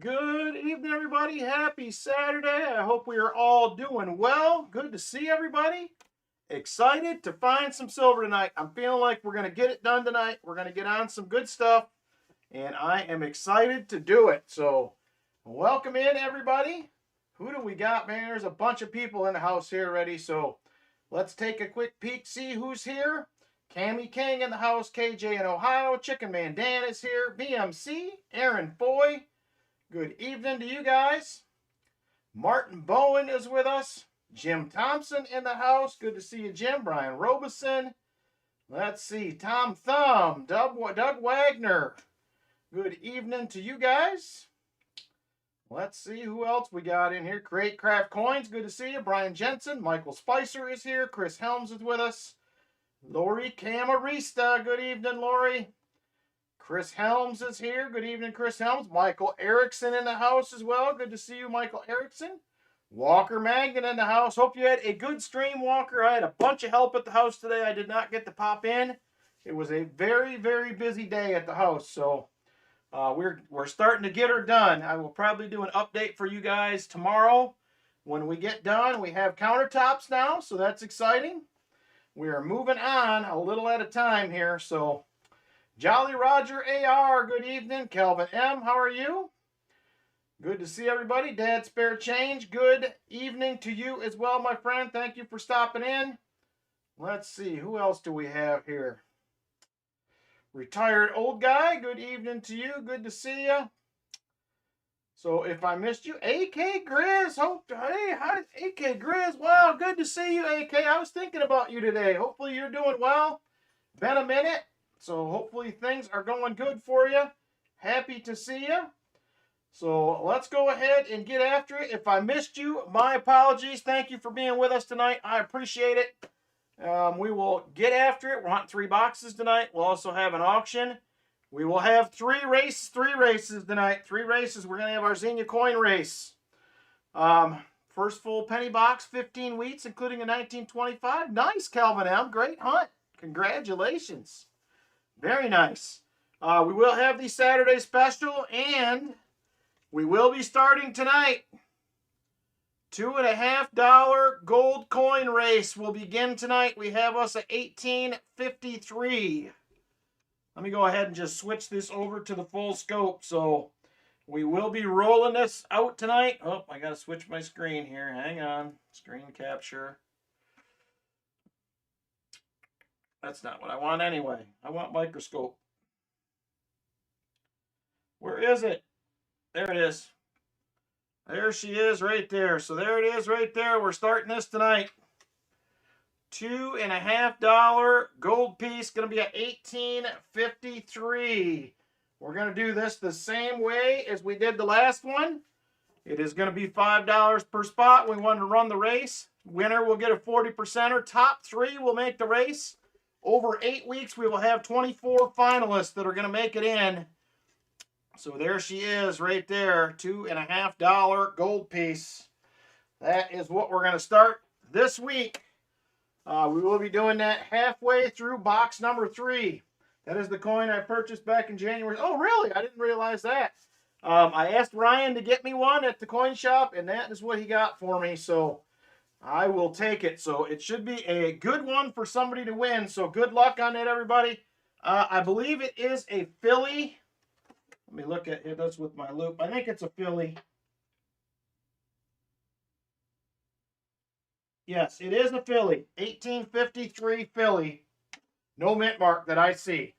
Good evening, everybody. Happy Saturday. I hope we are all doing well. Good to see everybody. Excited to find some silver tonight. I'm feeling like we're going to get it done tonight. We're going to get on some good stuff, and I am excited to do it. So, welcome in, everybody. Who do we got, man? There's a bunch of people in the house here already, so let's take a quick peek, see who's here. Cammy King in the house, KJ in Ohio, Chicken Man Dan is here, BMC, Aaron Foy. Good evening to you guys. Martin Bowen is with us. Jim Thompson in the house. Good to see you, Jim. Brian Robeson. Let's see. Tom Thumb. Doug Wagner. Good evening to you guys. Let's see who else we got in here. Create Craft Coins. Good to see you. Brian Jensen. Michael Spicer is here. Chris Helms is with us. Lori Camarista. Good evening, Lori. Chris Helms is here. Good evening, Chris Helms. Michael Erickson in the house as well. Good to see you, Michael Erickson. Walker Magnan in the house. Hope you had a good stream, Walker. I had a bunch of help at the house today. I did not get to pop in. It was a very, very busy day at the house. So we're starting to get her done. I will probably do an update for you guys tomorrow when we get done. We have countertops now, so that's exciting. We are moving on a little at a time here, so... Jolly Roger AR, good evening. Calvin M, how are you? Good to see everybody. Dad Spare Change, good evening to you as well, my friend. Thank you for stopping in. Let's see, who else do we have here? Retired Old Guy, good evening to you. Good to see you. So if I missed you, AK Grizz, hey, hi, AK Grizz. Wow, good to see you, AK. I was thinking about you today. Hopefully you're doing well. Been a minute. So hopefully things are going good for you. Happy to see you. So let's go ahead and get after it. If I missed you, my apologies. Thank you for being with us tonight. I appreciate it. We will get after it. We're hunting 3 boxes tonight. We'll also have an auction. We will have 3 races tonight. 3 races. We're going to have our Xenia coin race. First full penny box, 15 wheats, including a 1925. Nice, Calvin M. Great hunt. Congratulations. Very nice. We will have the Saturday special, and we will be starting tonight. $2.50 gold coin race will begin tonight. We have us at 1853. Let me go ahead and just switch this over to the full scope. So we will be rolling this out tonight. Oh, I got to switch my screen here. Hang on. Screen capture. That's not what I want anyway. I want microscope. Where is it? There it is. There she is right there. So there it is right there. We're starting this tonight. $2.50 gold piece. Going to be at $18.53. We're going to do this the same way as we did the last one. It is going to be $5 per spot. We wanted to run the race. Winner will get a 40%er. Top 3 will make the race. Over 8 weeks, we will have 24 finalists that are going to make it in. So there she is right there, $2.50 gold piece. That is what we're going to start this week. We will be doing that halfway through box number 3. That is the coin I purchased back in January. Oh, really? I didn't realize that. I asked Ryan to get me one at the coin shop, and that is what he got for me. So I will take it. So it should be a good one for somebody to win. So good luck on it, everybody. I believe it is a filly. Let me look at it. That's with my loop. I think it's a filly. Yes, it is a filly. 1853 filly. No mint mark that I see.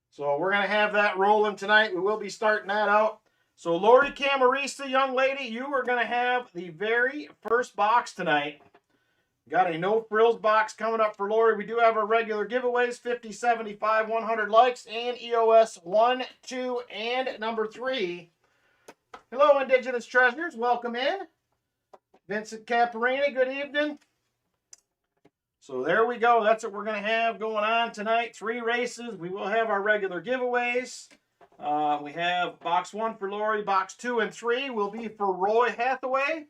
So we're going to have that rolling tonight. We will be starting that out. So Lori Camarista, young lady, you are going to have the very first box tonight. Got a no frills box coming up for Lori. We do have our regular giveaways, 50, 75, 100 likes, and EOS 1, 2, and number 3. Hello, Indigenous Treasures. Welcome in. Vincent Caparini, good evening. So there we go. That's what we're going to have going on tonight. 3 races. We will have our regular giveaways. We have box 1 for Lori, box 2 and 3 will be for Roy Hathaway.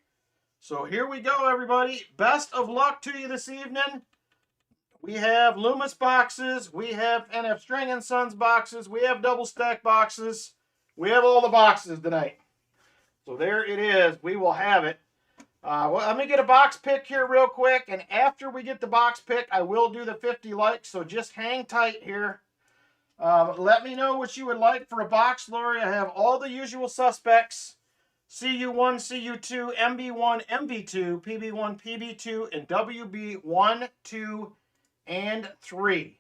So here we go, everybody. Best of luck to you this evening. We have Loomis boxes. We have NF String & Sons boxes. We have double stack boxes. We have all the boxes tonight. So there it is. We will have it. Well, let me get a box pick here real quick. And after we get the box pick, I will do the 50 likes. So just hang tight here. Let me know what you would like for a box, Lori. I have all the usual suspects. CU1, CU2, MB1, MB2, PB1, PB2, and WB1, 2, and 3.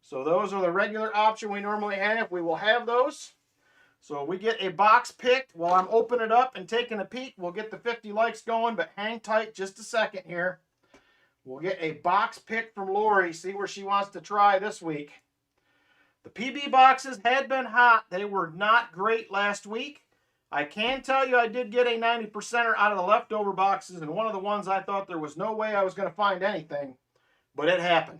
So those are the regular option we normally have. We will have those. So we get a box picked while I'm opening it up and taking a peek. We'll get the 50 likes going, but hang tight just a second here. We'll get a box pick from Lori, see where she wants to try this week. The PB boxes had been hot. They were not great last week. I can tell you I did get a 90%er out of the leftover boxes, and one of the ones I thought there was no way I was going to find anything, but it happened.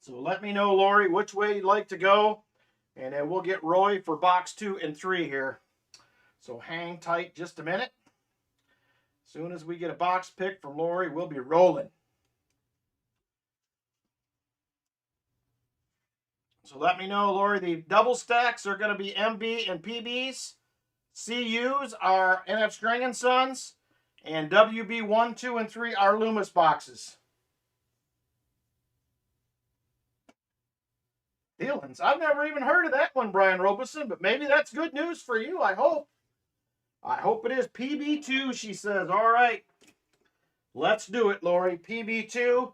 So let me know, Lori, which way you'd like to go, and then we'll get Roy for box 2 and 3 here. So hang tight just a minute. As soon as we get a box pick from Lori, we'll be rolling. So let me know, Lori, the double stacks are going to be MB and PBs. CUs are NF String & Sons, and WB 1, 2, and 3 are Loomis boxes. Feelings. I've never even heard of that one, Brian Robeson, but maybe that's good news for you, I hope. I hope it is. PB2, she says. All right. Let's do it, Lori. PB2.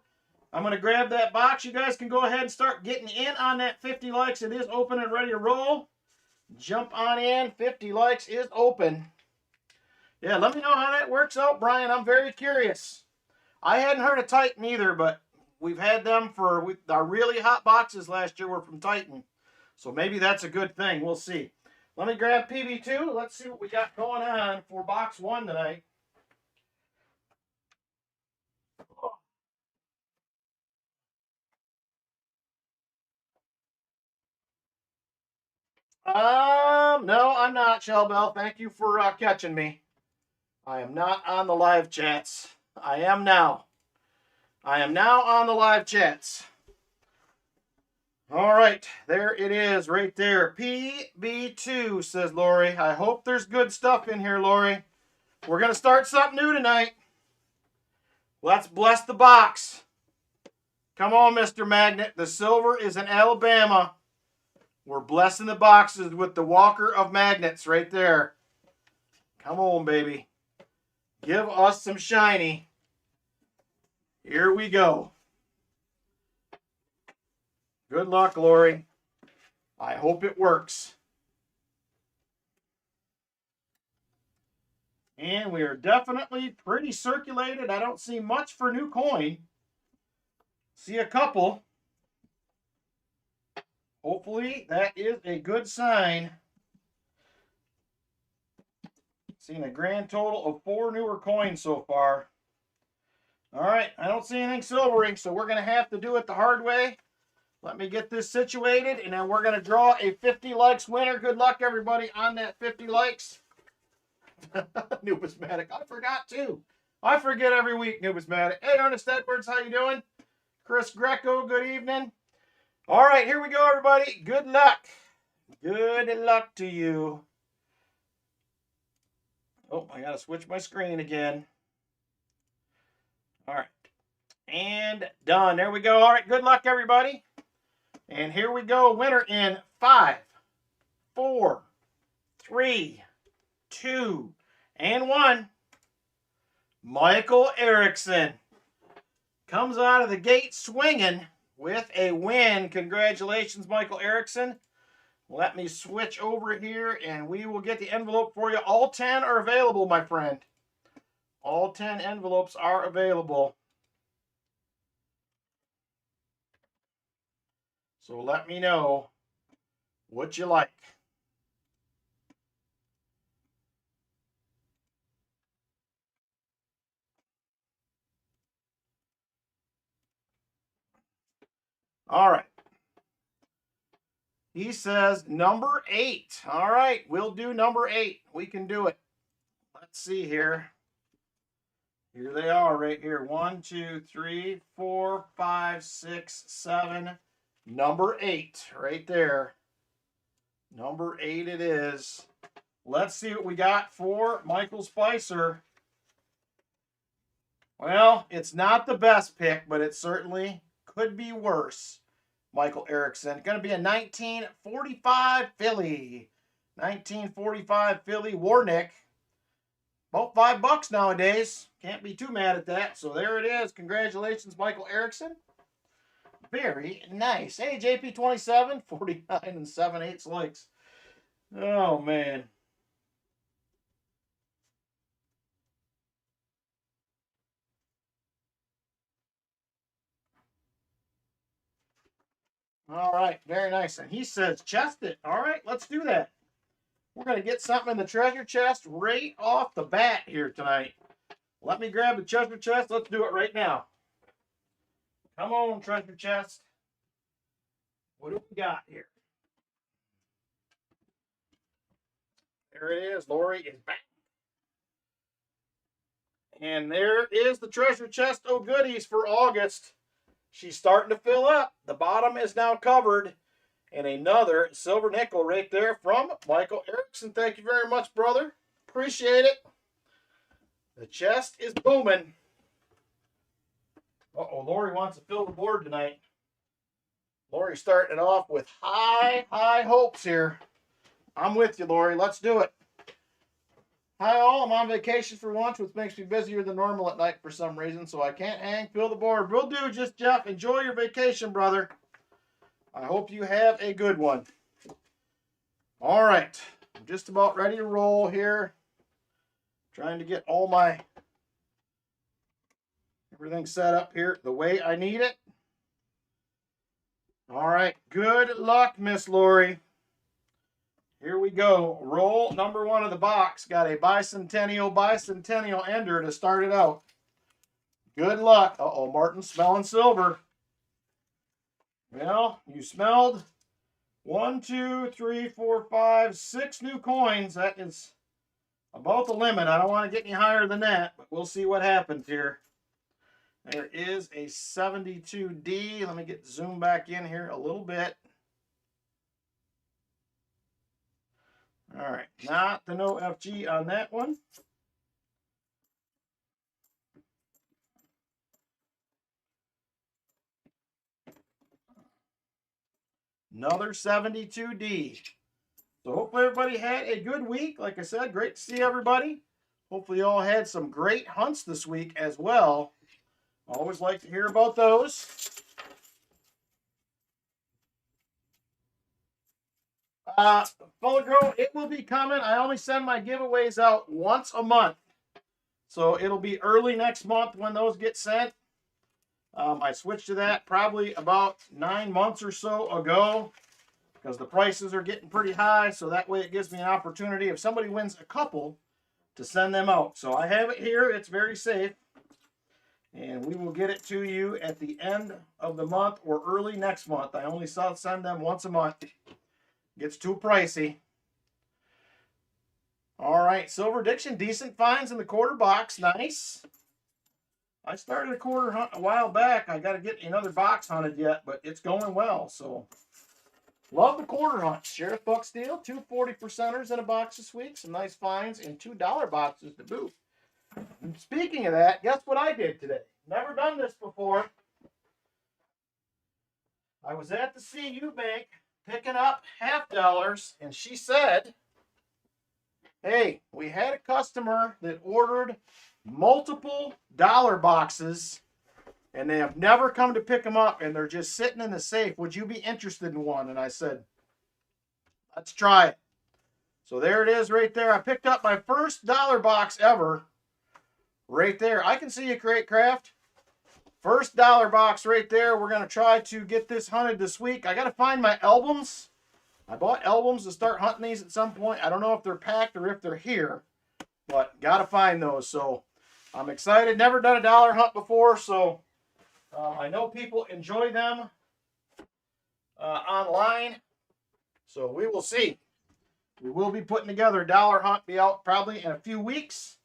I'm going to grab that box. You guys can go ahead and start getting in on that 50 likes. It is open and ready to roll. Jump on in. 50 likes is open. Yeah, let me know how that works out, Brian. I'm very curious. I hadn't heard of Titan either, but we've had them for our really hot boxes last year were from Titan. So maybe that's a good thing. We'll see. Let me grab PB2. Let's see what we got going on for box 1 tonight. No, I'm not, Shellbell. Thank you for catching me. I am not on the live chats. I am now. I am now on the live chats. All right, there it is right there. PB2, says Lori. I hope there's good stuff in here, Lori. We're going to start something new tonight. Let's bless the box. Come on, Mr. Magnet. The silver is in Alabama. We're blessing the boxes with the Walker of Magnets right there. Come on, baby. Give us some shiny. Here we go. Good luck, Lori. I hope it works. And we are definitely pretty circulated. I don't see much for new coin. See a couple. Hopefully that is a good sign. Seeing a grand total of 4 newer coins so far. All right, I don't see anything silvering, so we're going to have to do it the hard way. Let me get this situated, and then we're going to draw a 50 likes winner. Good luck, everybody, on that 50 likes. Numismatic. I forgot, too. I forget every week, Numismatic. Hey, Ernest Edwards, how you doing? Chris Greco, good evening. All right, here we go, everybody. Good luck. Good luck to you. Oh, I got to switch my screen again. All right. And done. There we go. All right, good luck, everybody. And here we go. Winner in 5, 4, 3, 2, and 1. Michael Erickson comes out of the gate swinging with a win. Congratulations, Michael Erickson. Let me switch over here, and we will get the envelope for you. All 10 are available, my friend. All 10 envelopes are available. So let me know what you like. All right. He says number 8. All right, we'll do number 8. We can do it. Let's see here. Here they are right here. 1, 2, 3, 4, 5, 6, 7. Number 8 right there. Number 8 it is. Let's see what we got for Michael Spicer. Well, it's not the best pick, but it certainly could be worse. Michael Erickson. Going to be a 1945 Philly. 1945 Philly Warnick. About $5 nowadays. Can't be too mad at that. So there it is. Congratulations, Michael Erickson. Very nice. Hey, JP27, 49 and 7/8 likes. Oh, man. All right, very nice. And he says chest it. All right, let's do that. We're going to get something in the treasure chest right off the bat here tonight. Let me grab the treasure chest. Let's do it right now. Come on, treasure chest. What do we got here? There it is. Lori is back. And there is the treasure chest of goodies for August. She's starting to fill up. The bottom is now covered. And another silver nickel right there from Michael Erickson. Thank you very much, brother. Appreciate it. The chest is booming. Uh-oh, Lori wants to fill the board tonight. Lori's starting it off with high hopes here. I'm with you, Lori. Let's do it. Hi, all. I'm on vacation for once, which makes me busier than normal at night for some reason, so I can't hang. Fill the board. Will do, just Jeff. Enjoy your vacation, brother. I hope you have a good one. All right. I'm just about ready to roll here. Trying to get all my everything set up here the way I need it. All right. Good luck, Miss Lori. Here we go. Roll number 1 of the box. Got a bicentennial ender to start it out. Good luck. Uh-oh, Martin smelling silver. Well, you smelled 1, 2, 3, 4, 5, 6 new coins. That is about the limit. I don't want to get any higher than that, but we'll see what happens here. There is a 72D. Let me get zoom back in here a little bit. All right, not the no FG on that one. Another 72D. So hopefully everybody had a good week. Like I said, great to see everybody. Hopefully you all had some great hunts this week as well. Always like to hear about those. Full grown, it will be coming. I only send my giveaways out once a month. So it'll be early next month when those get sent. I switched to that probably about 9 months or so ago because the prices are getting pretty high. So that way it gives me an opportunity if somebody wins a couple to send them out. So I have it here. It's very safe. And we will get it to you at the end of the month or early next month. I only send them once a month. Gets too pricey. All right, Silver Diction, decent finds in the quarter box. Nice. I started a quarter hunt a while back. I got to get another box hunted yet, but it's going well. So, love the quarter hunt. Sheriff Bucksteel, 2 40%ers in a box this week. Some nice finds in $2 boxes to boot. And speaking of that, guess what I did today? Never done this before. I was at the CU Bank picking up $50, and she said, hey, we had a customer that ordered multiple dollar boxes, and they have never come to pick them up, and they're just sitting in the safe. Would you be interested in one? And I said, let's try it. So there it is right there. I picked up my first dollar box ever right there. I can see you, Crate Craft. First dollar box right there. We're going to try to get this hunted this week. I got to find my albums. I bought albums to start hunting these at some point. I don't know if they're packed or if they're here, but got to find those. So I'm excited. Never done a dollar hunt before, so I know people enjoy them online. So we will see. We will be putting together a dollar hunt. Be out probably in a few weeks,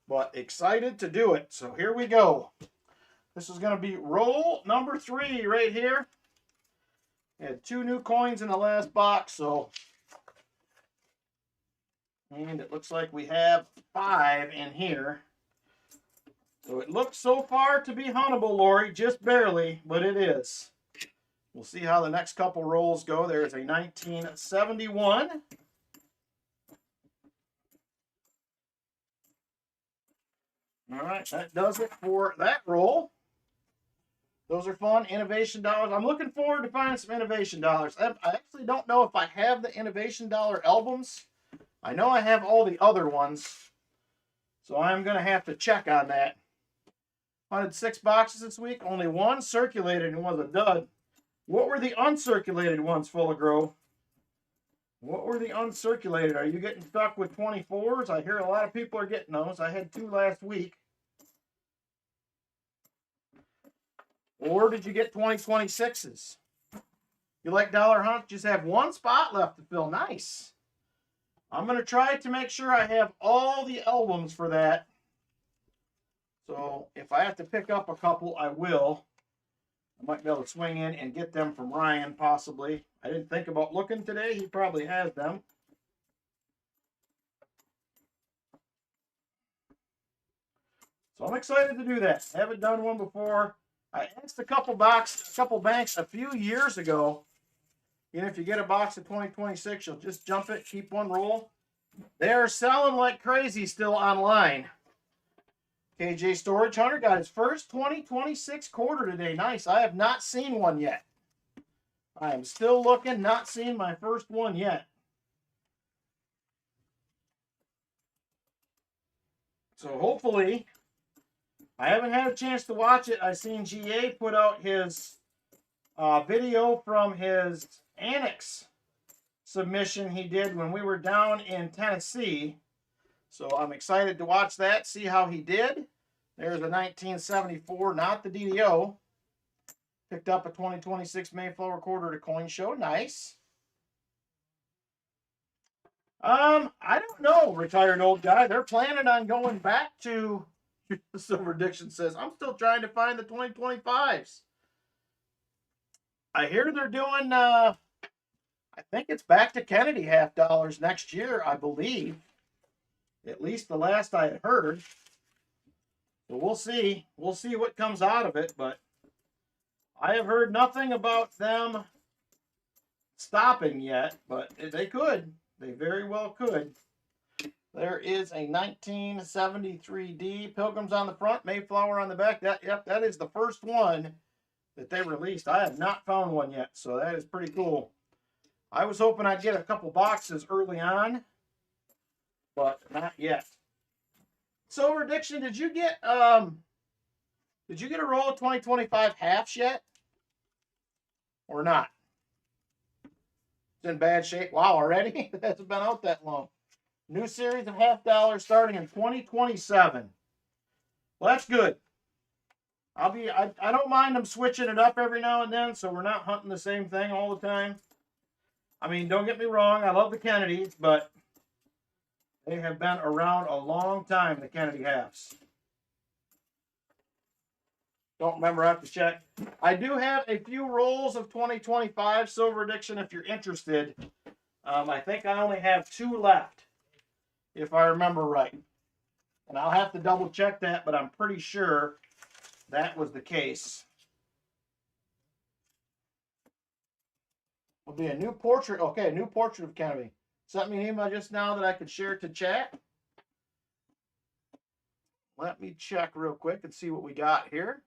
but excited to do it. So here we go. This is going to be roll number 3 right here. Had 2 new coins in the last box, so And it looks like we have 5 in here. So it looks so far to be huntable, Lori, just barely, but it is. We'll see how the next couple rolls go. There's a 1971. All right, that does it for that roll. Those are fun. Innovation dollars. I'm looking forward to finding some innovation dollars. I actually don't know if I have the innovation dollar albums. I know I have all the other ones. So I'm going to have to check on that. Hunted 6 boxes this week. Only 1 circulated and was a dud. What were the uncirculated ones, Full of Grove? What were the uncirculated? Are you getting stuck with 24s? I hear a lot of people are getting those. I had 2 last week. Or did you get 2026s? You like dollar hunt? Just have 1 spot left to fill. Nice. I'm going to try to make sure I have all the albums for that. So if I have to pick up a couple, I will. I might be able to swing in and get them from Ryan, possibly. I didn't think about looking today. He probably has them. So I'm excited to do that. I haven't done one before. I asked a couple banks a few years ago. You know, if you get a box of 2026, you'll just jump it, keep 1 roll. They're selling like crazy still online. KJ Storage Hunter got his first 2026 quarter today. Nice. I have not seen one yet. I am still looking, not seeing my first one yet. So hopefully, I haven't had a chance to watch it. I seen GA put out his video from his annex submission he did when we were down in Tennessee. So I'm excited to watch that, see how he did. There's a 1974, not the DDO. Picked up a 2026 Mayflower quarter to coin show. Nice. I don't know, retired old guy. They're planning on going back to, Silver Diction says, I'm still trying to find the 2025s. I hear they're doing, I think it's back to Kennedy half dollars next year, I believe. At least the last I had heard. So we'll see. We'll see what comes out of it, but I have heard nothing about them stopping yet, but they could. They very well could. There is a 1973D, Pilgrims on the front, Mayflower on the back. That is the first one that they released. I have not found one yet, so that is pretty cool. I was hoping I'd get a couple boxes early on, but not yet. Silver Addiction, did you get a roll of 2025 halves yet? Or not? It's in bad shape. Wow, already? It hasn't been out that long. New series of half dollars starting in 2027. Well, that's good. I don't mind them switching it up every now and then, so we're not hunting the same thing all the time. I mean, don't get me wrong, I love the Kennedys, but they have been around a long time, the Kennedy halves. Don't remember, I have to check. I do have a few rolls of 2025 Silver Addiction if you're interested. I think I only have 2 left, if I remember right. And I'll have to double check that, but I'm pretty sure that was the case. Will be a new portrait. Okay, a new portrait of Kennedy. Sent me an email just now that I could share to chat. Let me check real quick and see what we got here.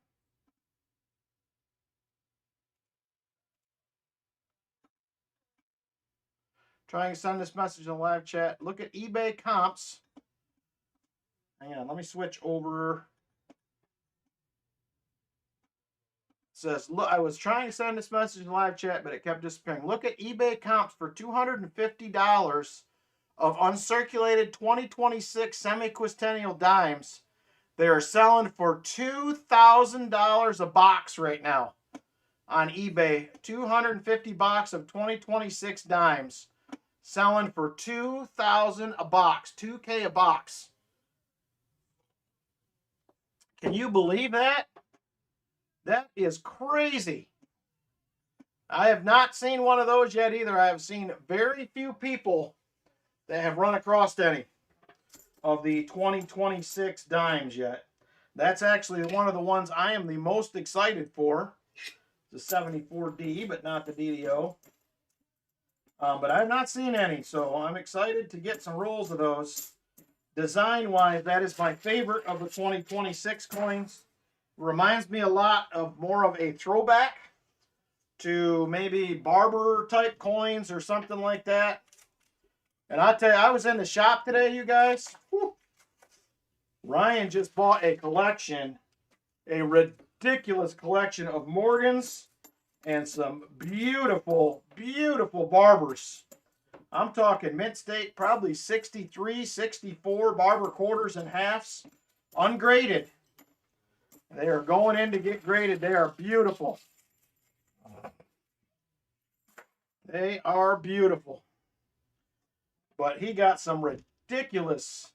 Trying to send this message in live chat. Look at eBay comps. Hang on, let me switch over. It says, look, I was trying to send this message in live chat, but it kept disappearing. Look at eBay comps for $250 of uncirculated 2026 semi-quintennial dimes. They are selling for $2,000 a box right now on eBay. 250 box of 2026 dimes. Selling for $2,000 a box. $2K a box. Can you believe that? That is crazy. I have not seen one of those yet either. I have seen very few people that have run across any of the 2026 dimes yet. That's actually one of the ones I am the most excited for. The 74D, but not the DDO. But I've not seen any, so I'm excited to get some rolls of those. Design-wise, that is my favorite of the 2026 coins. Reminds me a lot of more of a throwback to maybe barber type coins or something like that. And I tell you, I was in the shop today, you guys. Whew. Ryan just bought a collection, a ridiculous collection of Morgans and some beautiful, beautiful barbers. I'm talking mint state, probably 63, 64 barber quarters and halves, ungraded. They are going in to get graded. They are beautiful. They are beautiful. But he got some ridiculous.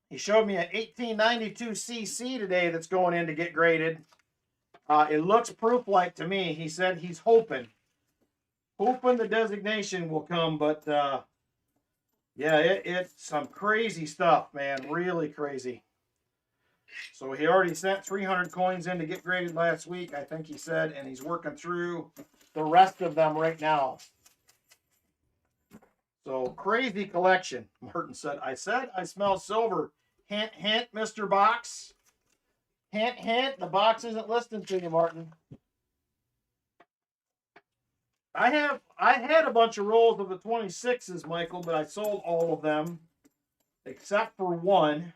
He showed me an 1892 CC today that's going in to get graded. It looks proof-like to me. He said he's hoping the designation will come, but yeah, it's some crazy stuff, man. Really crazy. So he already sent 300 coins in to get graded last week, I think he said, and he's working through the rest of them right now. So crazy collection. Martin said I smell silver. Hint, hint, Mr. Box. Hint, hint. The box isn't listening to you, Martin. I had a bunch of rolls of the 26s, Michael, but I sold all of them except for one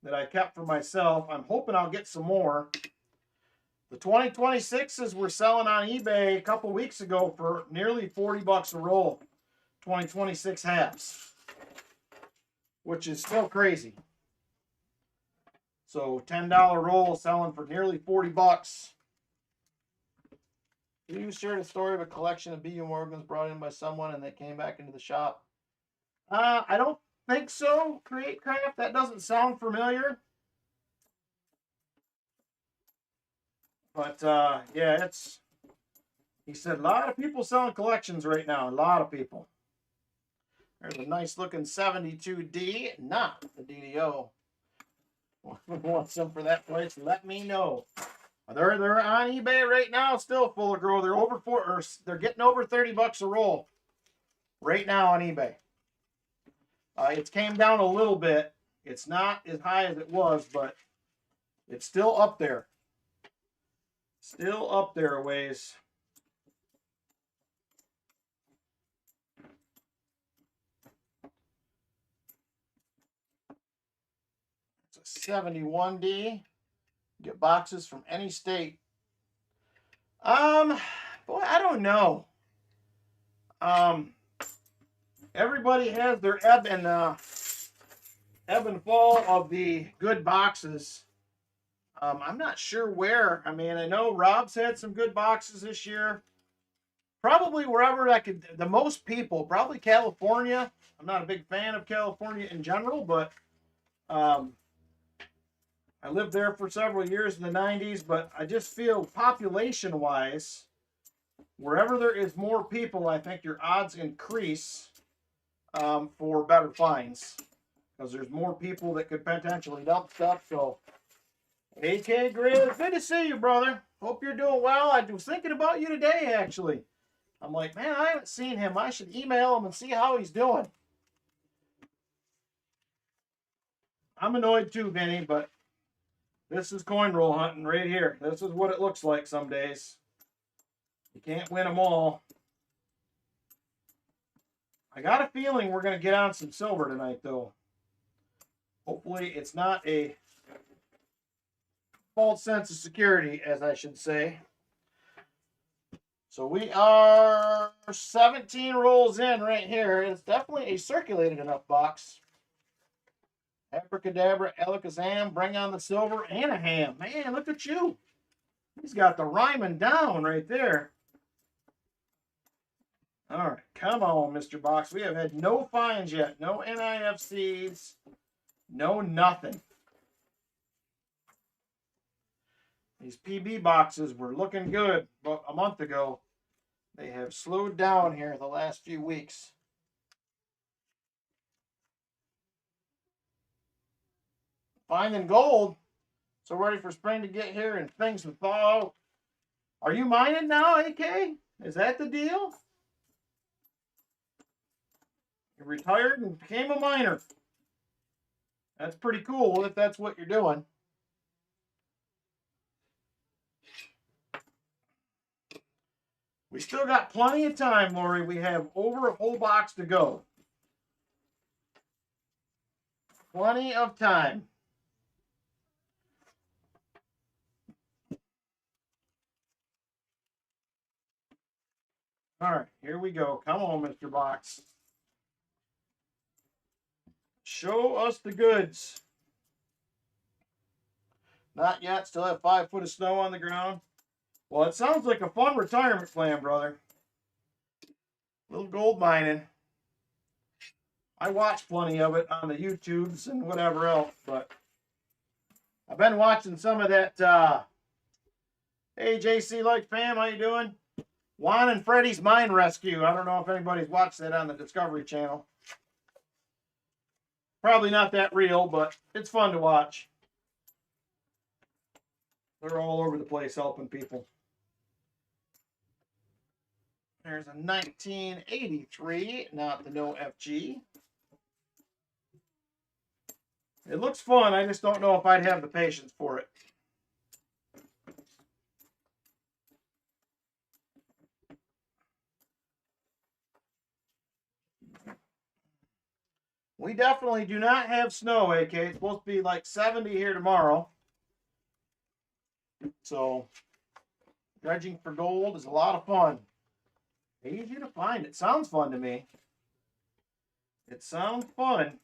that I kept for myself. I'm hoping I'll get some more. The 2026s were selling on eBay a couple weeks ago for nearly 40 bucks a roll. 2026 halves, which is still crazy. So $10 roll selling for nearly 40 bucks. You shared a story of a collection of B.U. Morgans brought in by someone and they came back into the shop. I don't think so, Create Craft. That doesn't sound familiar. But yeah, he said a lot of people selling collections right now. A lot of people. There's a nice looking 72D, not the DDO. Want some for that place? Let me know. They're on eBay right now, still full of grow. They're getting over 30 bucks a roll right now on eBay. It's came down a little bit. It's not as high as it was, but it's still up there. Still up there a ways. It's a 71D. Get boxes from any state. Boy, I don't know. Everybody has their ebb and fall of the good boxes. I'm not sure where. I mean, I know Rob's had some good boxes this year. Probably wherever the most people, probably California. I'm not a big fan of California in general, but I lived there for several years in the 90s, but I just feel population-wise, wherever there is more people, I think your odds increase for better finds because there's more people that could potentially dump stuff. So, AK Grizz, good to see you, brother. Hope you're doing well. I was thinking about you today, actually. I'm like, man, I haven't seen him. I should email him and see how he's doing. I'm annoyed too, Vinny, but this is coin roll hunting right here. This is what it looks like some days. You can't win them all. I got a feeling we're going to get on some silver tonight, though. Hopefully it's not a false sense of security, as I should say. So we are 17 rolls in right here. It's definitely a circulated enough box. Abracadabra, Alakazam, bring on the silver and a ham. Man, look at you. He's got the rhyming down right there. All right, come on, Mr. Box. We have had no finds yet. No NIFCs. No nothing. These PB boxes were looking good about a month ago. They have slowed down here the last few weeks. Finding gold. So ready for spring to get here and things to thaw out. Are you mining now, AK? Is that the deal? You retired and became a miner. That's pretty cool if that's what you're doing. We still got plenty of time, Lori. We have over a whole box to go. Plenty of time. All right, here we go. Come on, Mr. Box. Show us the goods. Not yet. Still have 5 foot of snow on the ground. Well, it sounds like a fun retirement plan, brother. Little gold mining. I watch plenty of it on the YouTubes and whatever else, but I've been watching some of that. Hey, JC Like Fam, how you doing? Juan and Freddy's Mine Rescue. I don't know if anybody's watched that on the Discovery Channel. Probably not that real, but it's fun to watch. They're all over the place helping people. There's a 1983, not the no FG. It looks fun. I just don't know if I'd have the patience for it. We definitely do not have snow, AK. It's supposed to be like 70 here tomorrow. So, dredging for gold is a lot of fun. Easy to find. It sounds fun to me. It sounds fun.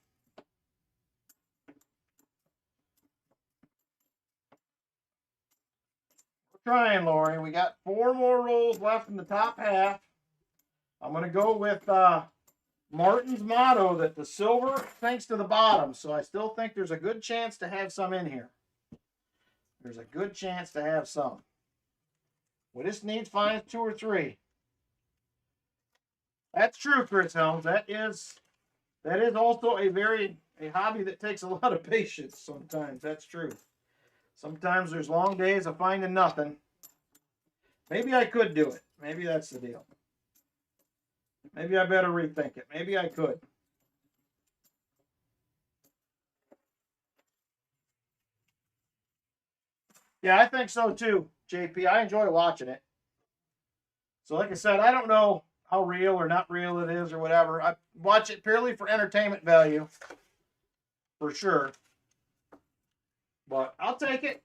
We're trying, Lori. We got 4 more rolls left in the top half. I'm going to go with Martin's motto that the silver sinks to the bottom. So I still think there's a good chance to have some in here. There's a good chance to have some. We just need to find 2 or 3. That's true, Chris Helms. That is also a hobby that takes a lot of patience sometimes. That's true. Sometimes there's long days of finding nothing. Maybe I could do it. Maybe that's the deal. Maybe I better rethink it. Maybe I could. Yeah, I think so too, JP. I enjoy watching it. So like I said, I don't know how real or not real it is or whatever. I watch it purely for entertainment value, for sure. But I'll take it.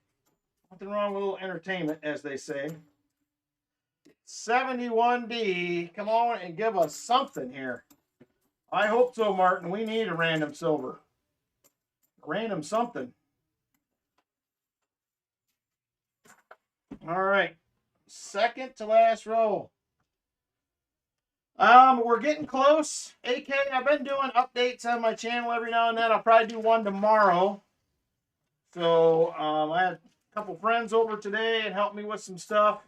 Nothing wrong with a little entertainment, as they say. 71D, come on and give us something here. I hope so, Martin. We need a random silver. Random something. All right. Second to last roll. We're getting close. AK, I've been doing updates on my channel every now and then. I'll probably do one tomorrow. So I had a couple friends over today and helped me with some stuff.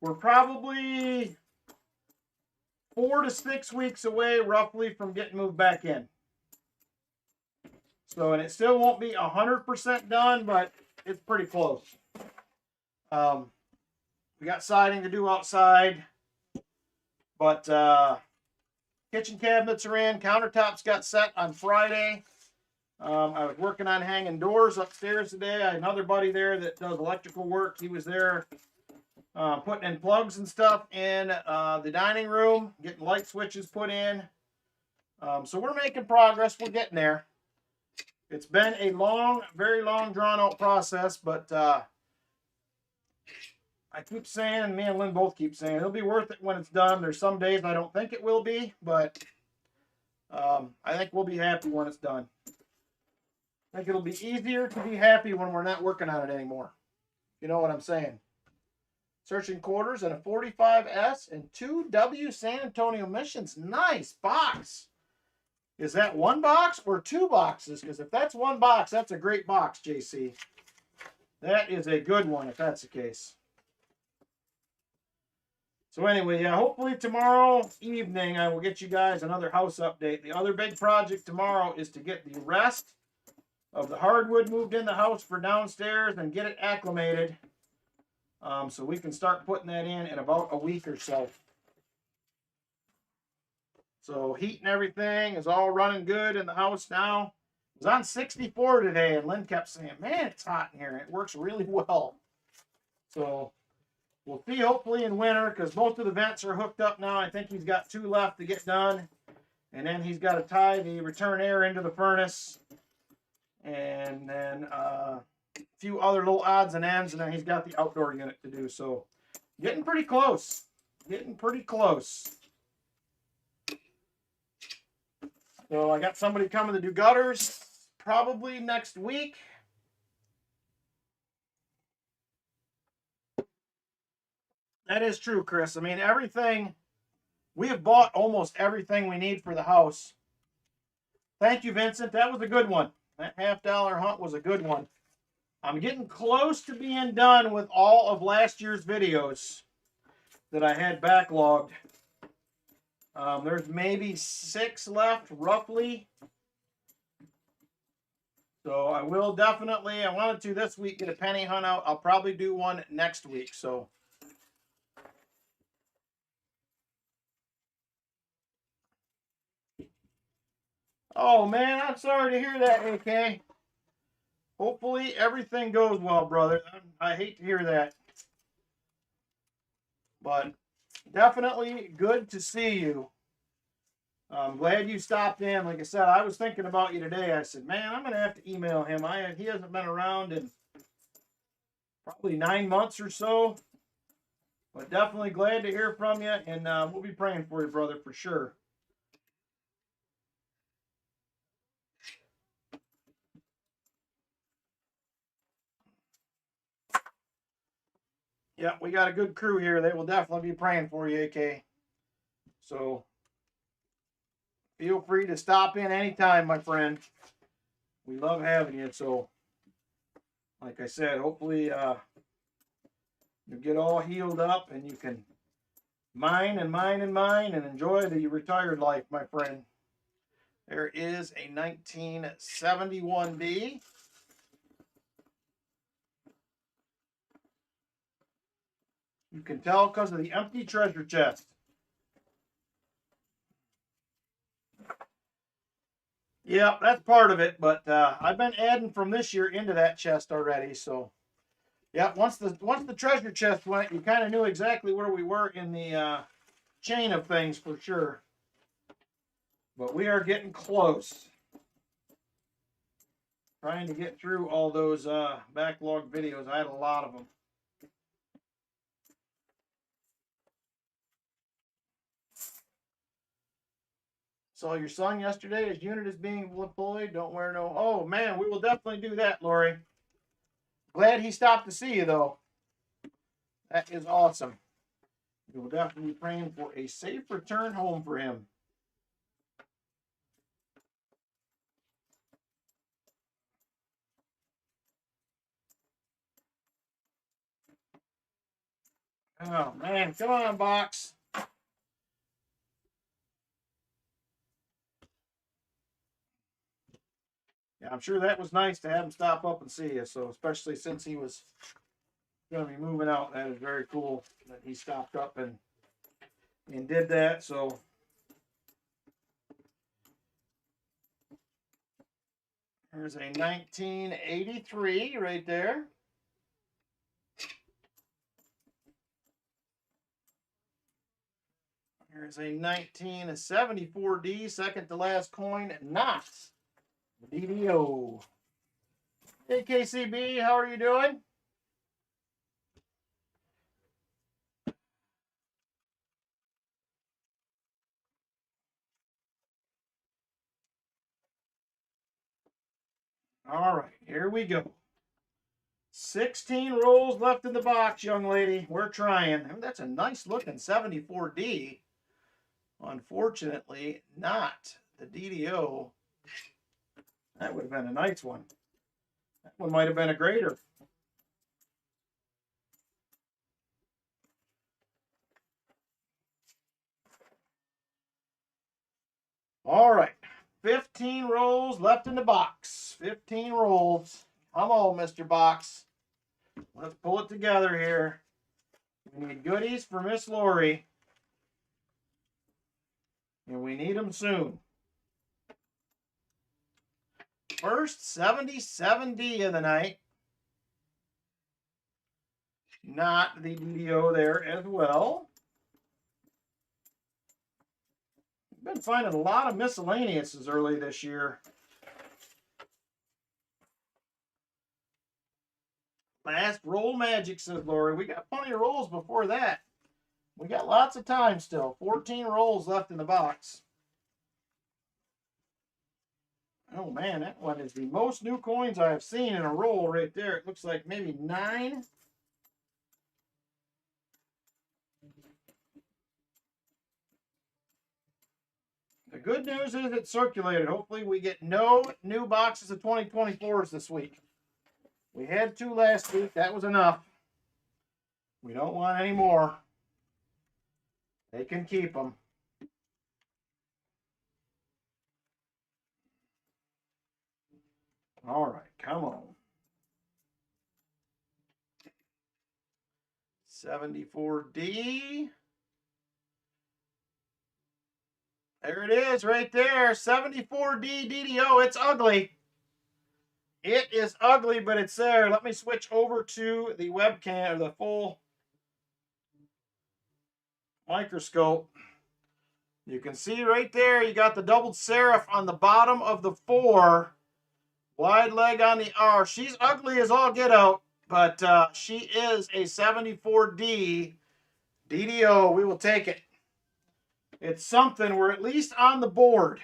We're probably 4 to 6 weeks away, roughly, from getting moved back in. So, and it still won't be 100% done, but it's pretty close. We got siding to do outside, but kitchen cabinets are in. Countertops got set on Friday. I was working on hanging doors upstairs today. I had another buddy there that does electrical work. He was there putting in plugs and stuff in the dining room, getting light switches put in. So we're making progress. We're getting there. It's been a long, very long, drawn-out process, but I keep saying, and me and Lynn both keep saying, it'll be worth it when it's done. There's some days I don't think it will be, but I think we'll be happy when it's done. I think it'll be easier to be happy when we're not working on it anymore. You know what I'm saying? Searching quarters and a 45S and 2W San Antonio missions. Nice box. Is that 1 box or 2 boxes? Because if that's 1 box, that's a great box, JC. That is a good one if that's the case. So anyway, yeah, hopefully tomorrow evening I will get you guys another house update. The other big project tomorrow is to get the rest of the hardwood moved in the house for downstairs and get it acclimated. So we can start putting that in about a week or so. So heat and everything is all running good in the house now. It was on 64 today, and Lynn kept saying, man, it's hot in here. It works really well. So we'll see hopefully in winter, because most of the vents are hooked up now. I think he's got 2 left to get done. And then he's got to tie the return air into the furnace. And then a few other little odds and ends, and then he's got the outdoor unit to do. So getting pretty close. Getting pretty close. So I got somebody coming to do gutters probably next week. That is true, Chris. I mean, everything, we have bought almost everything we need for the house. Thank you, Vincent. That was a good one. That $50 hunt was a good one. I'm getting close to being done with all of last year's videos that I had backlogged. There's maybe 6 left, roughly. So I will definitely, I wanted to this week get a penny hunt out. I'll probably do one next week. So oh man, I'm sorry to hear that, AK. Hopefully everything goes well, brother. I hate to hear that. But definitely good to see you. I'm glad you stopped in. Like I said, I was thinking about you today. I said, man, I'm going to have to email him. He hasn't been around in probably 9 months or so. But definitely glad to hear from you. And we'll be praying for you, brother, for sure. Yeah, we got a good crew here. They will definitely be praying for you, AK. So feel free to stop in anytime, my friend. We love having you. So, like I said, hopefully you get all healed up and you can mine and mine and mine and enjoy the retired life, my friend. There is a 1971D. You can tell because of the empty treasure chest. Yeah, that's part of it, but I've been adding from this year into that chest already. So, yeah, once the treasure chest went, you kind of knew exactly where we were in the chain of things for sure. But we are getting close. Trying to get through all those backlog videos. I had a lot of them. Saw your son yesterday. His unit is being deployed. Don't wear no. Oh man, we will definitely do that, Lori. Glad he stopped to see you though. That is awesome. We will definitely be praying for a safe return home for him. Oh man, come on, box. Yeah, I'm sure that was nice to have him stop up and see you. So especially since he was going to be moving out, that is very cool that he stopped up and did that. So there's a 1983 right there. Here's a 1974D, second to last coin, not the DDO. Hey KCB, how are you doing? All right, here we go. 16 rolls left in the box, young lady. We're trying. That's a nice looking 74D. Unfortunately, not the DDO. That would have been a nice one. That one might have been a grader. All right, 15 rolls left in the box. 15 rolls. Come on, Mr. Box. Let's pull it together here. We need goodies for Miss Lori. And we need them soon. First 77D of the night. Not the DDO there as well. Been finding a lot of miscellaneouses early this year. Last roll magic, says Lori. We got plenty of rolls before that. We got lots of time still. 14 rolls left in the box. Oh man, that one is the most new coins I have seen in a roll right there. It looks like maybe 9. The good news is it's circulated. Hopefully we get no new boxes of 2024s this week. We had 2 last week. That was enough. We don't want any more. They can keep them. All right, come on. 74D. There it is right there. 74D DDO. It's ugly. It is ugly, but it's there. Let me switch over to the webcam, or the full microscope. You can see right there, you got the doubled serif on the bottom of the 4. Wide leg on the R. She's ugly as all get out, but she is a 74D DDO. We will take it. It's something. We're at least on the board.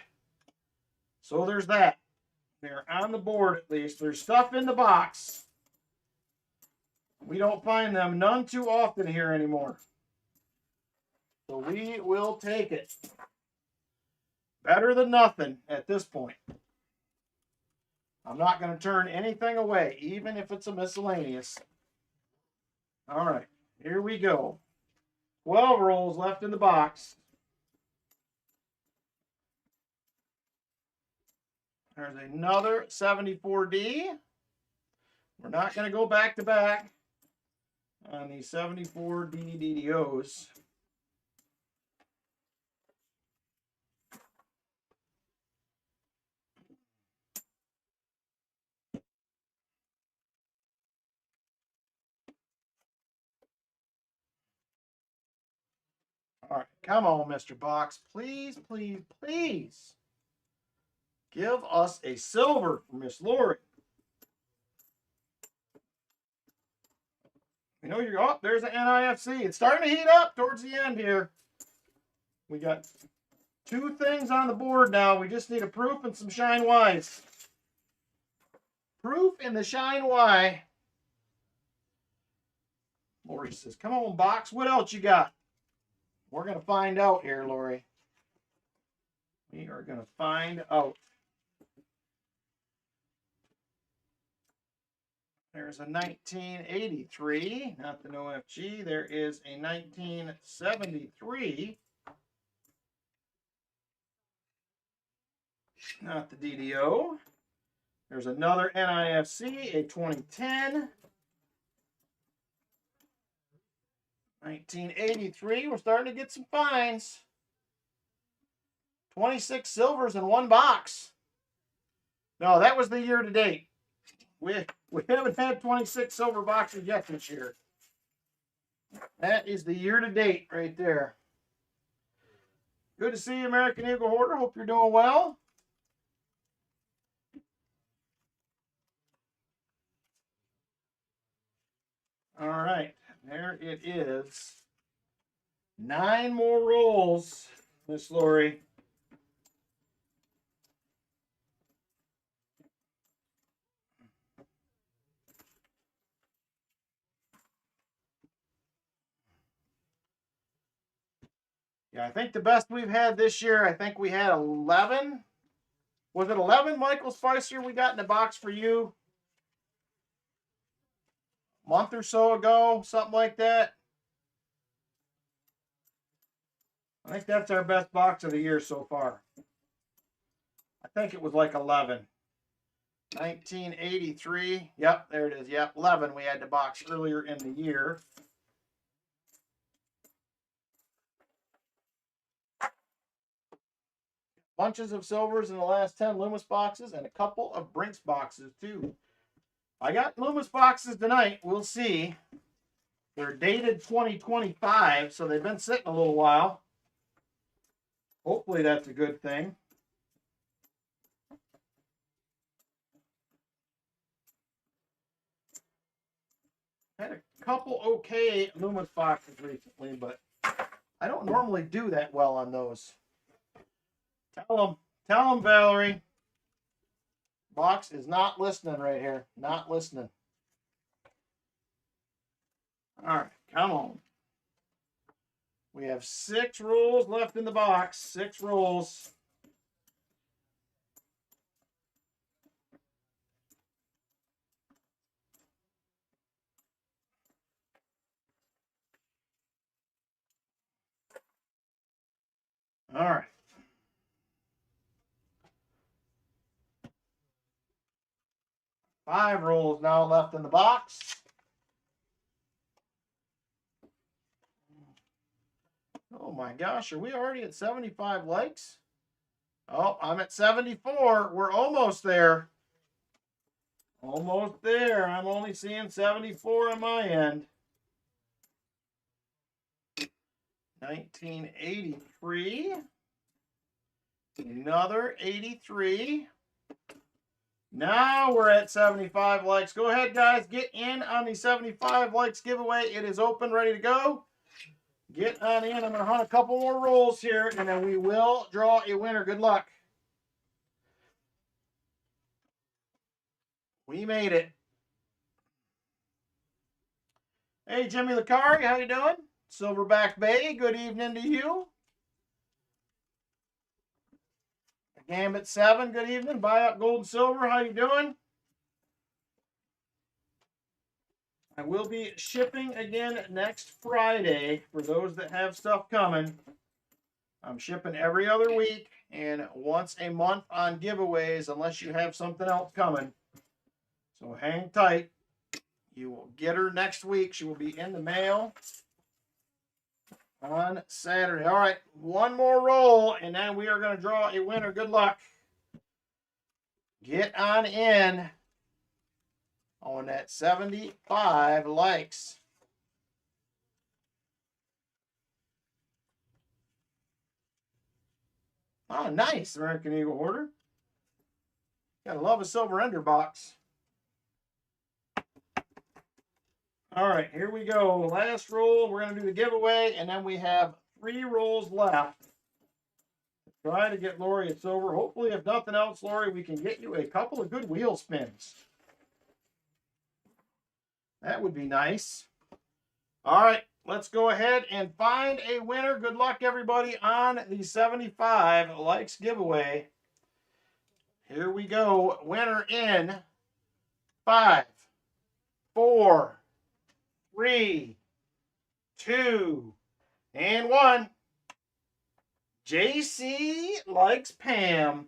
So there's that. They're on the board at least. There's stuff in the box. We don't find them none too often here anymore. So we will take it. Better than nothing at this point. I'm not going to turn anything away, even if it's a miscellaneous. All right, here we go. 12 rolls left in the box. There's another 74D. We're not going to go back to back on these 74D DDOs. All right, come on, Mr. Box. Please, please, please. Give us a silver for Miss Lori. You know, you're up. There's an NIFC. It's starting to heat up towards the end here. We got 2 things on the board now. We just need a proof and some shine Ys. Proof and the shine Y. Lori says, come on, Box. What else you got? We're going to find out here, Lori. We are going to find out. There's a 1983, not the OFG. There is a 1973, not the DDO. There's another NIFC, a 2010. 1983, we're starting to get some finds. 26 silvers in 1 box. No, that was the year to date. We haven't had 26 silver boxes yet this year. That is the year to date right there. Good to see you, American Eagle Hoarder. Hope you're doing well. All right, there it is. 9 more rolls, Miss Lori. Yeah, I think the best we've had this year, I think we had 11. Was it 11, Michael Spicer, we got in the box for you? A month or so ago, something like that. I think that's our best box of the year so far. I think it was like 11. 1983. Yep, there it is. Yep, 11 we had to box earlier in the year. Bunches of silvers in the last 10 Loomis boxes and a couple of Brinks boxes too. I got Loomis boxes tonight. We'll see. They're dated 2025, so they've been sitting a little while. Hopefully that's a good thing. Had a couple okay Loomis boxes recently, but I don't normally do that well on those. Tell them, Valerie. Box is not listening right here. Not listening. All right, come on. We have 6 rolls left in the box. 6 rolls. All right. 5 rolls now left in the box. Oh my gosh, are we already at 75 likes? Oh, I'm at 74. We're almost there. Almost there. I'm only seeing 74 on my end. 1983. Another 83. Now we're at 75 likes. Go ahead, guys. Get in on the 75 likes giveaway. It is open, ready to go. Get on in. I'm going to hunt a couple more rolls here, and then we will draw a winner. Good luck. We made it. Hey, Jimmy Licari, how you doing? Silverback Bay, good evening to you. Gambit 7, good evening. Buy Up Gold and Silver, how you doing? I will be shipping again next Friday for those that have stuff coming. I'm shipping every other week and once a month on giveaways unless you have something else coming. So hang tight. You will get her next week. She will be in the mail on Saturday. All right, one more roll, and then we are going to draw a winner. Good luck. Get on in on that 75 likes. Oh, nice, American Eagle Hoarder. Gotta love a silver ender box. All right, here we go. Last roll. We're going to do the giveaway, and then we have 3 rolls left. Try to get Lori a silver. Hopefully, if nothing else, Lori, we can get you a couple of good wheel spins. That would be nice. All right, let's go ahead and find a winner. Good luck, everybody, on the 75 likes giveaway. Here we go. Winner in 5, 4, 3, 2, and 1. JC likes Pam.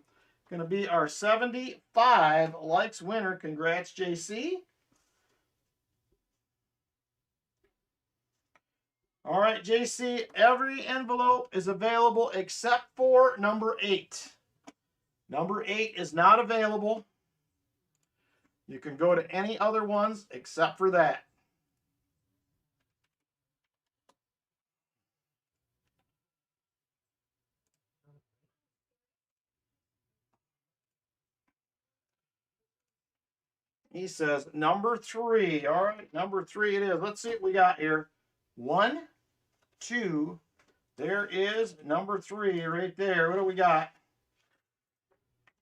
Going to be our 75 likes winner. Congrats, JC. All right, JC, every envelope is available except for number 8. Number 8 is not available. You can go to any other ones except for that. He says number 3. All right, number 3 it is. Let's see what we got here. 1, 2. There is number 3 right there. What do we got?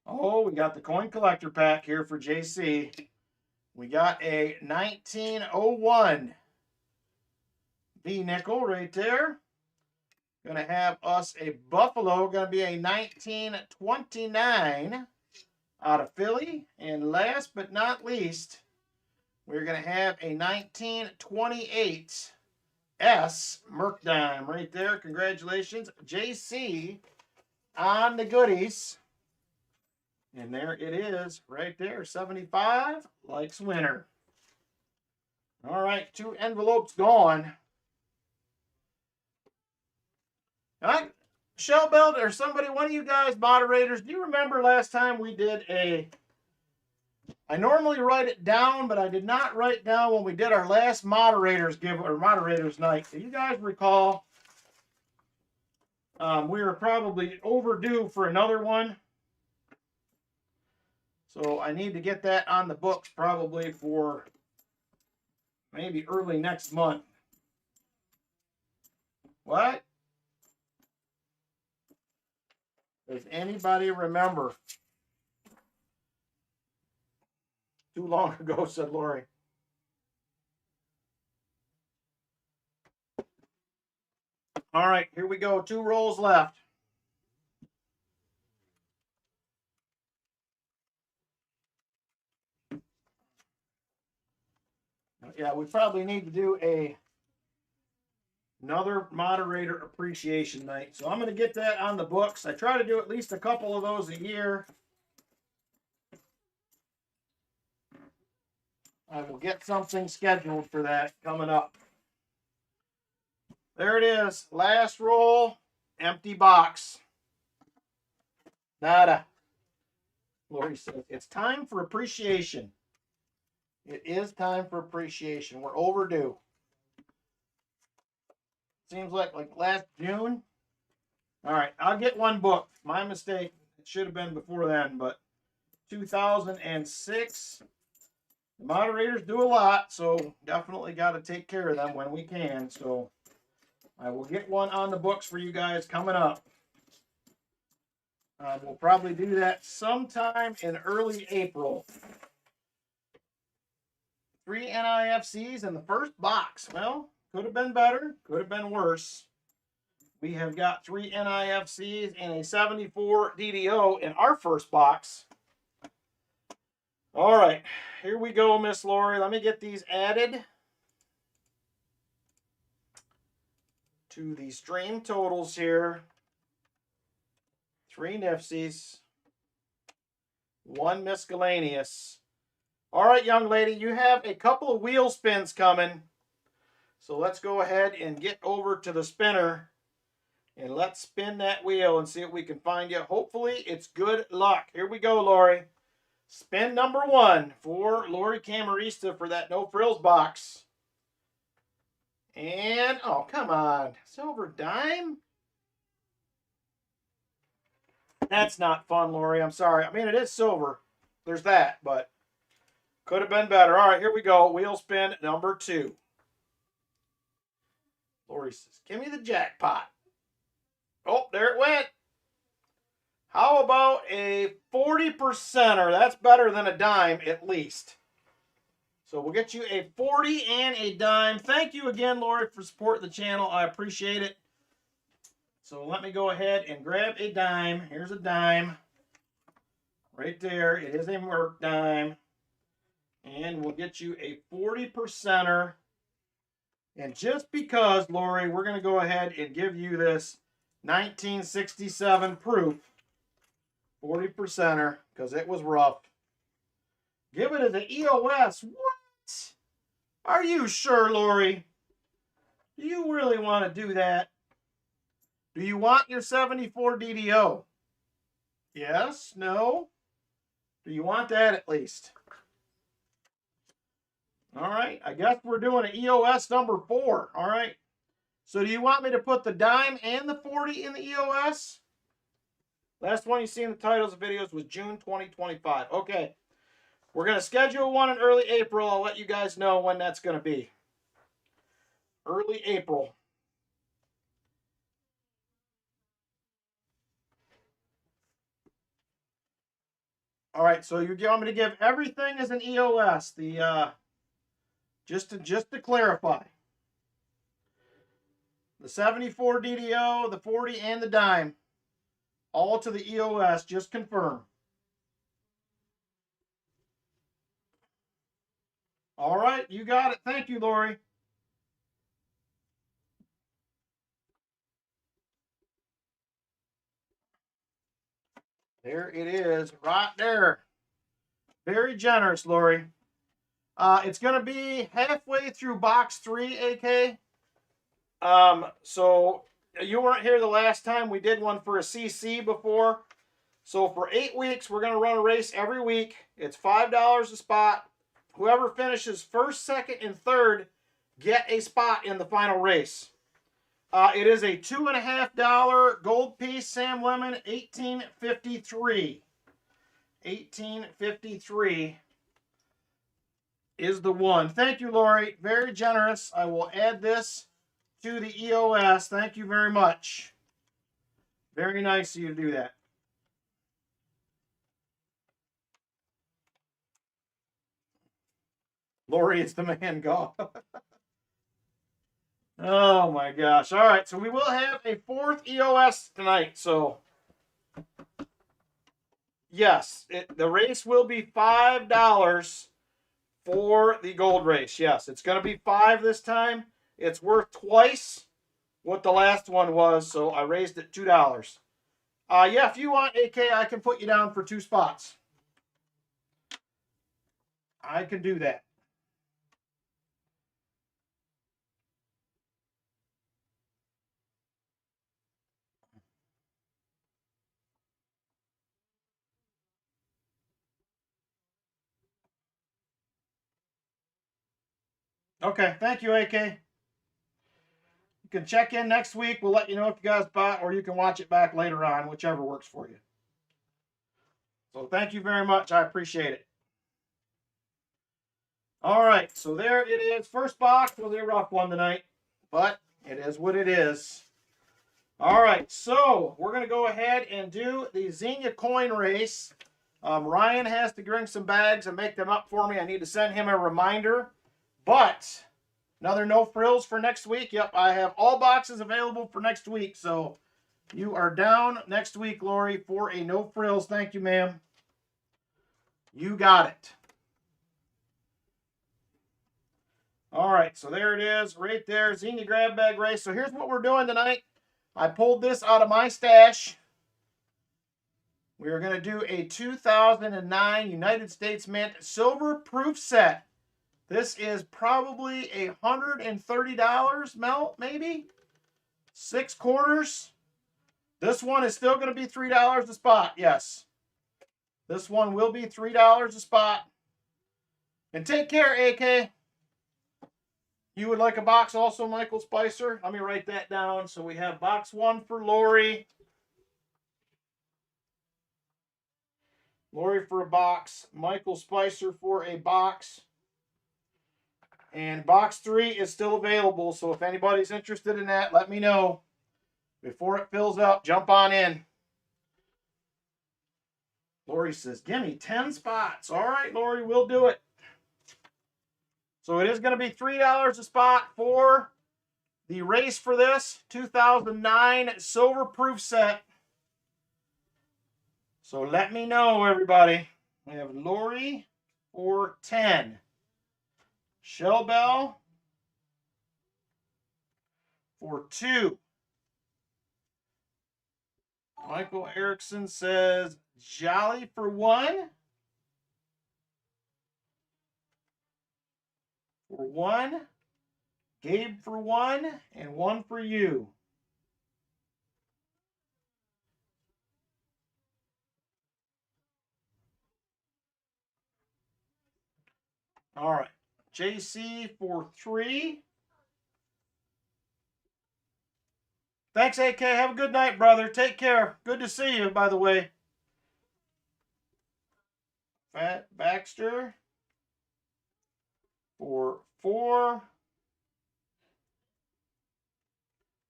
Oh, we got the coin collector pack here for JC. We got a 1901 B nickel right there. Going to have us a Buffalo. Going to be a 1929 out of Philly. And last but not least, we're going to have a 1928 S Mercdime right there. Congratulations, JC, on the goodies. And there it is, right there, 75, likes winner. All right, 2 envelopes gone. Shell Belt or somebody, one of you guys, moderators, do you remember last time we did I normally write it down, but I did not write down when we did our last moderators night. Do you guys recall? We were probably overdue for another one. So I need to get that on the books probably for maybe early next month. What? Does anybody remember? Too long ago, said Lori. All right, here we go. 2 rolls left. Yeah, we probably need to do another moderator appreciation night. So I'm going to get that on the books. I try to do at least a couple of those a year. I will get something scheduled for that coming up. There it is. Last roll. Empty box. Nada. Lori says, it's time for appreciation. It is time for appreciation. We're overdue. Seems like last June. All right, I'll get one book. My mistake. It should have been before then, but 2006. The moderators do a lot, so definitely got to take care of them when we can. So I will get one on the books for you guys coming up. We'll probably do that sometime in early April. 3 NIFCs in the first box. Well, could have been better, could have been worse. We have got 3 NIFCs and a 74 DDO in our first box. All right, here we go, Miss Lori. Let me get these added to the stream totals here. 3 NIFCs, 1 miscellaneous. All right, young lady, you have a couple of wheel spins coming. So let's go ahead and get over to the spinner and let's spin that wheel and see what we can find you. Hopefully it's good luck. Here we go, Lori. Spin number 1 for Lori Camarista for that no frills box. And, oh, come on. Silver dime? That's not fun, Lori. I'm sorry. I mean, it is silver. There's that, but could have been better. All right, here we go. Wheel spin number 2. Lori says, give me the jackpot. Oh, there it went. How about a 40%er? That's better than a dime, at least. So we'll get you a 40 and a dime. Thank you again, Lori, for supporting the channel. I appreciate it. So let me go ahead and grab a dime. Here's a dime. Right there. It is a Merc dime. And we'll get you a 40%er. And just because, Lori, we're going to go ahead and give you this 1967 proof 40%er because it was rough. Give it as an EOS. What? Are you sure, Lori? Do you really want to do that? Do you want your 74 DDO? Yes? No? Do you want that at least? All right. I guess we're doing an EOS number 4. All right. So do you want me to put the dime and the 40 in the EOS? Last one you see in the titles of videos was June 2025. Okay. We're going to schedule one in early April. I'll let you guys know when that's going to be. Early April. All right, so you want me to give everything as an EOS. The just to clarify. The 74 DDO, the 40, and the dime. All to the EOS. Just confirm. All right, you got it. Thank you, Lori. There it is, right there. Very generous, Lori. It's going to be halfway through box 3, AK. So you weren't here the last time. We did one for a CC before. So for 8 weeks, we're going to run a race every week. It's $5 a spot. Whoever finishes first, second, and third get a spot in the final race. It is a $2.50 gold piece Sam Lemon 1853. 1853 is the one. Thank you, Lori. Very generous. I will add this to the EOS. Thank you very much. Very nice of you to do that. Lori is the man golf. Oh my gosh. All right. So we will have a 4th EOS tonight. So yes, the race will be $5 for the gold race. Yes, it's going to be $5 this time. It's worth twice what the last one was. So I raised it $2. Yeah, if you want, AK, I can put you down for 2 spots. I can do that. Okay, thank you, AK. You can check in next week. We'll let you know if you guys bought, or you can watch it back later on, whichever works for you. So thank you very much. I appreciate it. All right, so there it is. First box was a rough one tonight, but it is what it is. All right, so we're going to go ahead and do the Xenia coin race. Ryan has to bring some bags and make them up for me. I need to send him a reminder. But another no frills for next week. Yep, I have all boxes available for next week. So you are down next week, Lori, for a no frills. Thank you, ma'am. You got it. All right, so there it is right there. Xenia grab bag race. So here's what we're doing tonight. I pulled this out of my stash. We are going to do a 2009 United States Mint silver proof set. This is probably $130, Mel, maybe? 6 quarters. This one is still going to be $3 a spot, yes. This one will be $3 a spot. And take care, AK. You would like a box also, Michael Spicer? Let me write that down. So we have box 1 for Lori. Lori for a box. Michael Spicer for a box. And box 3 is still available. So if anybody's interested in that, let me know. Before it fills up, jump on in. Lori says, give me 10 spots. All right, Lori, we'll do it. So it is going to be $3 a spot for the race for this 2009 silver proof set. So let me know, everybody. We have Lori for 10. Shell Bell for 2. Michael Erickson says Jolly for 1. For 1. Gabe for 1. And 1 for you. All right. JC for 3. Thanks, AK. Have a good night, brother. Take care. Good to see you, by the way. Fat Baxter for 4.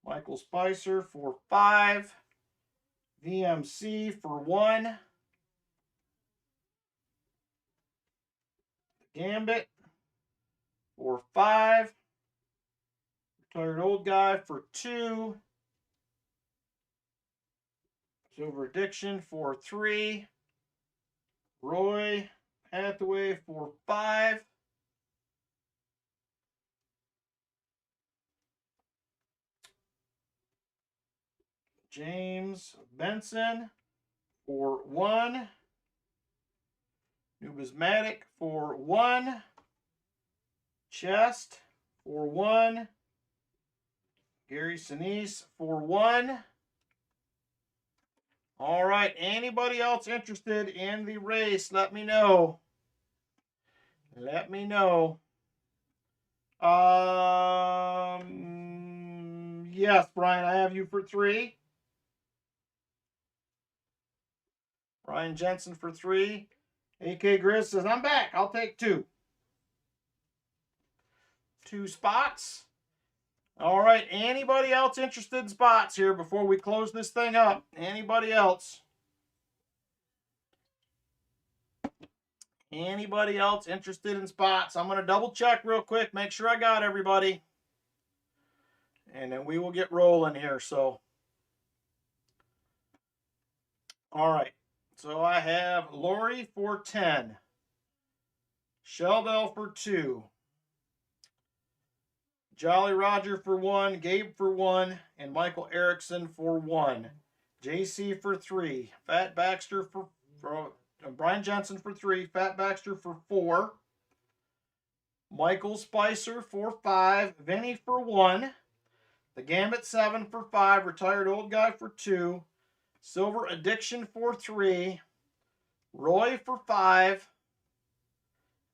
Michael Spicer for 5. VMC for 1. Gambit for 5. Retired Old Guy for 2. Silver Addiction for 3. Roy Hathaway for 5. James Benson for 1. Numismatic for 1. Chest for 1. Gary Sinise for 1. All right, anybody else interested in the race, let me know. Let me know. Yes, Brian, I have you for 3. Brian Jensen for 3. AK Grizz says, I'm back. I'll take 2. 2 spots. All right, anybody else interested in spots here before we close this thing up? Anybody else? Anybody else interested in spots? I'm going to double check real quick, make sure I got everybody. And then we will get rolling here. So, all right. So I have Lori for 10. Sheldell for 2. Jolly Roger for 1. Gabe for 1. And Michael Erickson for 1. JC for 3. Fat Baxter for Brian Jensen for 3. Fat Baxter for 4. Michael Spicer for 5. Vinny for 1. The Gambit 7 for 5. Retired Old Guy for 2. Silver Addiction for 3. Roy for 5.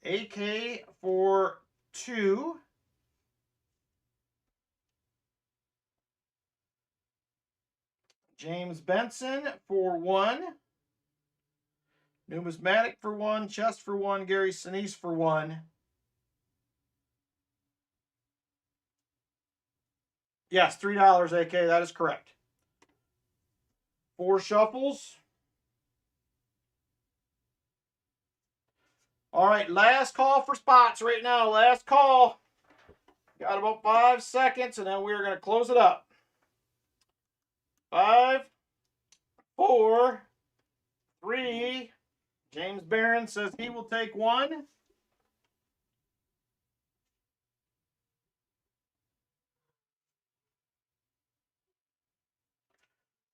AK for 2. James Benson for 1. Numismatic for 1. Chest for 1. Gary Sinise for 1. Yes, $3, AK. That is correct. 4 shuffles. All right, last call for spots right now. Last call. Got about 5 seconds, and then we're going to close it up. 5, 4, 3. James Barron says he will take 1.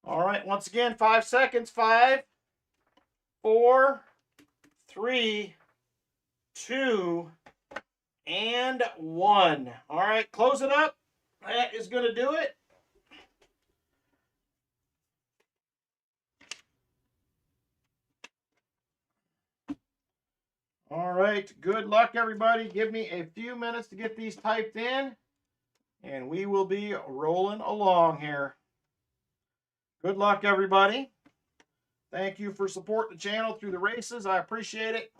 All right, once again, 5 seconds. 5, 4, 3, 2, and 1. All right, close it up. That is going to do it. All right, good luck, everybody. Give me a few minutes to get these typed in, and we will be rolling along here. Good luck, everybody. Thank you for supporting the channel through the races. I appreciate it.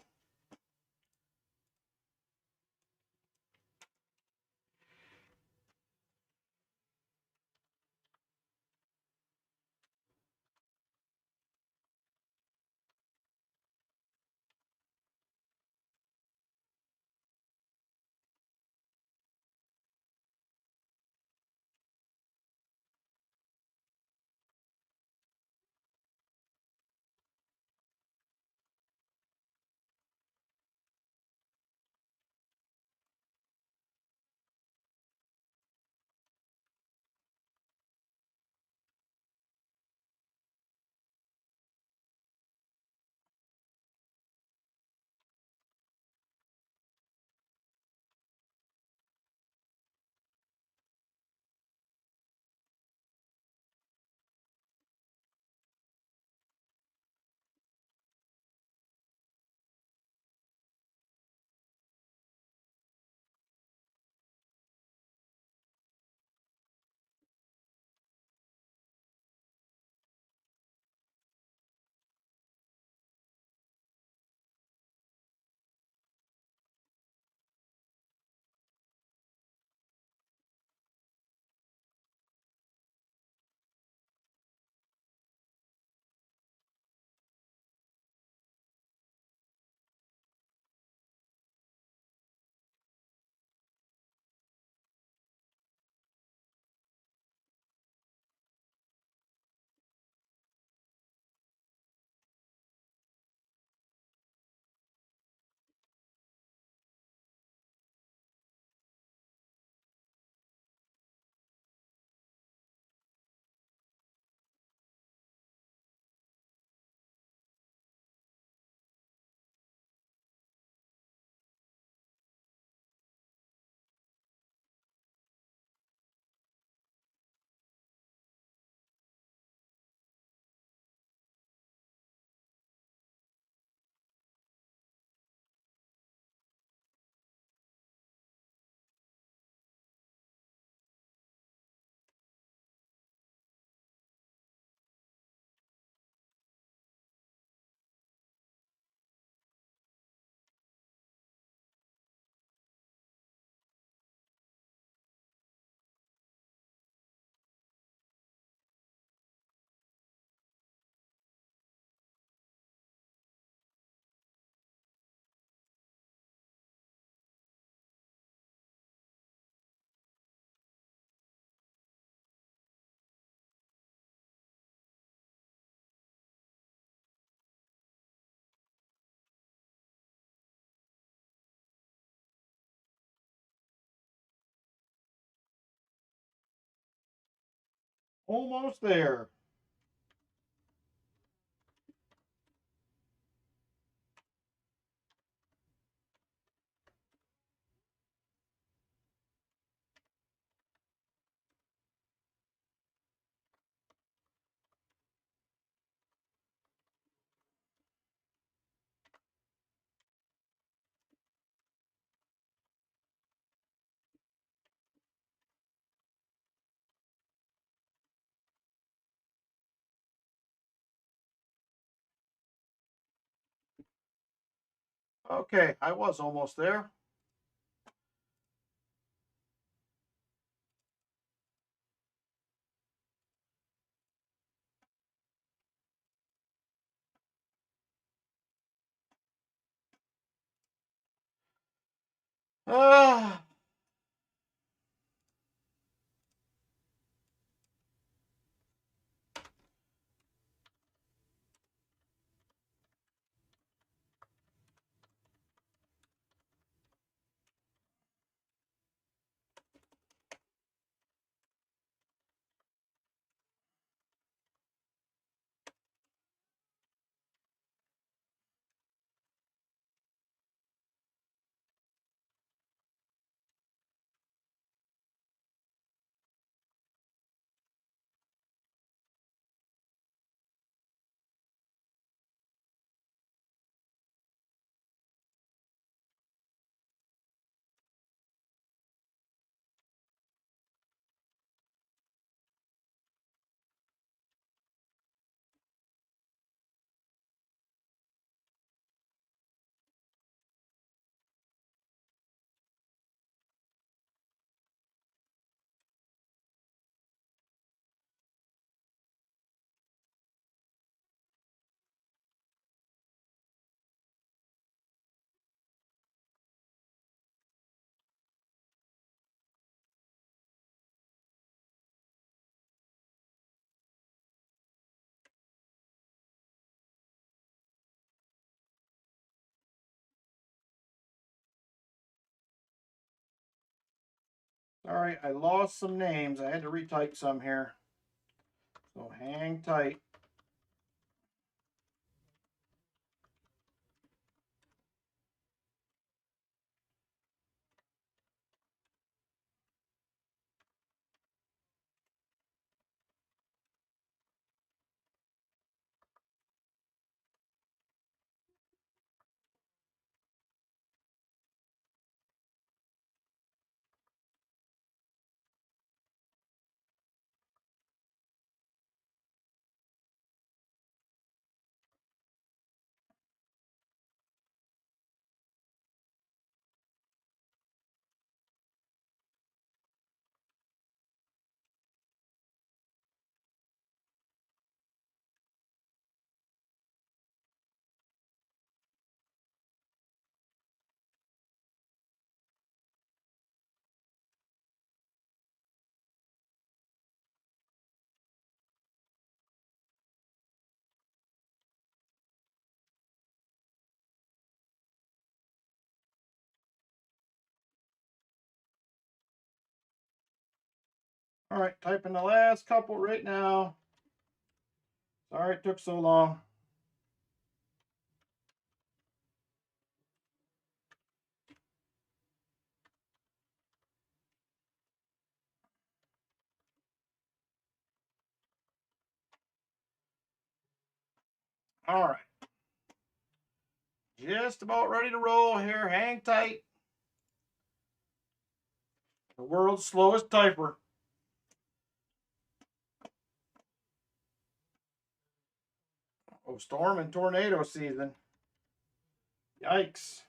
Almost there. Okay, I was almost there. Ah. Sorry, I lost some names. I had to retype some here. So hang tight. All right, typing the last couple right now. Sorry it took so long. All right. Just about ready to roll here. Hang tight. The world's slowest typer. Oh, storm and tornado season. Yikes.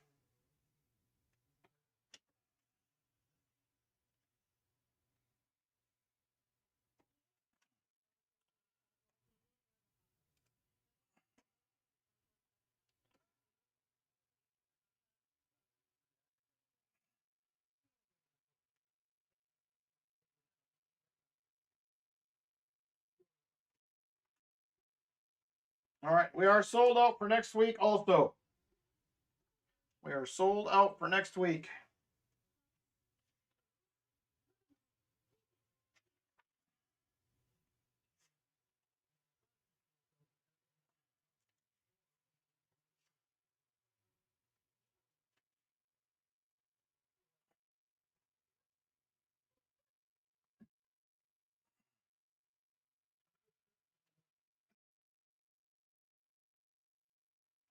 All right, we are sold out for next week also. We are sold out for next week.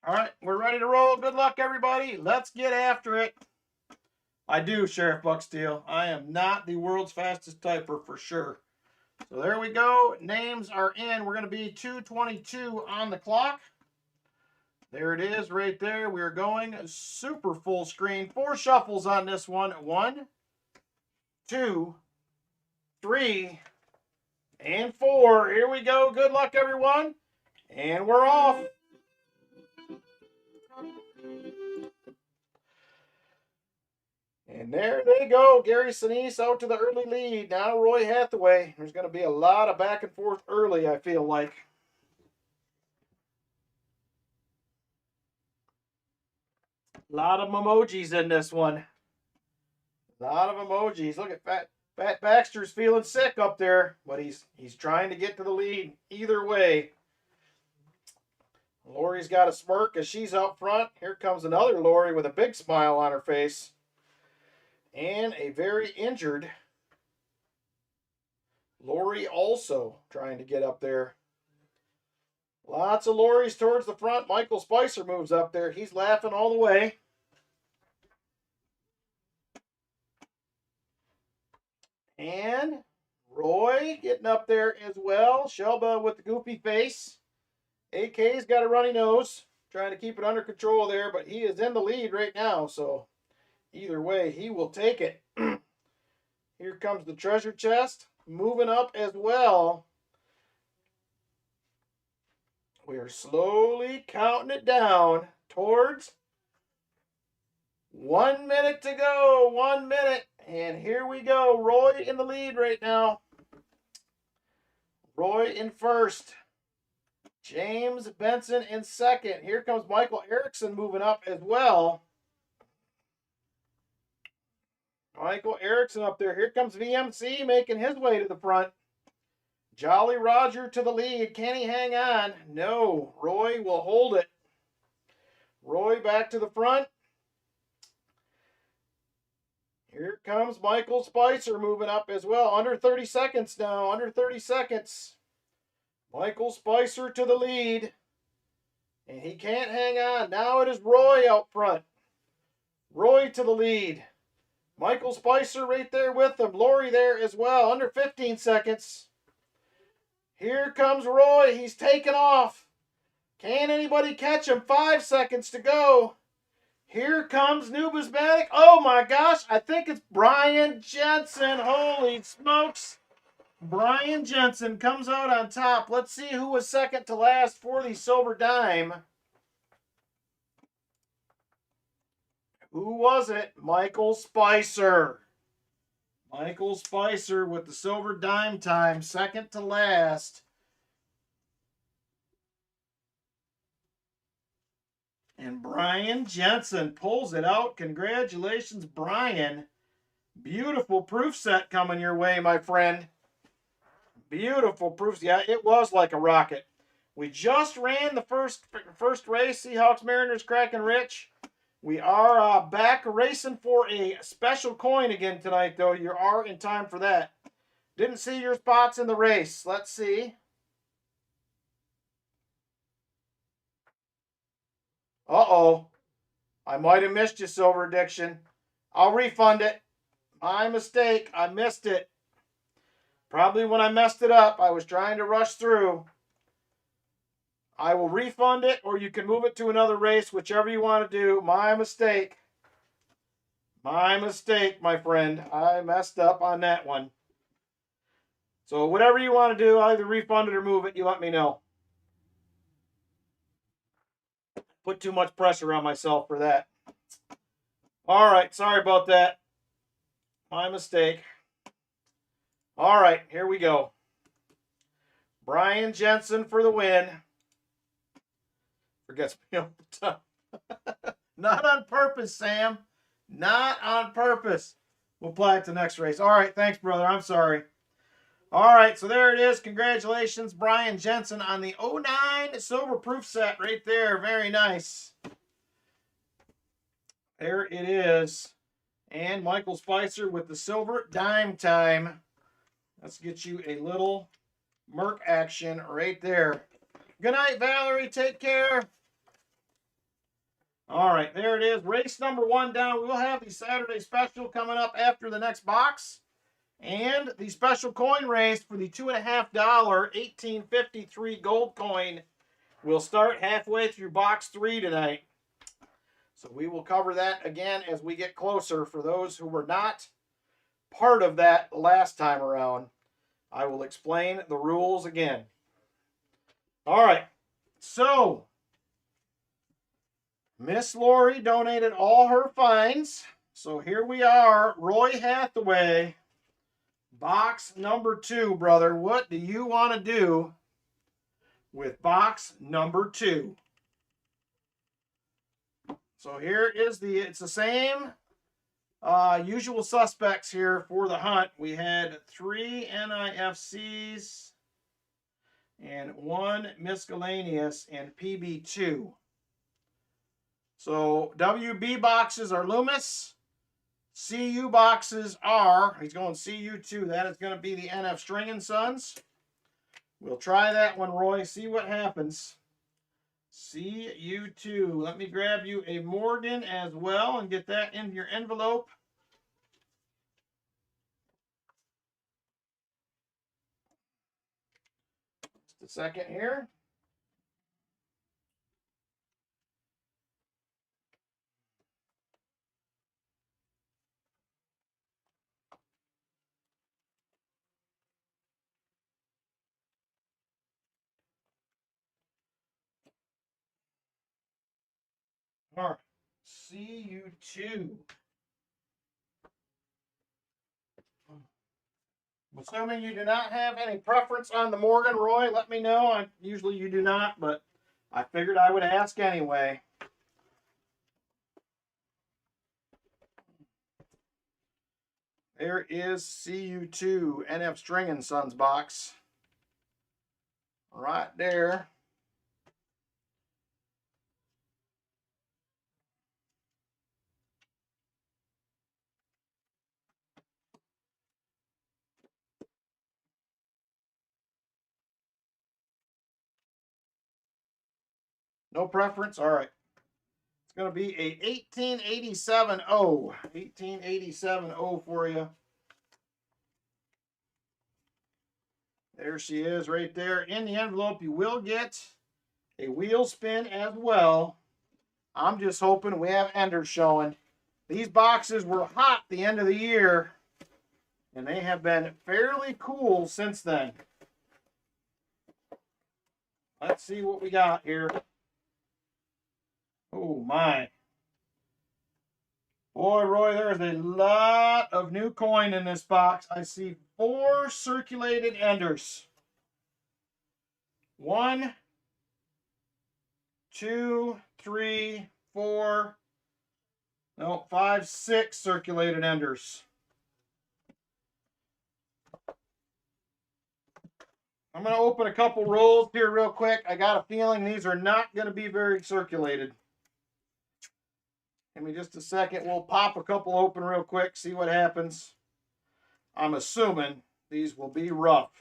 All right, we're ready to roll. Good luck, everybody. Let's get after it. I do, Sheriff Bucksteel. I am not the world's fastest typer for sure. So there we go. Names are in. We're going to be 2:22 on the clock. There it is right there. We're going super full screen. 4 shuffles on this one. 1, 2, 3, and 4. Here we go. Good luck, everyone. And we're off. And there they go. Gary Sinise out to the early lead. Now Roy Hathaway. There's going to be a lot of back and forth early, I feel like. A lot of emojis in this one. A lot of emojis. Look at Fat Baxter's feeling sick up there, but he's trying to get to the lead either way. Lori's got a smirk as she's out front. Here comes another Lori with a big smile on her face. And a very injured Lori also trying to get up there. Lots of Loris towards the front. Michael Spicer moves up there. He's laughing all the way. And Roy getting up there as well. Shelba with the goofy face. AK's got a runny nose. Trying to keep it under control there, but he is in the lead right now, so either way, he will take it. Here comes the treasure chest. Moving up as well. We're slowly counting it down towards 1 minute to go. 1 minute. And here we go. Roy in the lead right now. Roy in first. James Benson in second. Here comes Michael Erickson moving up as well. Michael Erickson up there. Here comes VMC making his way to the front. Jolly Roger to the lead. Can he hang on? No. Roy will hold it. Roy back to the front. Here comes Michael Spicer moving up as well. Under 30 seconds now. Under 30 seconds. Michael Spicer to the lead. And he can't hang on. Now it is Roy out front. Roy to the lead. Michael Spicer right there with him. Lori there as well. Under 15 seconds. Here comes Roy. He's taking off. Can anybody catch him? 5 seconds to go. Here comes Numismatic. Oh my gosh. I think it's Brian Jensen. Holy smokes. Brian Jensen comes out on top. Let's see who was second to last for the silver dime. Who was it? Michael Spicer. Michael Spicer with the silver dime time, second to last. And Brian Jensen pulls it out. Congratulations, Brian. Beautiful proof set coming your way, my friend. Beautiful proof. Yeah, it was like a rocket. We just ran the first race, Seahawks Mariners Cracking Rich. We are back racing for a special coin again tonight, though. You are in time for that. Didn't see your spots in the race. Let's see. Uh-oh. I might have missed you, Silver Addiction. I'll refund it. My mistake. I missed it. Probably when I messed it up, I was trying to rush through. I will refund it, or you can move it to another race, whichever you want to do. My mistake. My mistake, my friend. I messed up on that one. So whatever you want to do, I'll either refund it or move it. You let me know. Put too much pressure on myself for that. All right, sorry about that. My mistake. All right, here we go. Brian Jensen for the win. Forgets me all the time. Not on purpose, Sam. Not on purpose. We'll apply it to the next race. All right, thanks, brother. I'm sorry. All right, so there it is. Congratulations, Brian Jensen on the 09 silver proof set right there. Very nice. There it is. And Michael Spicer with the silver dime time. Let's get you a little Merc action right there. Good night, Valerie. Take care. All right, there it is. Race number 1 down. We will have the Saturday special coming up after the next box. And the special coin race for the $2.50 1853 gold coin will start halfway through box 3 tonight. So we will cover that again as we get closer. For those who were not part of that last time around, I will explain the rules again. All right, so Miss Lori donated all her finds. So here we are, Roy Hathaway, box number 2, brother. What do you want to do with box number 2? So here is it's the same usual suspects here for the hunt. We had 3 NIFCs and 1 miscellaneous and PB2. So WB boxes are Loomis. CU boxes are, he's going CU2. That is going to be the NF String & Sons. We'll try that one, Roy. See what happens. CU2. Let me grab you a Morgan as well and get that in your envelope. Just a second here. All right. CU2. Assuming you do not have any preference on the Morgan, Roy, let me know. Usually you do not, but I figured I would ask anyway. There is CU2 NF String & Sons box. Right there. No preference? All right. It's going to be a 1887 O. 1887 O for you. There she is right there. In the envelope, you will get a wheel spin as well. I'm just hoping we have enders showing. These boxes were hot the end of the year, and they have been fairly cool since then. Let's see what we got here. Oh, my. Boy, Roy, there's a lot of new coin in this box. I see 4 circulated enders. 1, 2, 3, 4, no, 5, 6 circulated enders. I'm going to open a couple rolls here real quick. I got a feeling these are not going to be very circulated. Give me just a second. We'll pop a couple open real quick, see what happens. I'm assuming these will be rough.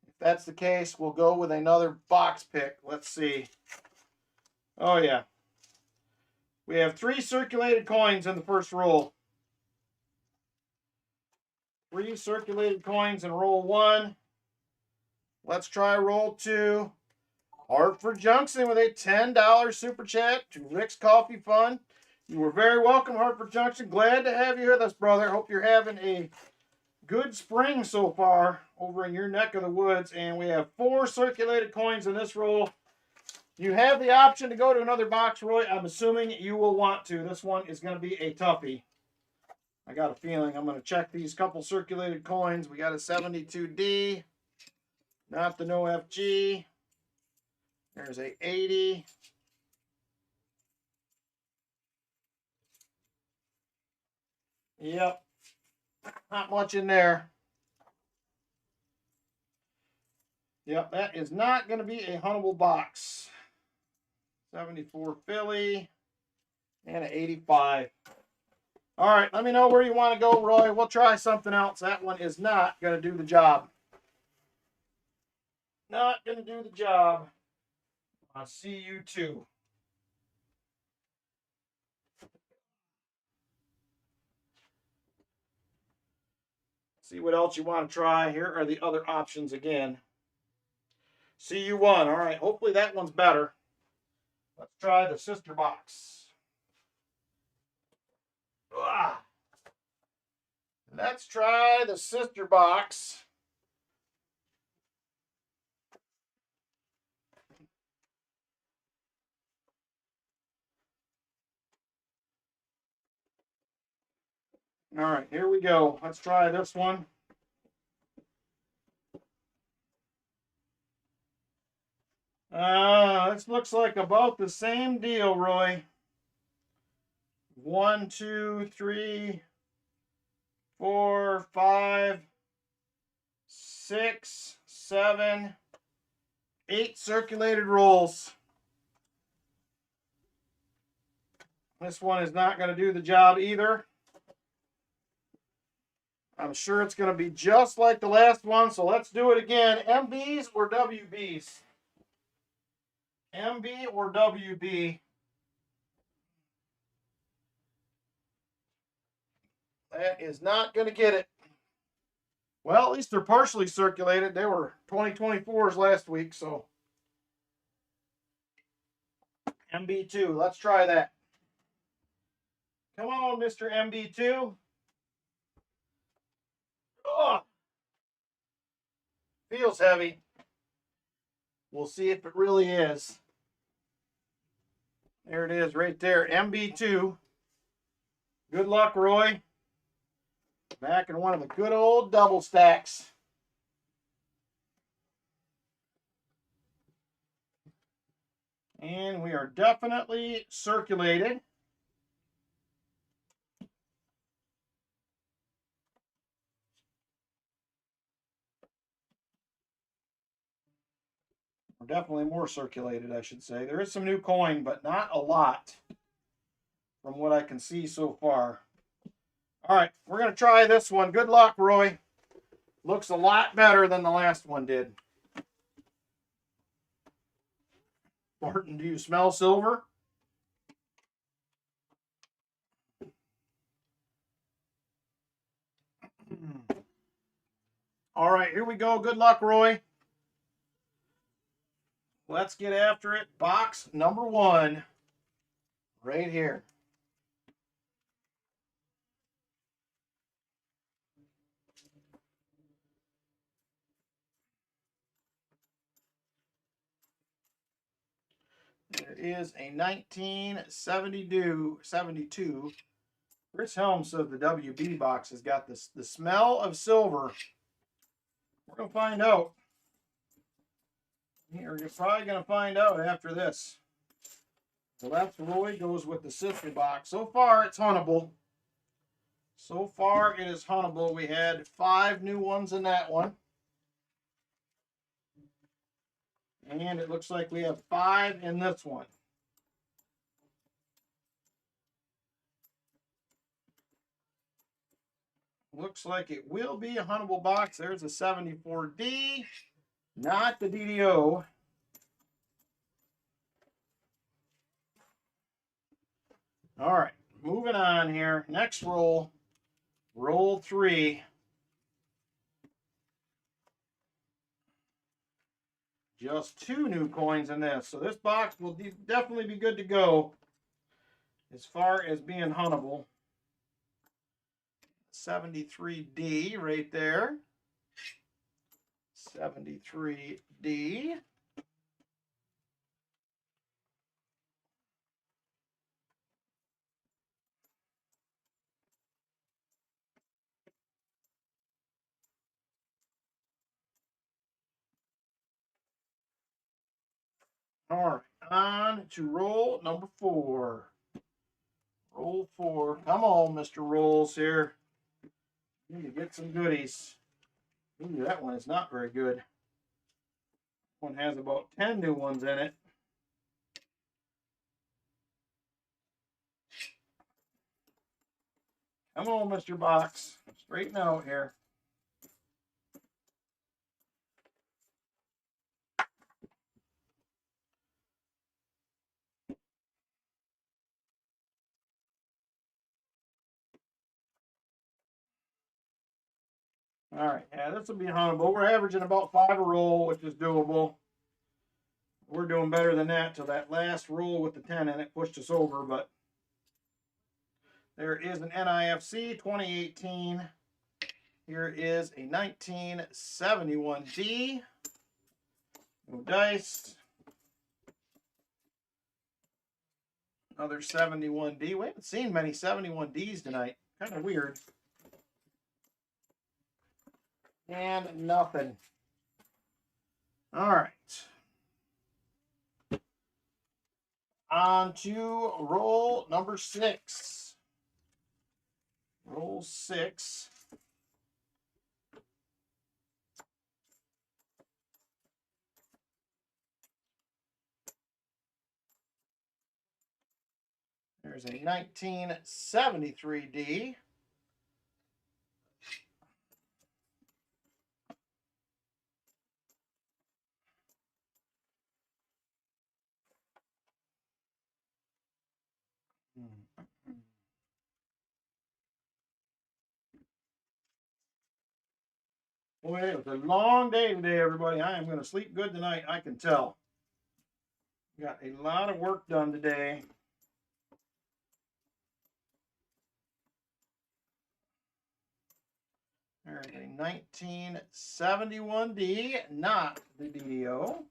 If that's the case, we'll go with another box pick. Let's see. Oh, yeah. We have 3 circulated coins in the first roll. 3 circulated coins in roll 1. Let's try roll 2. Hartford Junction with a $10 super chat to Rick's Coffee Fund. You were very welcome, Hartford Junction. Glad to have you with us, brother. Hope you're having a good spring so far over in your neck of the woods. And we have 4 circulated coins in this roll. You have the option to go to another box, Roy. I'm assuming you will want to. This one is going to be a toughie. I got a feeling I'm going to check these couple circulated coins. We got a 72D. Not the no FG. There's a 80. Yep. Not much in there. Yep, that is not going to be a huntable box. 74 Philly and an 85. All right, let me know where you want to go, Roy. We'll try something else. That one is not going to do the job. Not going to do the job. I'll see you too. See what else you want to try. Here are the other options again. CU1. All right, hopefully that one's better. Let's try the sister box. Ah. Let's try the sister box. All right, here we go. Let's try this one. This looks like about the same deal, Roy. 1, 2, 3, 4, 5, 6, 7, 8 circulated rolls. This one is not going to do the job either. I'm sure it's going to be just like the last one, so let's do it again. MBs or WBs? MB or WB? That is not going to get it. Well, at least they're partially circulated. They were 2024s last week, so MB2. Let's try that. Come on, Mr. MB2. Oh, feels heavy. We'll see if it really is. There it is right there, MB2. Good luck, Roy. Back in one of the good old double stacks. And we are definitely circulated. We're definitely more circulated, I should say. There is some new coin, but not a lot from what I can see so far. All right, we're going to try this one. Good luck, Roy. Looks a lot better than the last one did. Martin, do you smell silver? All right, here we go. Good luck, Roy. Let's get after it. Box number 1. Right here. It is a 1972. Chris Helms says the WB box has got this, the smell of silver. We're going to find out. You're probably going to find out after this. So that's Roy goes with the sister box. So far, it's huntable. So far, it is huntable. We had 5 new ones in that one. And it looks like we have 5 in this one. Looks like it will be a huntable box. There's a 74D, not the DDO. All right, moving on here. Next roll, roll 3. Just 2 new coins in this. So this box will definitely be good to go as far as being huntable. 73D right there. 73D. All right, on to roll number 4. Roll 4. Come on, Mr. Rolls here. You need to get some goodies. Ooh, that one is not very good. One has about 10 new ones in it. Come on, Mr. Box. Straighten out here. All right, yeah, this will be huntable. We're averaging about 5 a roll, which is doable. We're doing better than that till that last roll with the 10 in it pushed us over, but there is an NIFC 2018. Here is a 1971D. No dice. Another 71D. We haven't seen many 71Ds tonight. Kind of weird. And nothing. All right. On to roll number 6. Roll 6. There's a 1973D. Boy, it was a long day today, everybody. I am going to sleep good tonight, I can tell. Got a lot of work done today. There's a 1971D, not the DDO.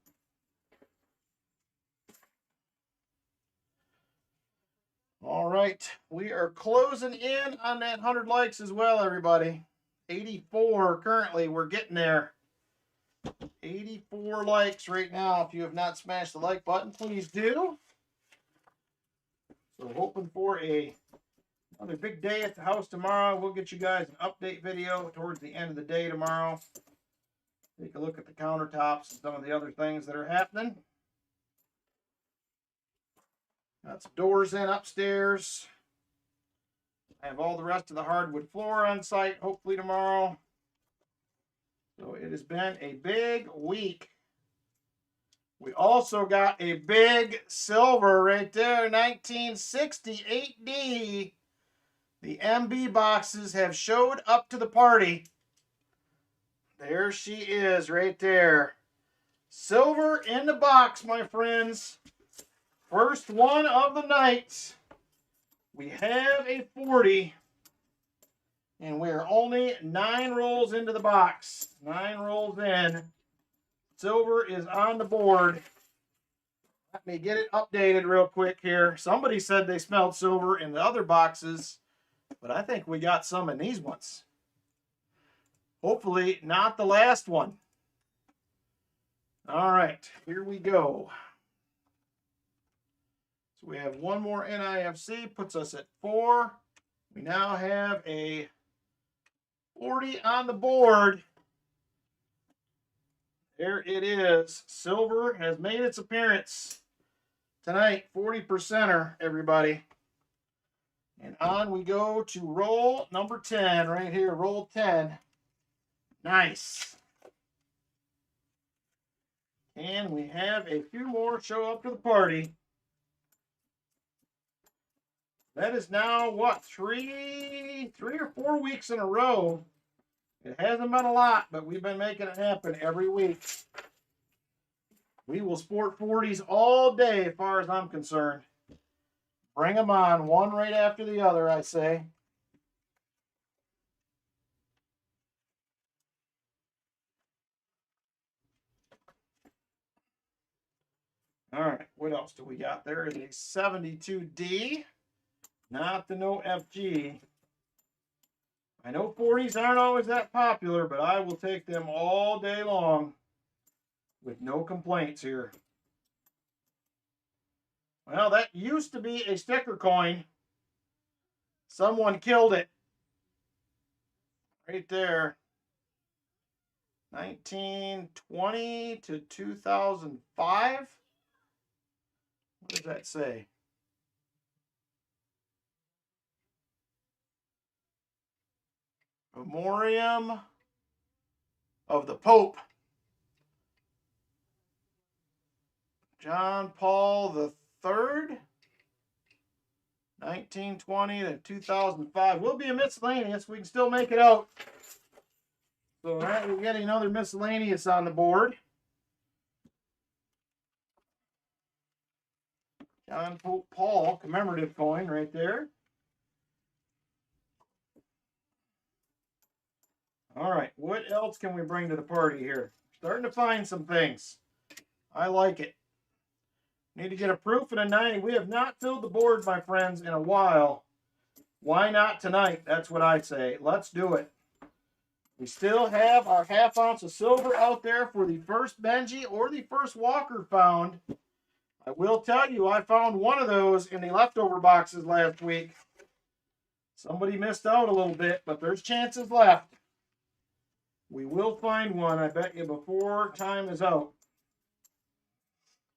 All right, we are closing in on that 100 likes as well, everybody. 84 currently, we're getting there. 84 likes right now. If you have not smashed the like button, please do. So hoping for another big day at the house tomorrow. We'll get you guys an update video towards the end of the day tomorrow. Take a look at the countertops and some of the other things that are happening. Got some doors in upstairs. I have all the rest of the hardwood floor on site, hopefully tomorrow. So it has been a big week. We also got a big silver right there, 1968D. The MB boxes have showed up to the party. There she is right there. Silver in the box, my friends. First one of the night. We have a 40. And we're only 9 rolls into the box. 9 rolls in. Silver is on the board. Let me get it updated real quick here. Somebody said they smelled silver in the other boxes, but I think we got some in these ones. Hopefully not the last one. All right, here we go. So we have one more NIFC, puts us at 4. We now have a 40 on the board. There it is. Silver has made its appearance tonight. 40%er, everybody. And on we go to roll number 10 right here. Roll 10. Nice. And we have a few more show up to the party. That is now, what, three or 4 weeks in a row. It hasn't been a lot, but we've been making it happen every week. We will sport 40s all day as far as I'm concerned. Bring them on, one right after the other, I say. All right, what else do we got? There is a 72D, not the no FG. I know 40s aren't always that popular, but I will take them all day long with no complaints here. Well, that used to be a sticker coin. Someone killed it. Right there. 1920 to 2005. What does that say? Memoriam of the Pope. John Paul III. 1920 to 2005. Will be a miscellaneous. We can still make it out. So that we're getting another miscellaneous on the board. John Pope Paul commemorative coin right there. All right, what else can we bring to the party here? Starting to find some things. I like it. Need to get a proof and a 90. We have not filled the board, my friends, in a while. Why not tonight? That's what I say. Let's do it. We still have our ½ ounce of silver out there for the first Benji or the first Walker found. I will tell you, I found one of those in the leftover boxes last week. Somebody missed out a little bit, but there's chances left. We will find one, I bet you, before time is out.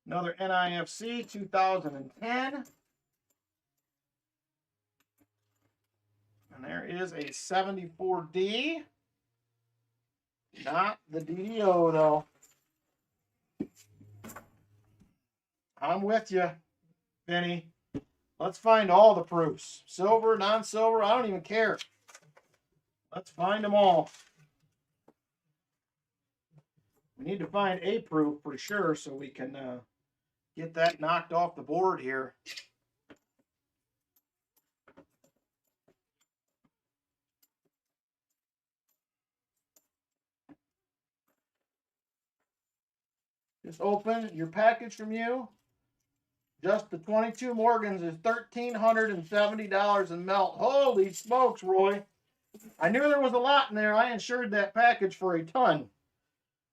Another NIFC 2010. And there is a 74D. Not the DDO, though. I'm with you, Benny. Let's find all the proofs. Silver, non-silver, I don't even care. Let's find them all. We need to find a proof for sure so we can get that knocked off the board here. Just open your package from you. Just the 22 Morgans is $1,370 in melt. Holy smokes, Roy. I knew there was a lot in there. I insured that package for a ton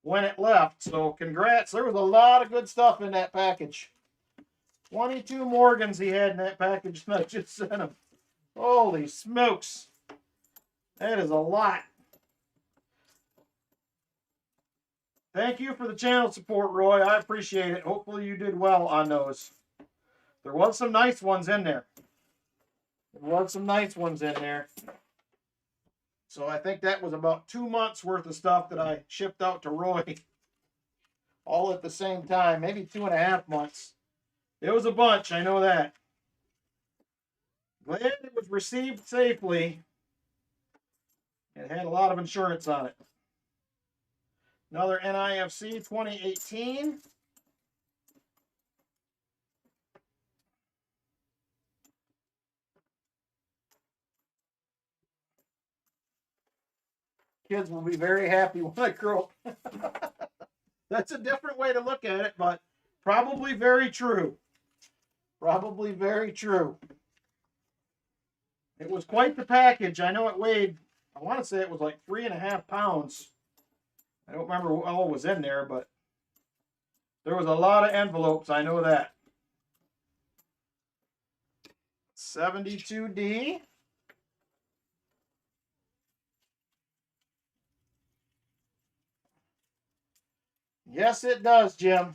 when it left. So congrats. There was a lot of good stuff in that package. 22 Morgans he had in that package and I just sent him. Holy smokes. That is a lot. Thank you for the channel support, Roy. I appreciate it. Hopefully you did well on those. There was some nice ones in there. So I think that was about 2 months worth of stuff that I shipped out to Roy. All at the same time. Maybe 2.5 months. It was a bunch, I know that. Glad it was received safely. It had a lot of insurance on it. Another NIFC 2018. Kids will be very happy when I grow. That's a different way to look at it, but probably very true. Probably very true. It was quite the package. I know it weighed, I want to say it was like 3.5 pounds. I don't remember what all was in there, but there was a lot of envelopes. I know that. 72D. Yes, it does, Jim.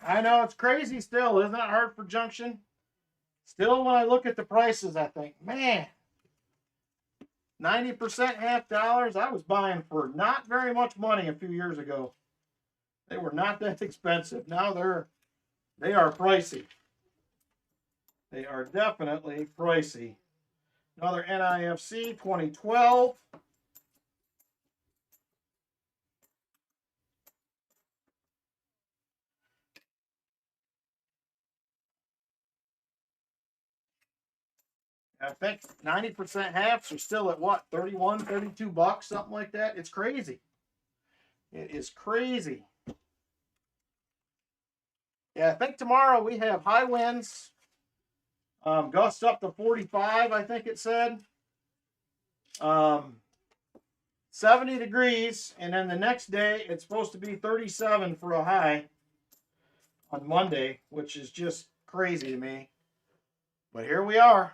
I know, it's crazy still, isn't it, Hartford Junction? Still, when I look at the prices, I think, man, 90% $half. I was buying for not very much money a few years ago. They were not that expensive. Now they are pricey. They are definitely pricey. Another NIFC 2012. I think 90% halves are still at what, 31, 32 bucks, something like that. It's crazy. It is crazy. Yeah, I think tomorrow we have high winds. Gusts up to 45, I think it said. 70 degrees, and then the next day it's supposed to be 37 for a high on Monday, which is just crazy to me. But here we are,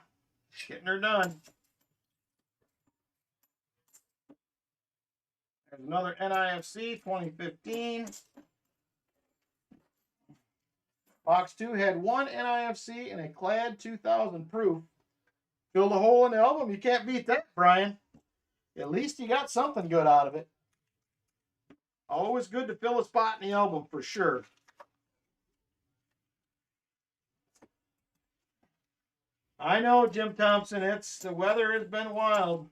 getting her done. There's another NIFC 2015. Box 2 had one NIFC and a clad 2000 proof. Filled a hole in the album. You can't beat that, Brian. At least you got something good out of it. Always good to fill a spot in the album for sure. I know, Jim Thompson. The weather has been wild.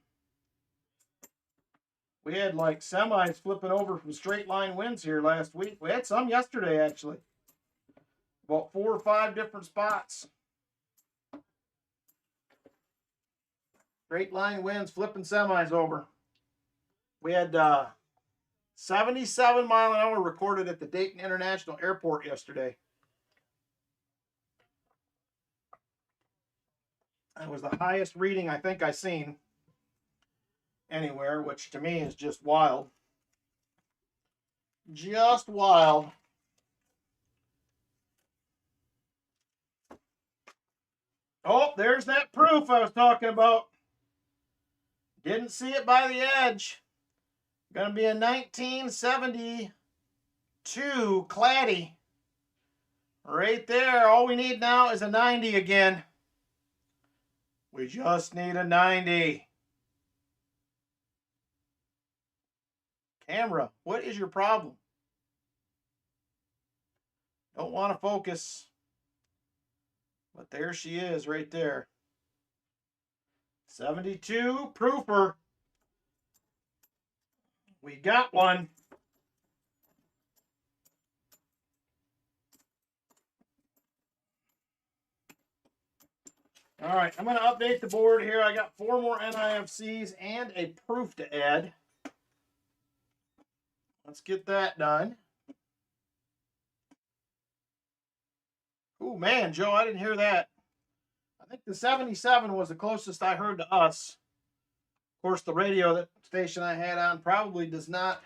We had like semis flipping over from straight line winds here last week. We had some yesterday, actually. About 4 or 5 different spots. Straight line winds flipping semis over. We had 77 mile an hour recorded at the Dayton International Airport yesterday. That was the highest reading I think I've seen anywhere, which to me is just wild. Just wild. Oh, there's that proof I was talking about. Didn't see it by the edge. Going to be a 1972 Claddy. Right there. All we need now is a 90 again. We just need a 90. Camera, what is your problem? Don't want to focus. But there she is right there. 72 proofer. We got one. All right, I'm going to update the board here. I got 4 more NIFCs and a proof to add. Let's get that done. Oh, man, Joe, I didn't hear that. I think the 77 was the closest I heard to us. Of course, the radio station I had on probably does not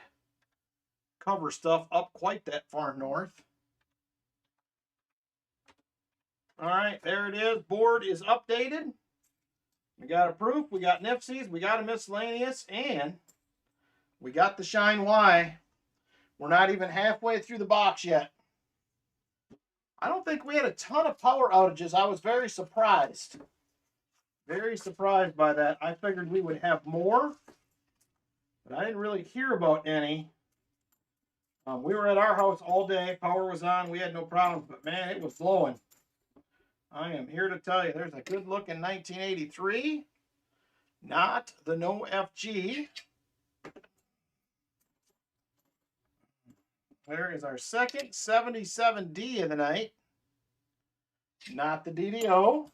cover stuff up quite that far north. All right, there it is. Board is updated. We got a proof, we got NIFCs, we got a miscellaneous, and we got the Shine Y. We're not even halfway through the box yet. I don't think we had a ton of power outages. I was very surprised. Very surprised by that. I figured we would have more, but I didn't really hear about any. We were at our house all day. Power was on. We had no problems, but man, it was blowing. I am here to tell you, there's a good look in 1983. Not the No FG. There is our second 77D of the night. Not the DDO.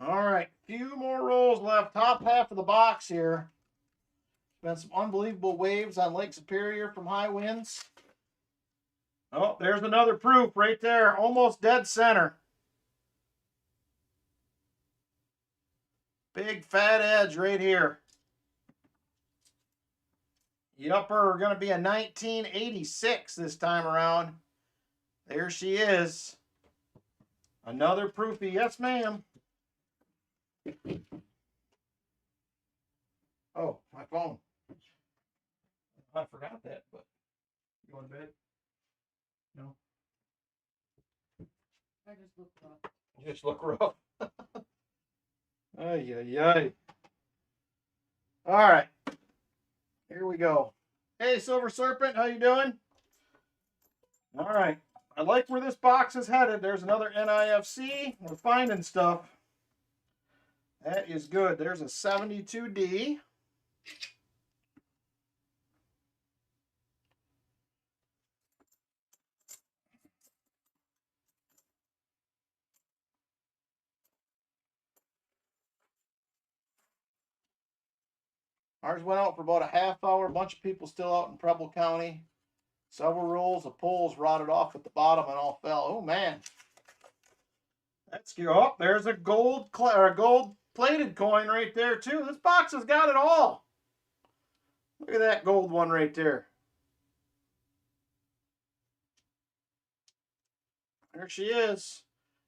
All right, few more rolls left. Top half of the box here. Been some unbelievable waves on Lake Superior from high winds. Oh, there's another proof right there. Almost dead center. Big fat edge right here. The upper are going to be a 1986 this time around. There she is. Another proofie. Yes, ma'am. Oh, my phone. I forgot that, but you going to bed? No. I just look rough. You just look rough. Ay, ay, ay. All right. Here we go. Hey, Silver Serpent, how you doing? All right. I like where this box is headed. There's another NIFC. We're finding stuff. That is good. There's a 72D. Ours went out for about a half hour. A bunch of people still out in Preble County. Several rolls of poles rotted off at the bottom and all fell. Oh, man. That's good. Oh, there's a gold plated coin right there, too. This box has got it all. Look at that gold one right there. There she is.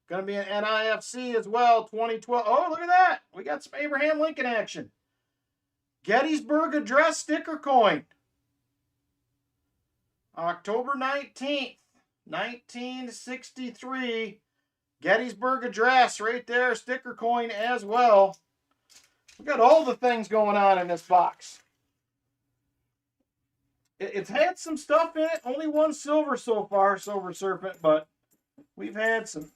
Going to be an NIFC as well, 2012. Oh, look at that. We got some Abraham Lincoln action. Gettysburg Address sticker coin. October 19th, 1963. Gettysburg Address right there, sticker coin as well. We got all the things going on in this box. It's had some stuff in it. Only one silver so far, Silver Serpent, but we've had some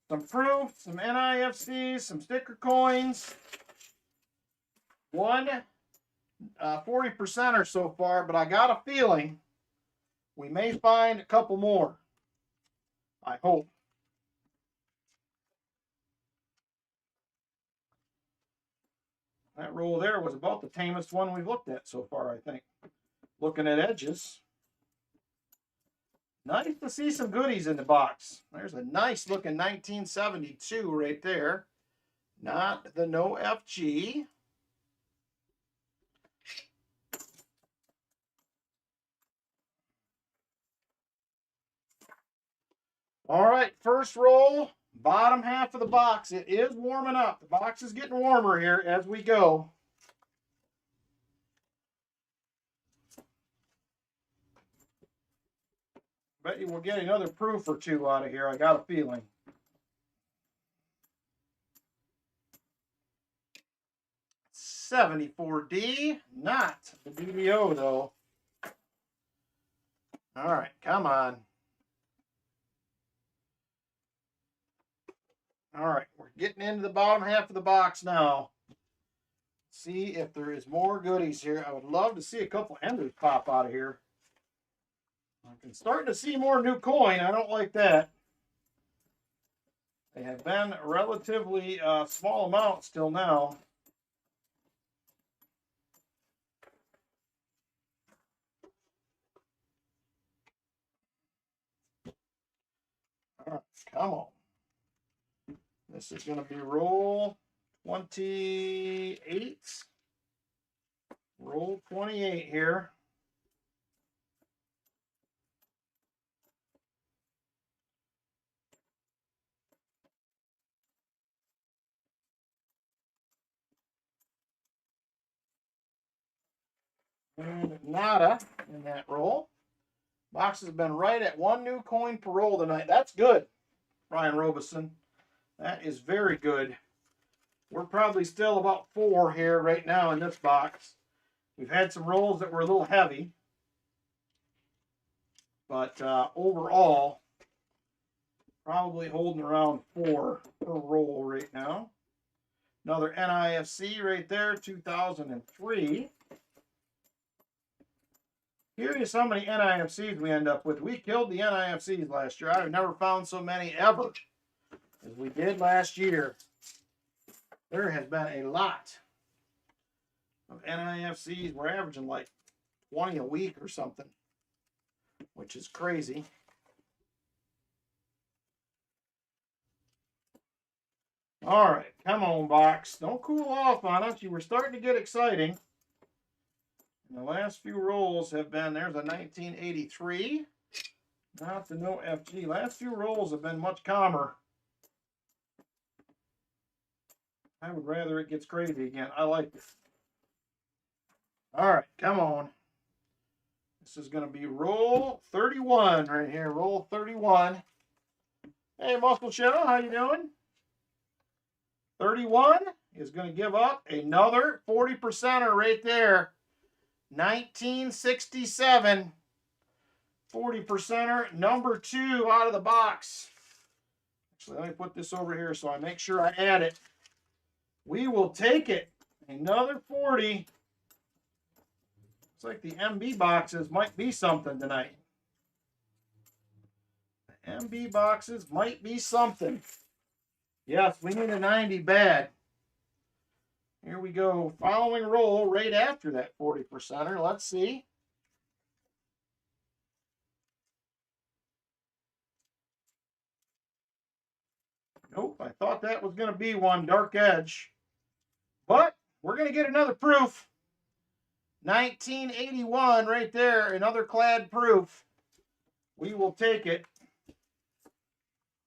some proof, some NIFCs, some sticker coins. One 40%er so far, but I got a feeling we may find a couple more. I hope. That roll there was about the tamest one we've looked at so far, I think. Looking at edges. Nice to see some goodies in the box. There's a nice looking 1972 right there. Not the no FG. All right, first roll, bottom half of the box. It is warming up. The box is getting warmer here as we go. Bet you will get another proof or two out of here. I got a feeling. $74D, not the DDO though. All right, come on. All right, we're getting into the bottom half of the box now. See if there is more goodies here. I would love to see a couple enders pop out of here. I'm starting to see more new coin. I don't like that. They have been relatively small amounts till now. All right, come on. This is going to be roll 28. Roll 28 here. And nada in that roll. Box has been right at one new coin per roll tonight. That's good, Ryan Robeson. That is very good. We're probably still about 4 here right now in this box. We've had some rolls that were a little heavy. But overall, probably holding around 4 per roll right now. Another NIFC right there, 2003. Curious how many NIFCs we end up with. We killed the NIFCs last year. I've never found so many ever as we did last year. There has been a lot of NIFCs. We're averaging like 20 a week or something, which is crazy. All right, come on, box. Don't cool off on us. You were starting to get exciting. And the last few rolls have been, there's a 1983. Not the no FG. Last few rolls have been much calmer. I would rather it gets crazy again. I like it. All right, come on. This is going to be roll 31 right here. Roll 31. Hey, Muscle Shadow, how you doing? 31 is going to give up another 40%er right there. 1967. 40%er, number 2 out of the box. Actually, let me put this over here so I make sure I add it. We will take it. Another 40. Looks like the MB boxes might be something tonight. The MB boxes might be something. Yes, we need a 90 bad. Here we go. Following roll right after that 40%er. Let's see. Nope, I thought that was going to be one dark edge. But we're going to get another proof. 1981 right there, another clad proof. We will take it.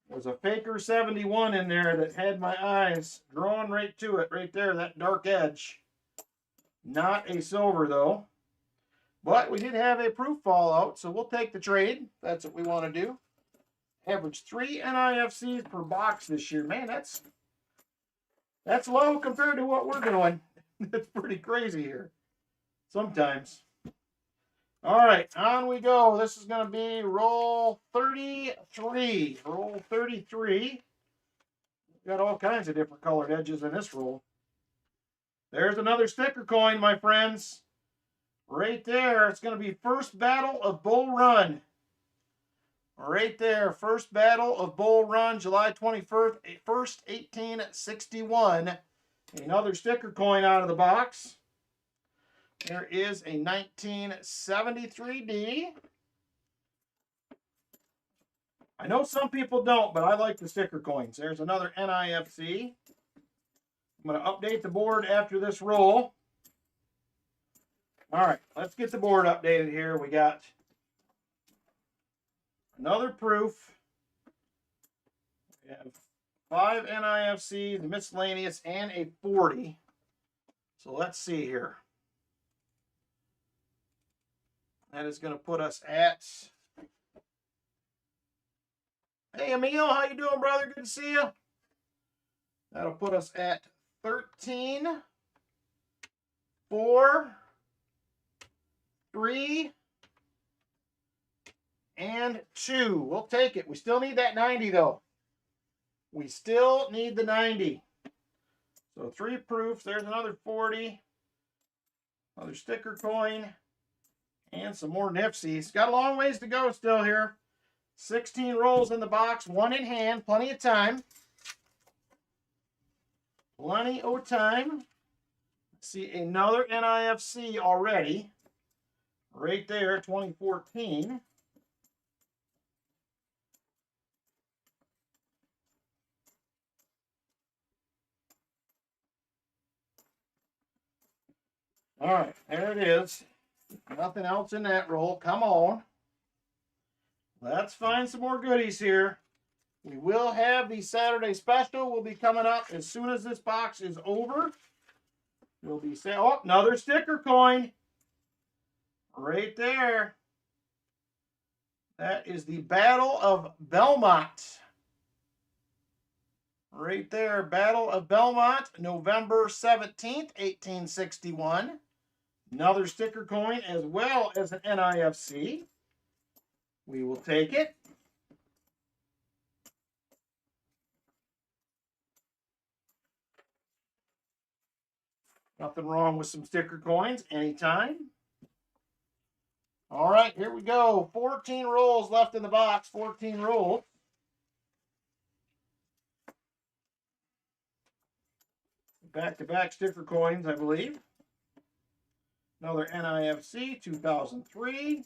There's a Faker 71 in there that had my eyes drawn right to it, right there, that dark edge. Not a silver, though. But we did have a proof fallout, so we'll take the trade. That's what we want to do. Average 3 NIFCs per box this year. Man, that's low compared to what we're doing. That's pretty crazy here. Sometimes. All right, on we go. This is going to be roll 33. Roll 33. Got all kinds of different colored edges in this roll. There's another sticker coin, my friends. Right there. It's going to be First Battle of Bull Run. Right there. First Battle of Bull Run, July 21st, 1861. Another sticker coin out of the box. There is a 1973D. I know some people don't, but I like the sticker coins. There's another NIFC. I'm going to update the board after this roll. All right, let's get the board updated here. We got another proof. We have 5 NIFCs, miscellaneous, and a 40. So let's see here. That is going to put us at... Hey, Emil, how you doing, brother? Good to see you. That'll put us at 13, 4, 3, and 2. We'll take it. We still need that 90, though. We still need the 90. So 3 proofs. There's another 40. Another sticker coin. And some more Nipsies. Got a long ways to go still here. 16 rolls in the box. 1 in hand. Plenty of time. Plenty of time. See another NIFC already. Right there, 2014. All right, there it is. Nothing else in that roll. Come on. Let's find some more goodies here. We will have the Saturday special. Will be coming up as soon as this box is over. We'll be saying, oh, another sticker coin. Right there. That is the Battle of Belmont. Right there, Battle of Belmont, November 17th, 1861. Another sticker coin as well as an NIFC. We will take it. Nothing wrong with some sticker coins anytime. All right, here we go. 14 rolls left in the box. 14 rolls. Back-to-back sticker coins, I believe. Another NIFC, 2003.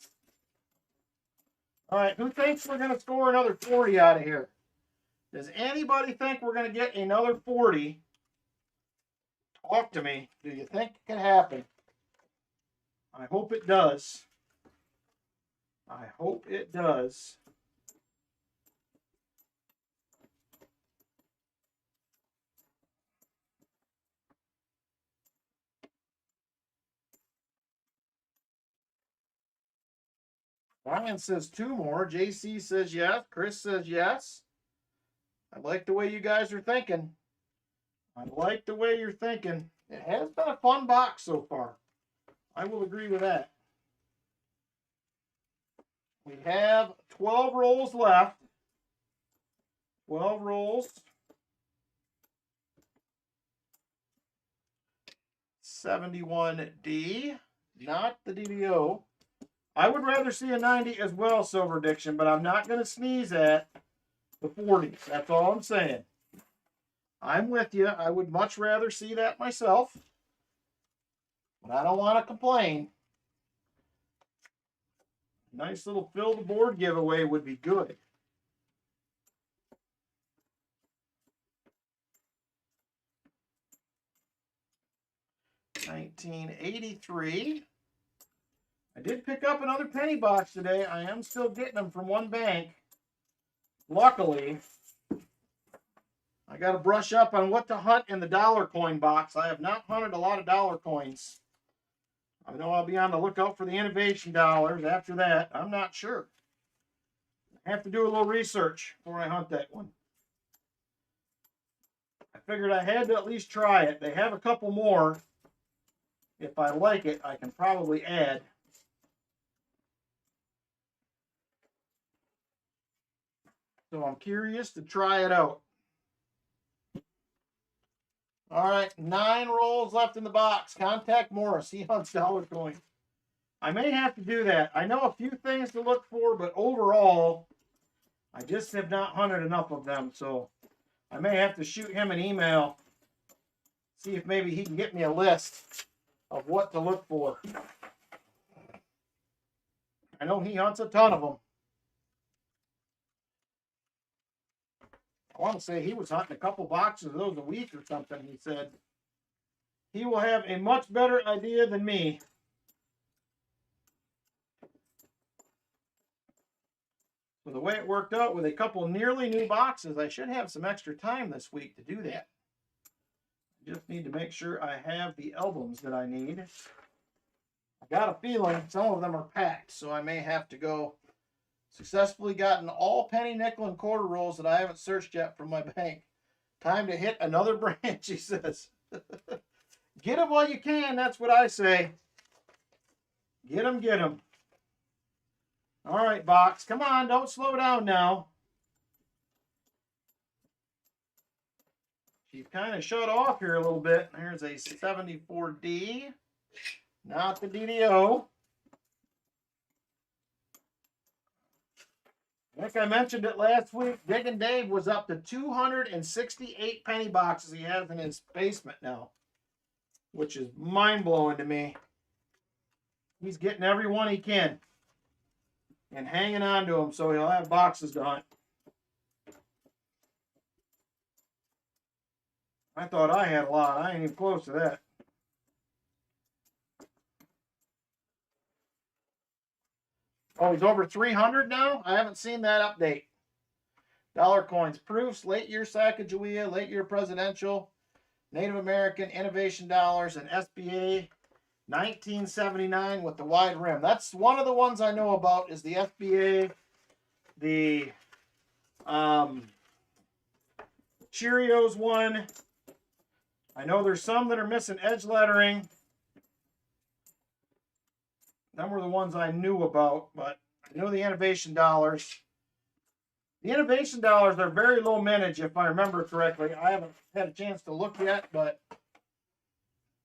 All right, who thinks we're going to score another 40 out of here? Does anybody think we're going to get another 40? Talk to me. Do you think it can happen? I hope it does. I hope it does. Ryan says 2 more. JC says yes. Chris says yes. I like the way you guys are thinking. I like the way you're thinking. It has been a fun box so far. I will agree with that. We have 12 rolls left. 12 rolls. 71D. Not the DDO. I would rather see a 90 as well, Silver Diction, but I'm not going to sneeze at the 40s. That's all I'm saying. I'm with you. I would much rather see that myself. But I don't want to complain. Nice little fill the board giveaway would be good. $19.83. I did pick up another penny box today. I am still getting them from one bank. Luckily, I got to brush up on what to hunt in the dollar coin box. I have not hunted a lot of dollar coins. I know I'll be on the lookout for the innovation dollars. After that, I'm not sure. I have to do a little research before I hunt that one. I figured I had to at least try it. They have a couple more. If I like it, I can probably add. So I'm curious to try it out. All right, 9 rolls left in the box. Contact Morris. He hunts dollar coin. I may have to do that. I know a few things to look for, but overall, I just have not hunted enough of them. So I may have to shoot him an email, see if maybe he can get me a list of what to look for. I know he hunts a ton of them. I want to say he was hunting a couple boxes of those a week or something, he said. He will have a much better idea than me. So the way it worked out with a couple nearly new boxes, I should have some extra time this week to do that. I just need to make sure I have the albums that I need. I got a feeling some of them are packed, so I may have to go. Successfully gotten all penny, nickel, and quarter rolls that I haven't searched yet from my bank. Time to hit another branch, he says. Get them while you can, that's what I say. Get them, get them. All right, box. Come on, don't slow down now. She's kind of shut off here a little bit. Here's a 74D. Not the DDO. I think I mentioned it last week. Diggin' Dave was up to 268 penny boxes he has in his basement now, which is mind-blowing to me. He's getting every one he can and hanging on to them so he'll have boxes to hunt. I thought I had a lot. I ain't even close to that. Oh, he's over 300 now? I haven't seen that update. Dollar coins, proofs, late year Sacagawea, late year presidential, Native American, innovation dollars, and SBA 1979 with the wide rim. That's one of the ones I know about is the SBA, the Cheerios one. I know there's some that are missing edge lettering. Them were the ones I knew about, but I know the innovation dollars. The innovation dollars are very low mintage, if I remember correctly. I haven't had a chance to look yet, but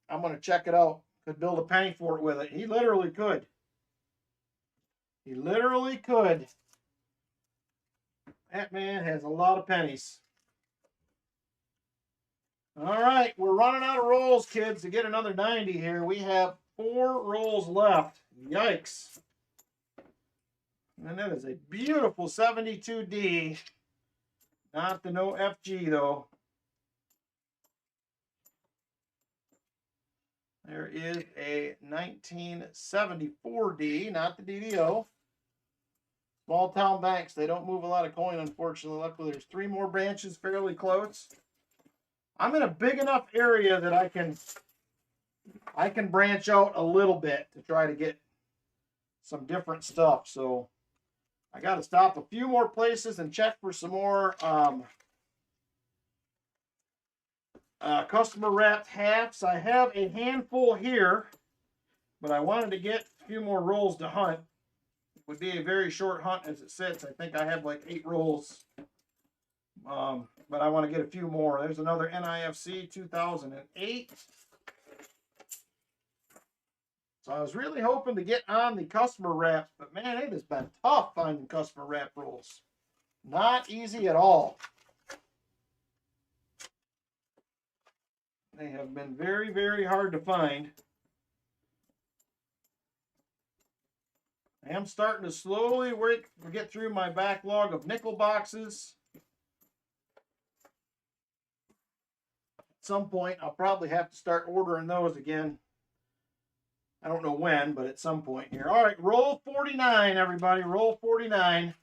I'm going to check it out. Could build a penny fort with it. He literally could. He literally could. That man has a lot of pennies. All right, we're running out of rolls, kids, to get another 90 here. We have 4 rolls left. Yikes. And that is a beautiful 72D. Not the no FG, though. There is a 1974D, not the DDO. Small town banks, they don't move a lot of coin, unfortunately. Luckily, there's 3 more branches fairly close. I'm in a big enough area that I can branch out a little bit to try to get some different stuff. So I got to stop a few more places and check for some more customer wrapped halves. I have a handful here, but I wanted to get a few more rolls to hunt. It would be a very short hunt as it sits. I think I have like 8 rolls, but I want to get a few more. There's another NIFC 2008. So I was really hoping to get on the customer wraps, but man, it has been tough finding customer wrap rolls. Not easy at all. They have been very, very hard to find. I am starting to slowly get through my backlog of nickel boxes. At some point, I'll probably have to start ordering those again. I don't know when, but at some point here. All right, roll 49, everybody. Roll 49.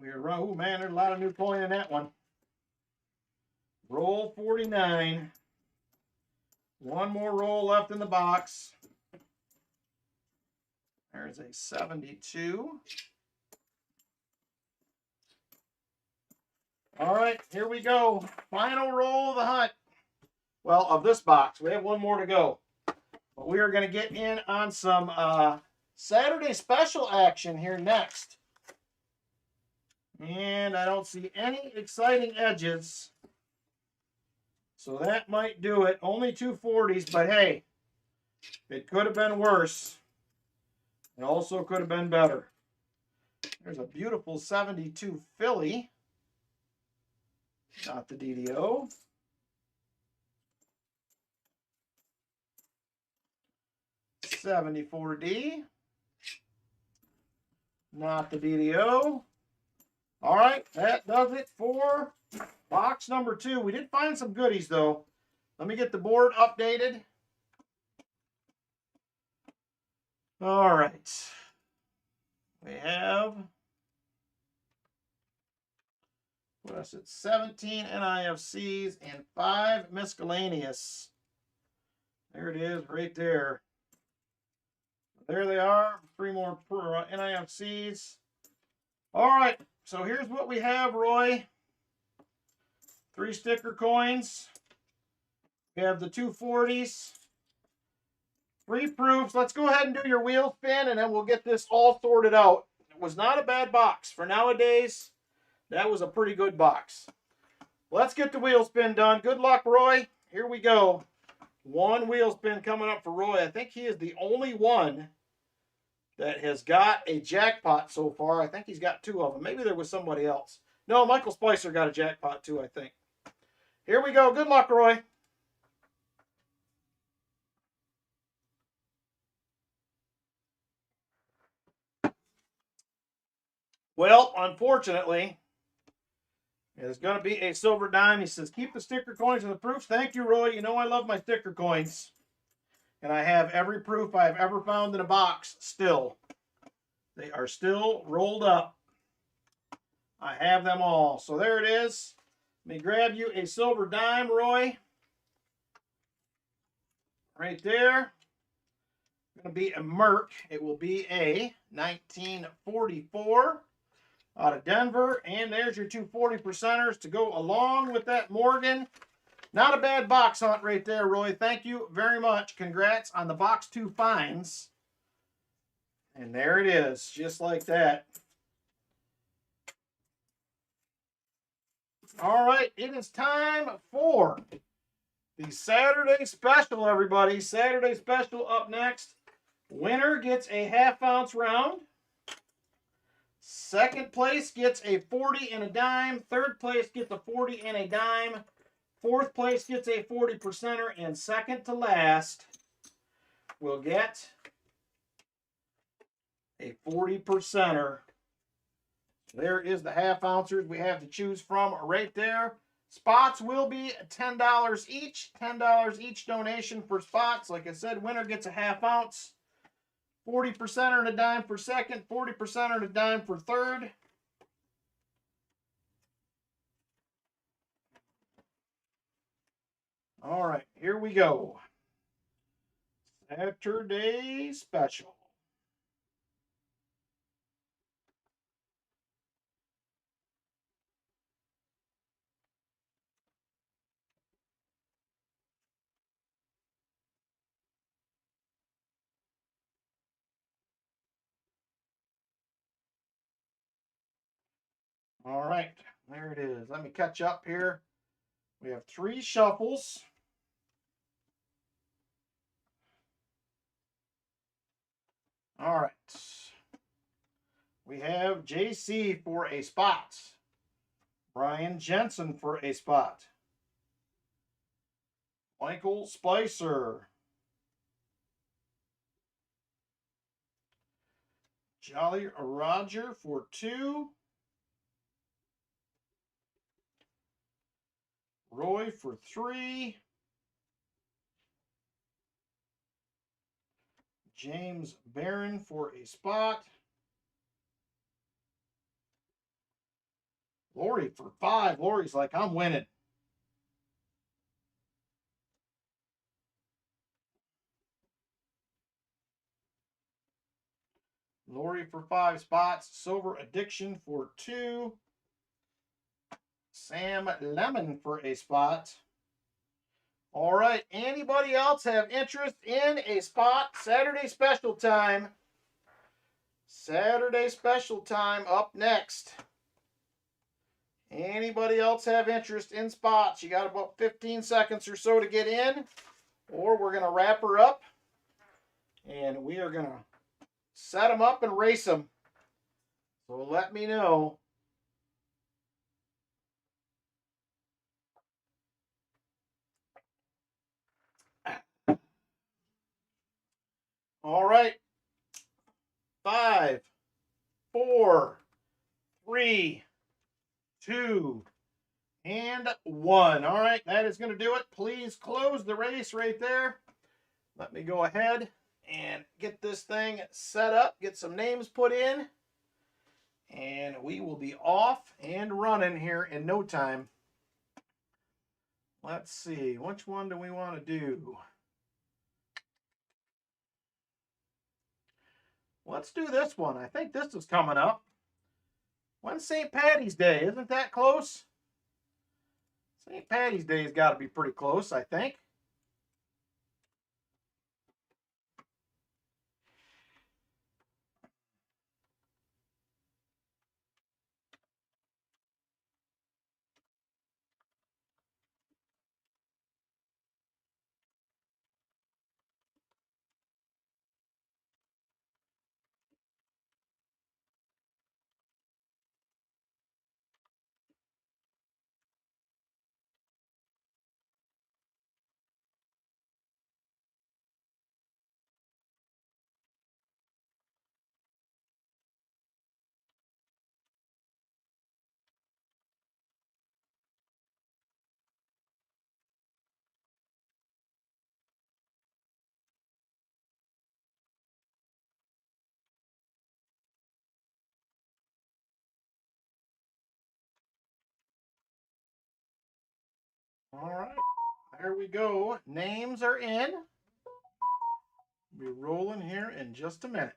Oh, man, there's a lot of new coin in that one. Roll 49. 1 more roll left in the box. There's a 72. All right, here we go. Final roll of the hunt. Well, of this box. We have 1 more to go. But we are going to get in on some Saturday special action here next. And I don't see any exciting edges. So that might do it. Only 240s, but hey, it could have been worse. It also could have been better. There's a beautiful 72 Philly. Not the DDO. $74D. Not the DDO. All right, that does it for box number 2. We did find some goodies, though. Let me get the board updated. All right. We have, what is it, 17 NIFCs and 5 miscellaneous. There it is, right there. There they are. 3 more NIFCs. All right, so here's what we have, Roy. 3 sticker coins. We have the 240s. 3 proofs. Let's go ahead and do your wheel spin, and then we'll get this all sorted out. It was not a bad box. For nowadays, that was a pretty good box. Let's get the wheel spin done. Good luck, Roy. Here we go. 1 wheel spin coming up for Roy. I think he is the only one that has got a jackpot so far. I think he's got 2 of them. Maybe there was somebody else. No, Michael Spicer got a jackpot too, I think. Here we go. Good luck, Roy. Well, unfortunately, it's going to be a silver dime. He says, keep the sticker coins and the proofs. Thank you, Roy. You know I love my sticker coins. And I have every proof I have ever found in a box still. They are still rolled up. I have them all. So there it is. Let me grab you a silver dime, Roy. Right there. It's going to be a Merc. It will be a 1944 out of Denver. And there's your 240%ers to go along with that Morgan. Not a bad box hunt right there, Roy. Thank you very much. Congrats on the box 2 finds. And there it is, just like that. All right, it is time for the Saturday special, everybody. Saturday special up next. Winner gets a half-ounce round. Second place gets a 40 and a dime. Third place gets a 40 and a dime. Fourth place gets a 40%er. And second to last will get a 40%er. There is the half-ouncers we have to choose from right there. Spots will be $10 each. $10 each donation for spots. Like I said, winner gets a half-ounce. 40%er and a dime for second. 40%er and a dime for third. All right, here we go. Saturday special. All right, there it is. Let me catch up here. We have 3 shuffles. All right. We have JC for a spot. Brian Jensen for a spot. Michael Spicer. Jolly Roger for 2. Roy for 3. James Barron for a spot. Lori for 5. Lori's like, I'm winning. Lori for 5 spots. Silver Addiction for 2. Sam Lemon for a spot. All right. Anybody else have interest in a spot? Saturday special time. Saturday special time up next. Anybody else have interest in spots? You got about 15 seconds or so to get in, or we're going to wrap her up, and we are going to set them up and race them. So let me know. All right. 5, 4, 3, 2, and 1. All right, that is going to do it. Please close the race right there. Let me go ahead and get this thing set up, get some names put in, and we will be off and running here in no time. Let's see, which one do we want to do? Let's do this one. I think this is coming up. When's St. Patty's Day? Isn't that close? St. Patty's Day has got to be pretty close, I think. All right, there we go. Names are in. We'll be rolling here in just a minute.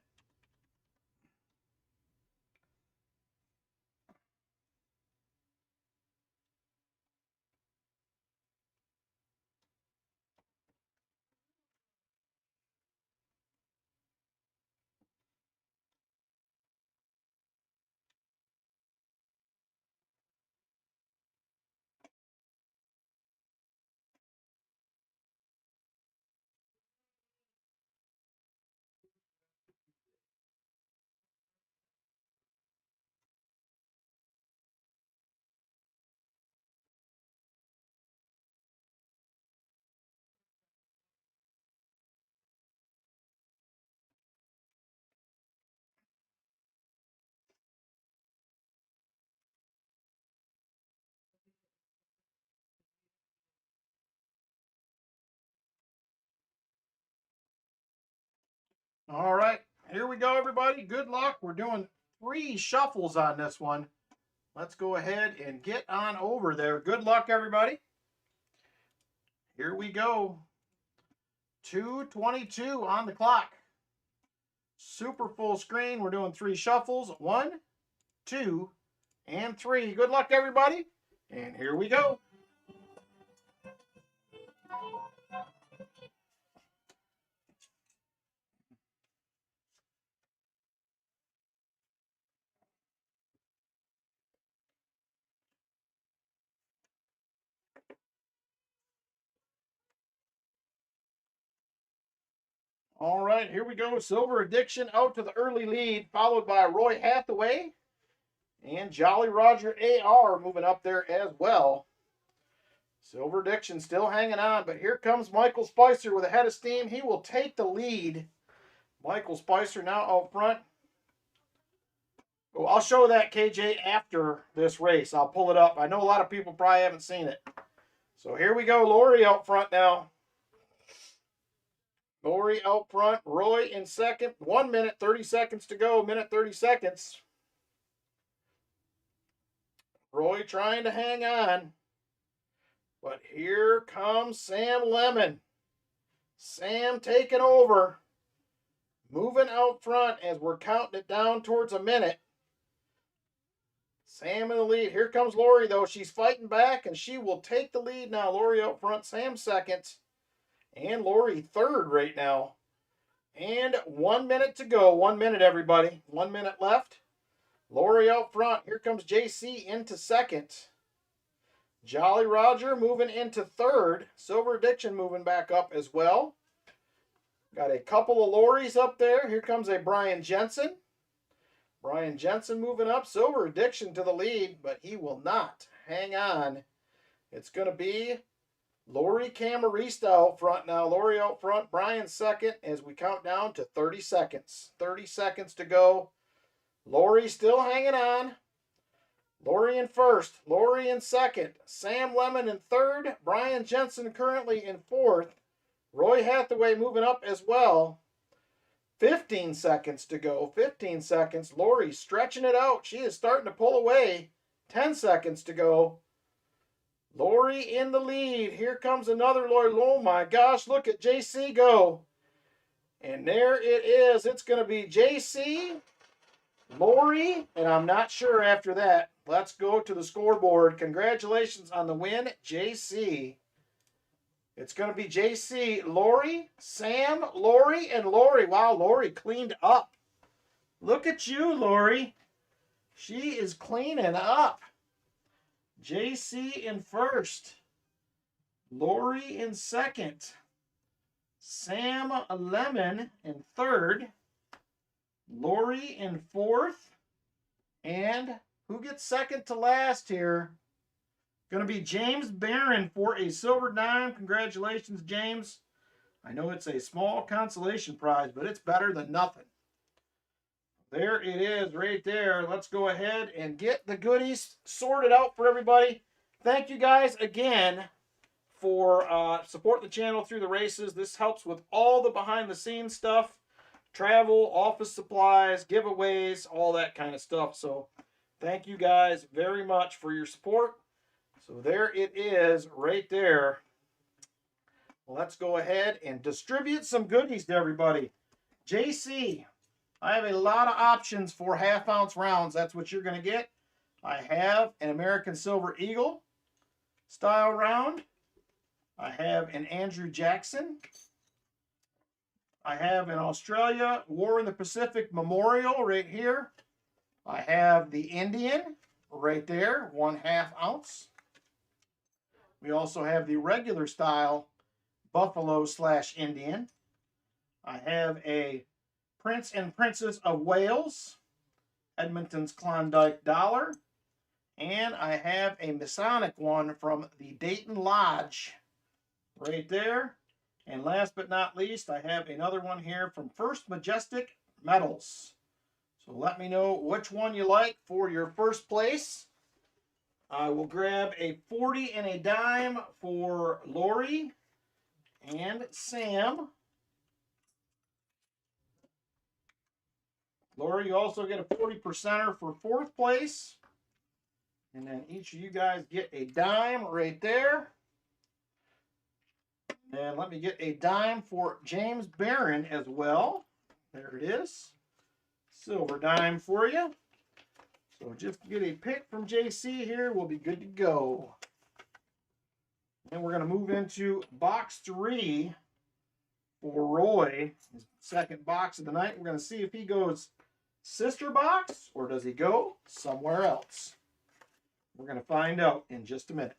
All right, here we go, everybody. Good luck. We're doing 3 shuffles on this one. Let's go ahead and get on over there. Good luck, everybody. Here we go. 2:22 on the clock. Super full screen. We're doing 3 shuffles. 1, 2, and 3. Good luck, everybody. And here we go. All right, here we go. Silver Addiction out to the early lead, followed by Roy Hathaway and Jolly Roger AR moving up there as well. Silver Addiction still hanging on, but here comes Michael Spicer with a head of steam. He will take the lead. Michael Spicer now out front. Oh, I'll show that, KJ, after this race. I'll pull it up. I know a lot of people probably haven't seen it. So here we go. Lori out front now. Lori out front. Roy in second. 1 minute, 30 seconds to go. Minute, 30 seconds. Roy trying to hang on. But here comes Sam Lemon. Sam taking over. Moving out front as we're counting it down towards a minute. Sam in the lead. Here comes Lori, though. She's fighting back, and she will take the lead now. Lori out front. Sam second. And Lori third right now. And 1 minute to go. 1 minute, everybody. 1 minute left. Lori out front. Here comes JC into second. Jolly Roger moving into third. Silver Addiction moving back up as well. Got a couple of Loris up there. Here comes a Brian Jensen. Brian Jensen moving up. Silver Addiction to the lead, but he will not hang on. It's going to be Lori Camarista out front now. Lori out front. Brian second as we count down to 30 seconds. 30 seconds to go. Lori still hanging on. Lori in first. Lori in second. Sam Lemon in third. Brian Jensen currently in fourth. Roy Hathaway moving up as well. 15 seconds to go. 15 seconds. Lori stretching it out. She is starting to pull away. 10 seconds to go. Lori in the lead. Here comes another Lori. Oh my gosh, look at JC go. And there it is. It's going to be JC, Lori, and I'm not sure after that. Let's go to the scoreboard. Congratulations on the win, JC. It's going to be JC, Lori, Sam, Lori, and Lori. Wow, Lori cleaned up. Look at you, Lori. She is cleaning up. JC in first. Lori in second. Sam Lemon in third. Lori in fourth. And who gets second to last here? Going to be James Barron for a silver dime. Congratulations, James. I know it's a small consolation prize, but it's better than nothing. There it is right there. Let's go ahead and get the goodies sorted out for everybody. Thank you guys again for supporting the channel through the races. This helps with all the behind-the-scenes stuff. Travel, office supplies, giveaways, all that kind of stuff. So thank you guys very much for your support. So there it is right there. Let's go ahead and distribute some goodies to everybody. JC, I have a lot of options for half-ounce rounds. That's what you're going to get. I have an American Silver Eagle style round. I have an Andrew Jackson. I have an Australia War in the Pacific Memorial right here. I have the Indian right there, 1/2 ounce. We also have the regular style Buffalo / Indian. I have a Prince and Princess of Wales, Edmonton's Klondike Dollar. And I have a Masonic one from the Dayton Lodge right there. And last but not least, I have another one here from First Majestic Metals. So let me know which one you like for your first place. I will grab a 40 and a dime for Lori and Sam. Lori, you also get a 40%er for fourth place. And then each of you guys get a dime right there. And let me get a dime for James Barron as well. There it is. Silver dime for you. So just get a pick from JC here. We'll be good to go. And we're going to move into box 3 for Roy. His second box of the night. We're going to see if he goes sister box or does he go somewhere else. We're going to find out in just a minute.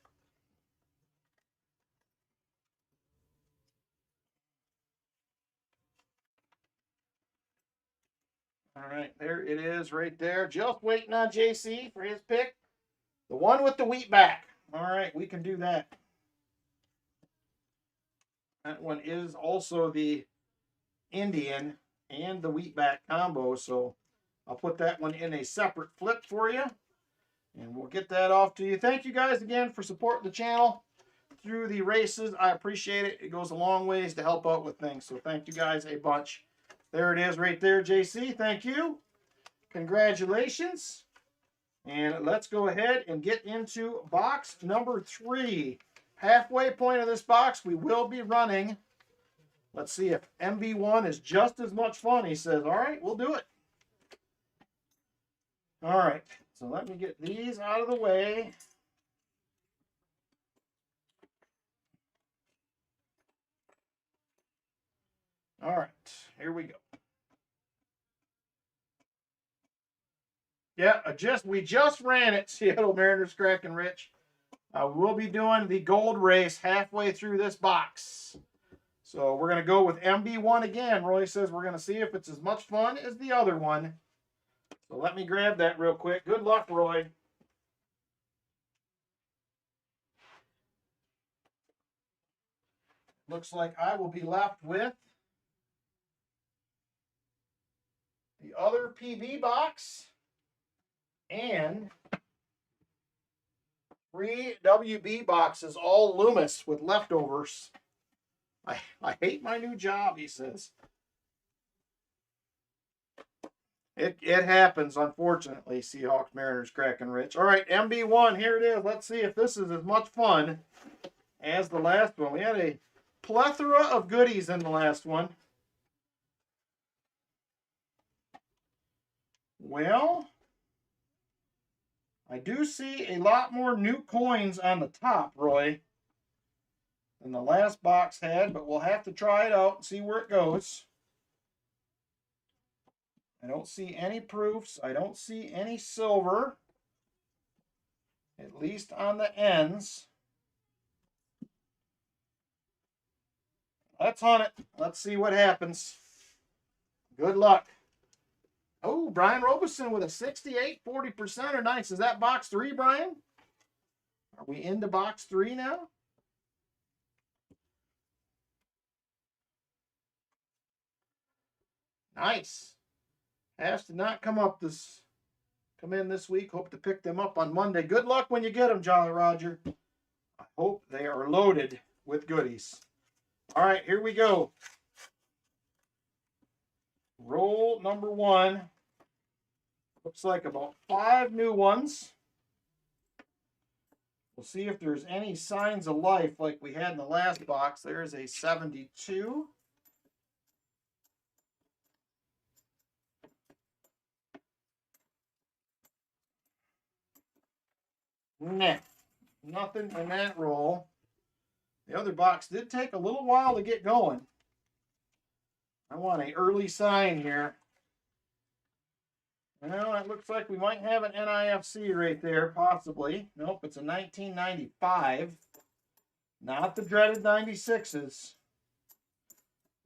All right, there it is right there. Just waiting on JC for his pick. The one with the wheat back. All right, we can do that. That one is also the Indian and the wheat back combo. So I'll put that one in a separate flip for you. And we'll get that off to you. Thank you guys again for supporting the channel through the races. I appreciate it. It goes a long ways to help out with things. So thank you guys a bunch. There it is right there, JC. Thank you. Congratulations. And let's go ahead and get into box number 3. Halfway point of this box, we will be running. Let's see if MV1 is just as much fun. He says, all right, we'll do it. All right, so let me get these out of the way. All right, here we go. Yeah, we just ran it, Seattle Mariners Cracking Rich. We'll be doing the gold race halfway through this box. So we're going to go with MB1 again. Roy says we're going to see if it's as much fun as the other one. So let me grab that real quick. Good luck, Roy. Looks like I will be left with the other PB box and 3 WB boxes, all Loomis with leftovers. I hate my new job, he says. It happens, unfortunately, Seahawks, Mariners, Cracking Rich. All right, MB1, here it is. Let's see if this is as much fun as the last one. We had a plethora of goodies in the last one. Well, I do see a lot more new coins on the top, Roy, than the last box had, but we'll have to try it out and see where it goes. I don't see any proofs. I don't see any silver, at least on the ends. Let's hunt it. Let's see what happens. Good luck. Oh, Brian Robeson with a 68, 40%er. Nice. Is that box 3, Brian? Are we into box 3 now? Nice. Has to not come in this week. Hope to pick them up on Monday. Good luck when you get them, Jolly Roger. I hope they are loaded with goodies. All right, here we go. Roll number 1. Looks like about 5 new ones. We'll see if there's any signs of life like we had in the last box. There's a 72. Nah, nothing in that roll. The other box did take a little while to get going. I want an early sign here. Well, it looks like we might have an NIFC right there, possibly. Nope, it's a 1995. Not the dreaded 96s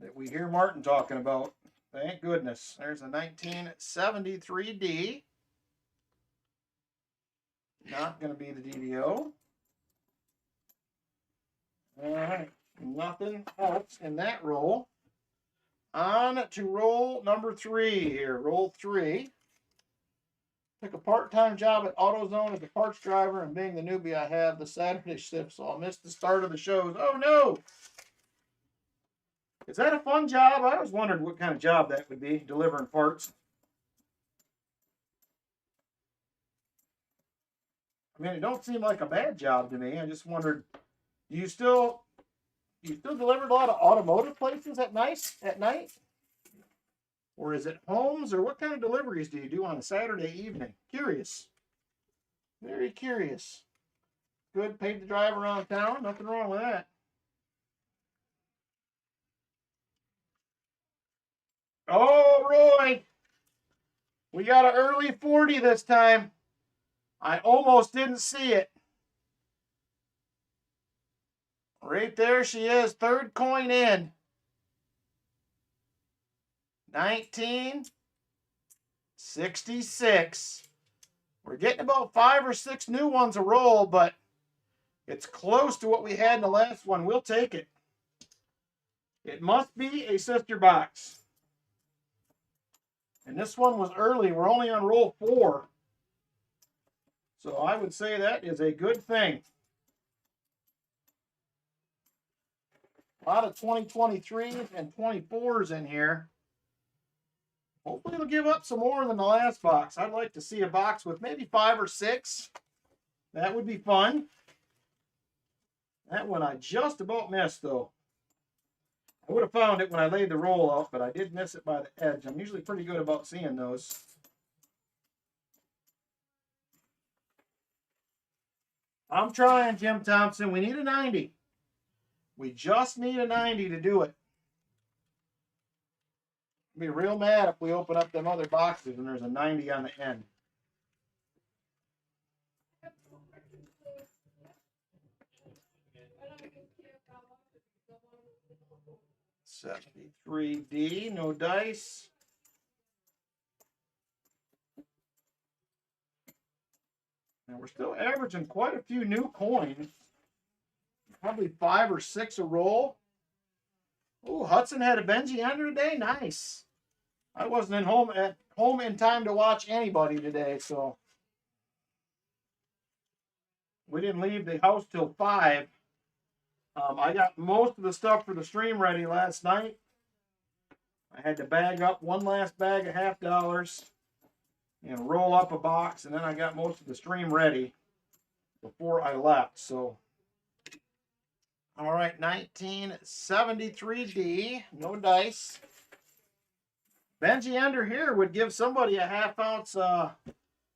that we hear Martin talking about. Thank goodness. There's a 1973D. Not going to be the DDO. All right, nothing else in that roll. On to roll number 3 here. Roll 3. Took a part-time job at AutoZone as a parts driver, and being the newbie I have, the Saturday shift, so I'll miss the start of the shows. Oh no! Is that a fun job? I always wondered what kind of job that would be, delivering parts. I mean, it don't seem like a bad job to me. I just wondered, do you still deliver a lot of automotive places at night? Or is it homes? Or what kind of deliveries do you do on a Saturday evening? Curious. Very curious. Good, paid to drive around town. Nothing wrong with that. Oh, Roy. We got an early 40 this time. I almost didn't see it. Right there she is. Third coin in. 1966. We're getting about 5 or 6 new ones a roll, but it's close to what we had in the last one. We'll take it. It must be a sister box. And this one was early. We're only on roll 4. So I would say that is a good thing. A lot of 2023s and 24s in here. Hopefully it'll give up some more than the last box. I'd like to see a box with maybe 5 or 6. That would be fun. That one I just about missed, though. I would have found it when I laid the roll out, but I did miss it by the edge. I'm usually pretty good about seeing those. I'm trying, Jim Thompson. We need a 90. We just need a 90 to do it. I'd be real mad if we open up them other boxes and there's a 90 on the end. 73D, no dice. And we're still averaging quite a few new coins. Probably 5 or 6 a roll. Oh, Hudson had a Benji under today. Nice. I wasn't at home in time to watch anybody today, so we didn't leave the house till 5. I got most of the stuff for the stream ready last night. I had to bag up one last bag of $50 and roll up a box, and then I got most of the stream ready before I left. So, all right, 1973D, no dice. Benji under here would give somebody a half-ounce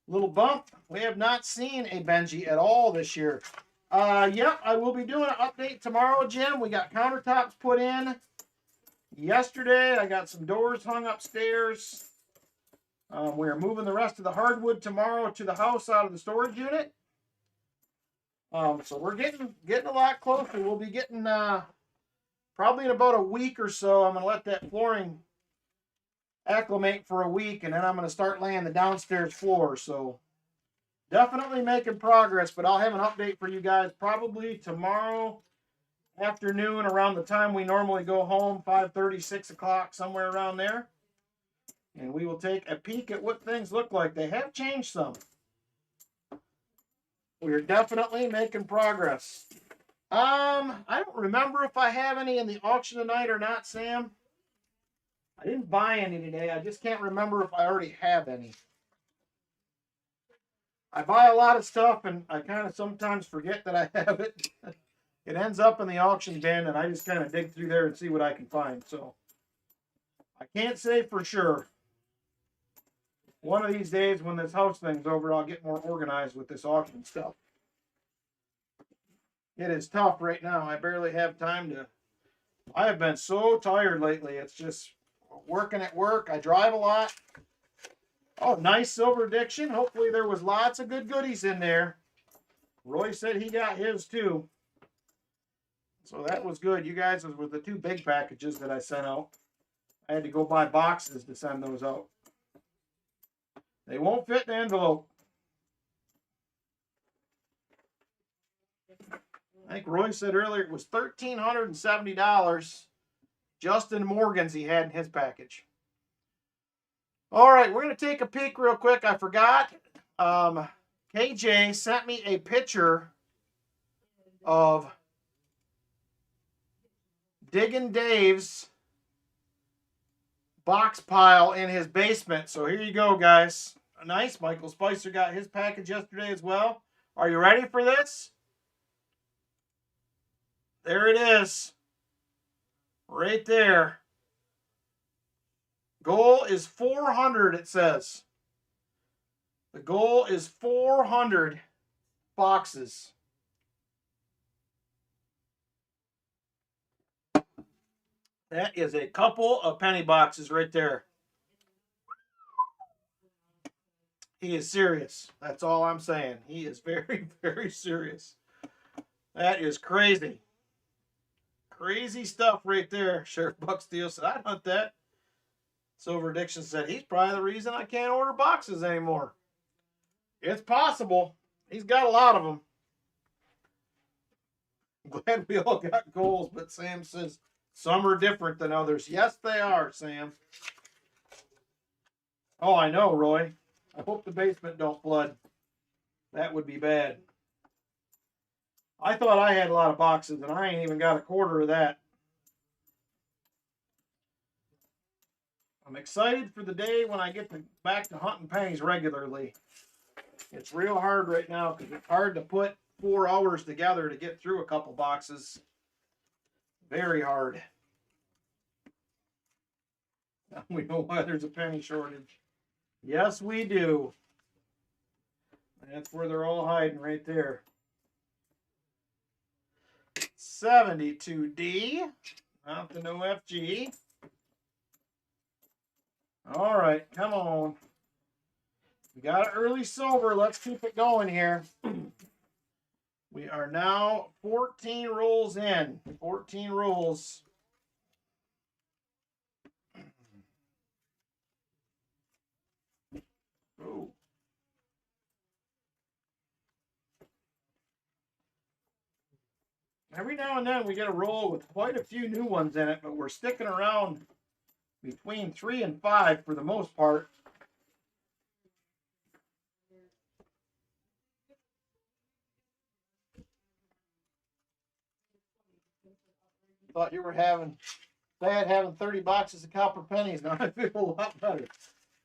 little bump. We have not seen a Benji at all this year. Yep, I will be doing an update tomorrow, Jim. We got countertops put in yesterday. I got some doors hung upstairs. We are moving the rest of the hardwood tomorrow to the house out of the storage unit. So we're getting a lot closer. We'll be getting probably in about a week or so. I'm going to let that flooring acclimate for a week, and then I'm going to start laying the downstairs floor. So definitely making progress, but I'll have an update for you guys probably tomorrow afternoon around the time we normally go home, 5:30, 6 o'clock, somewhere around there. And we will take a peek at what things look like. They have changed some. We're definitely making progress. I don't remember if I have any in the auction tonight or not, Sam. I didn't buy any today. I just can't remember if I already have any. I buy a lot of stuff, and I kind of sometimes forget that I have it. It ends up in the auction bin, and I just kind of dig through there and see what I can find. So I can't say for sure. One of these days when this house thing's over, I'll get more organized with this auction stuff. It is tough right now. I barely have time to. I have been so tired lately. It's just working at work. I drive a lot. Oh, nice silver addiction. Hopefully there was lots of good goodies in there. Roy said he got his too. So that was good. You guys, those were the 2 big packages that I sent out. I had to go buy boxes to send those out. They won't fit in the envelope. I think Roy said earlier it was $1,370. Justin Morgan's he had in his package. All right, we're going to take a peek real quick. I forgot. KJ sent me a picture of Diggin' Dave's box pile in his basement. So here you go, guys. Nice. Michael Spicer got his package yesterday as well. Are you ready for this? There it is. Right there. Goal is 400, it says. The goal is 400 boxes. That is a couple of penny boxes right there. He is serious. That's all I'm saying. He is very, very serious. That is crazy. Crazy stuff right there. Sheriff Bucksteel said, I'd hunt that. Silver Addiction said, he's probably the reason I can't order boxes anymore. It's possible. He's got a lot of them. I'm glad we all got goals, but Sam says some are different than others. Yes, they are, Sam. Oh, I know, Roy. I hope the basement don't flood. That would be bad. I thought I had a lot of boxes, and I ain't even got a quarter of that. I'm excited for the day when I get back to hunting pennies regularly. It's real hard right now because it's hard to put 4 hours together to get through a couple boxes. Very hard. We know why there's a penny shortage. Yes, we do. That's where they're all hiding right there. 72D. Not the no FG. All right, come on. We got an early silver. Let's keep it going here. We are now 14 rolls in. 14 rolls. Ooh. Every now and then we get a roll with quite a few new ones in it, but we're sticking around between 3 and 5 for the most part. Thought you were having 30 boxes of copper pennies. Now I feel a lot better.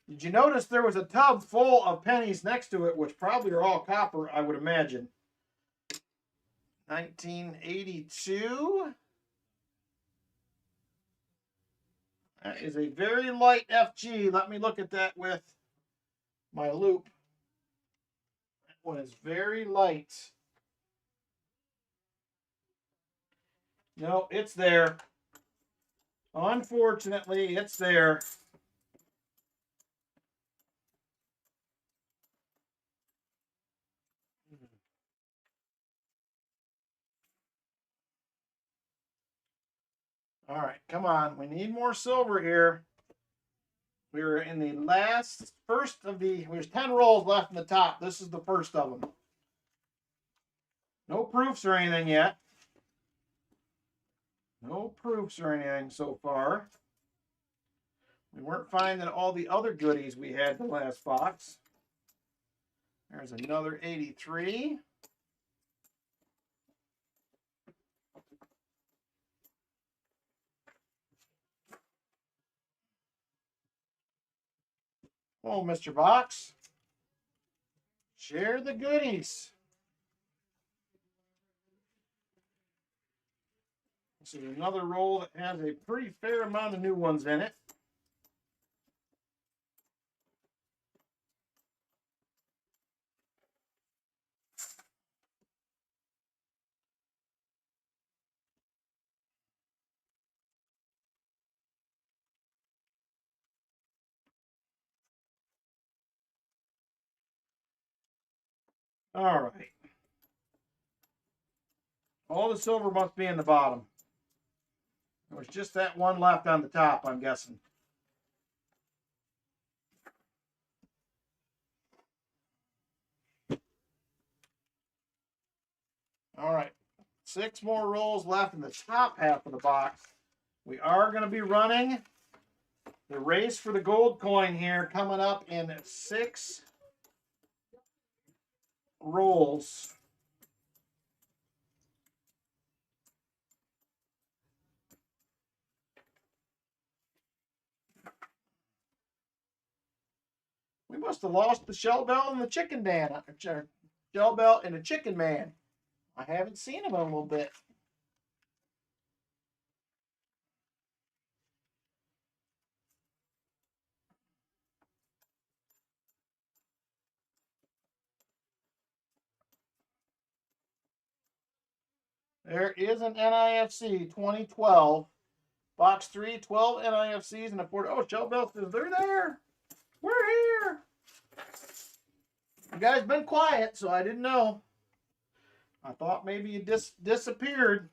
Did you notice there was a tub full of pennies next to it, which probably are all copper, I would imagine. 1982. That is a very light FG. Let me look at that with my loop. That one is very light. No, it's there. Unfortunately, it's there. All right, come on. We need more silver here. We're in the first of the, there's 10 rolls left in the top. This is the first of them. No proofs or anything yet. No proofs or anything so far. We weren't finding all the other goodies we had in the last box. There's another 83. Oh, Mr. Box. Share the goodies. This is another roll that has a pretty fair amount of new ones in it. All right. All the silver must be in the bottom. There was just that one left on the top, I'm guessing. All right. 6 more rolls left in the top half of the box. We are going to be running the race for the gold coin here, coming up in 6 rolls. We must have lost the Shell Bell and the Chicken Dan. Shell Bell and the Chicken Man. I haven't seen him in a little bit. There is an NIFC 2012. Box 3, 12 NIFCs and a 40. Oh, Shell Bell says they're there. We're here. You guys been quiet, so I didn't know. I thought maybe you disappeared.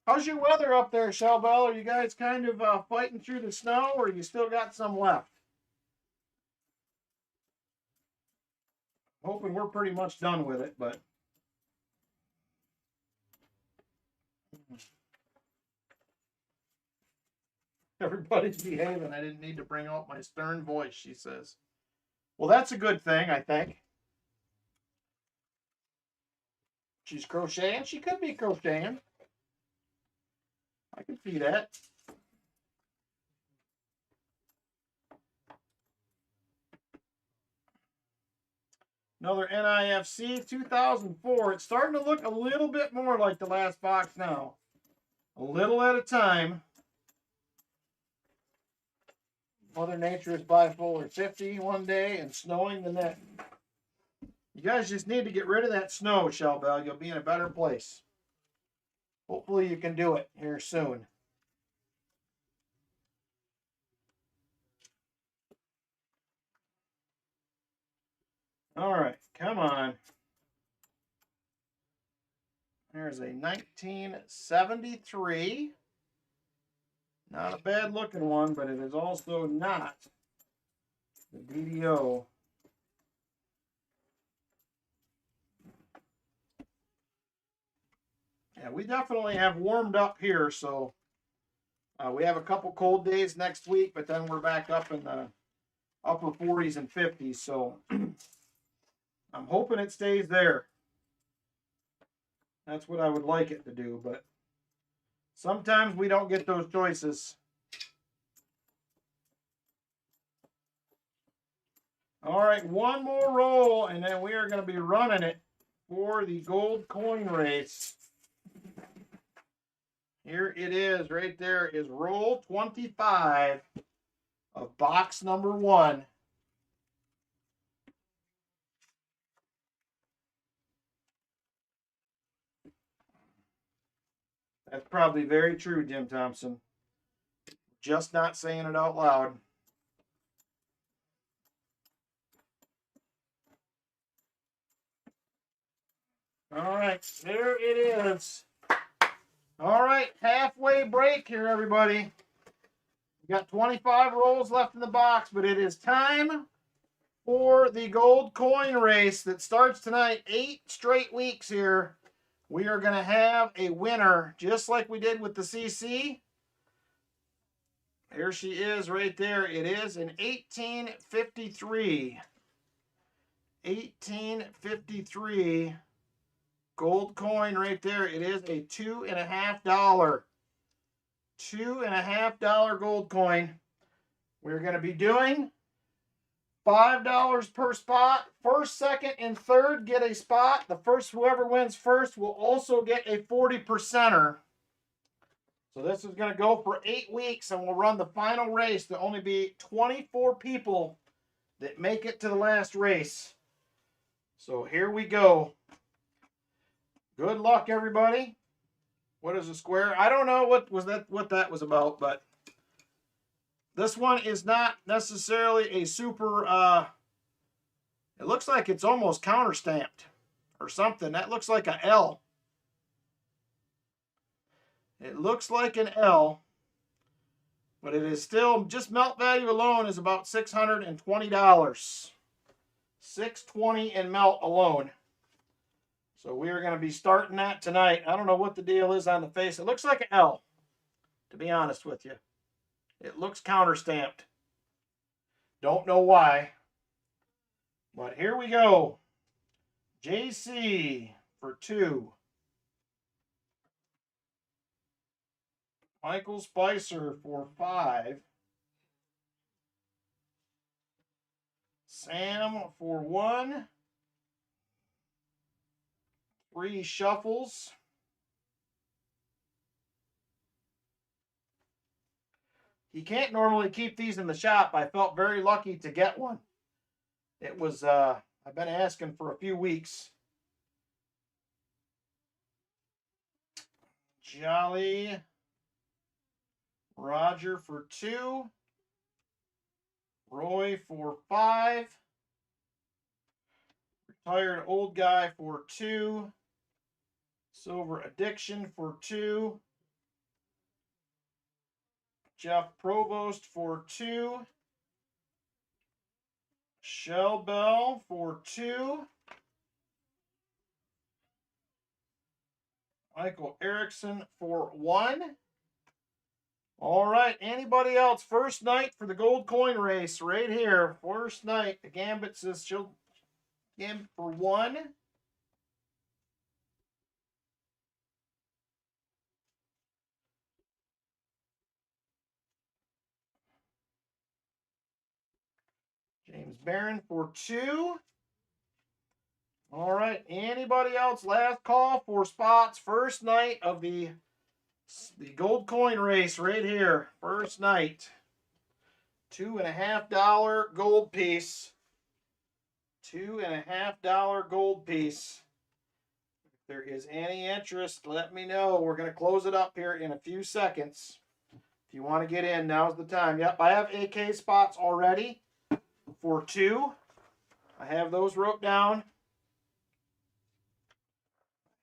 How's your weather up there, Shell Bell? Are you guys kind of fighting through the snow, or you still got some left? Hoping we're pretty much done with it, but everybody's behaving. I didn't need to bring out my stern voice, she says. Well, that's a good thing, I think. She's crocheting. She could be crocheting. I can see that. Another NIFC 2004. It's starting to look a little bit more like the last box now. A little at a time. Mother Nature is bipolar 50 one day and snowing the next. You guys just need to get rid of that snow, Shell Bell. You'll be in a better place. Hopefully you can do it here soon. All right, come on. There's a 1973. Not a bad looking one, but it is also not the DDO. Yeah, we definitely have warmed up here, so we have a couple cold days next week, but then we're back up in the upper 40s and 50s, so I'm hoping it stays there. That's what I would like it to do, but sometimes we don't get those choices. All right, one more roll, and then we are going to be running it for the gold coin race. Here it is, right there is roll 25 of box number 1. That's probably very true, Jim Thompson. Just not saying it out loud. All right, there it is. All right, halfway break here, everybody. We got 25 rolls left in the box, but it is time for the gold coin race that starts tonight. 8 straight weeks here. We are going to have a winner, just like we did with the CC. Here she is right there. It is an 1853. 1853 gold coin right there. It is a $2.50. $2.50 gold coin. We're going to be doing $5 per spot. First, second, and third get a spot. Whoever wins first will also get a 40%er. So this is going to go for 8 weeks, and we'll run the final race. There'll only be 24 people that make it to the last race. So here we go. Good luck, everybody. What is a square? I don't know what that was about, but this one is not necessarily a super, it looks like it's almost counter stamped or something. That looks like an L. It looks like an L, but it is still, just melt value alone is about $620. $620 in melt alone. So we are going to be starting that tonight. I don't know what the deal is on the face. It looks like an L, to be honest with you. It looks counter stamped. Don't know why. But here we go. JC for 2. Michael Spicer for 5. Sam for 1. 3 shuffles. You can't normally keep these in the shop. I felt very lucky to get one. It was, I've been asking for a few weeks. Jolly Roger for 2. Roy for 5. Retired Old Guy for 2. Silver Addiction for 2. Jeff Provost for 2. Shell Bell for 2. Michael Erickson for 1. All right, anybody else? First night for the gold coin race right here. First night. The Gambit says she'll Gambit for 1. James Barron for 2. All right, anybody else? Last call for spots. First night of the gold coin race right here. First night. $2.50 gold piece. $2.50 gold piece. If there is any interest, let me know. We're going to close it up here in a few seconds. If you want to get in, now's the time. Yep, I have AK spots already for 2. I have those wrote down.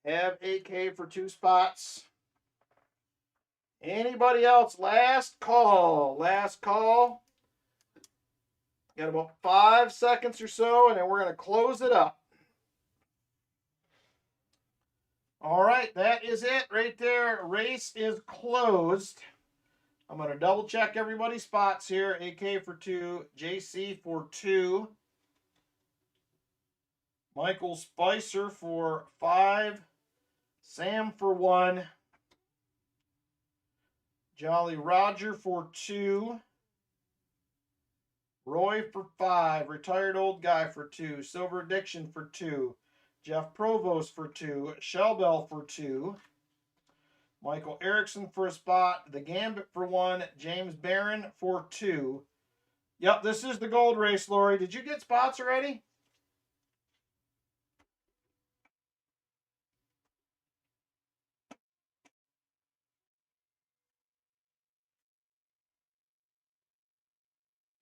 Have AK for 2 spots. Anybody else? Last call. Last call. Got about 5 seconds or so, and then we're going to close it up. All right, that is it right there. Race is closed. I'm going to double check everybody's spots here. AK for 2, JC for 2, Michael Spicer for 5, Sam for 1, Jolly Roger for 2, Roy for 5, Retired Old Guy for 2, Silver Addiction for 2, Jeff Provost for 2, Shellbell for 2, Michael Erickson for a spot, The Gambit for 1, James Barron for 2. Yep, this is the gold race, Lori. Did you get spots already?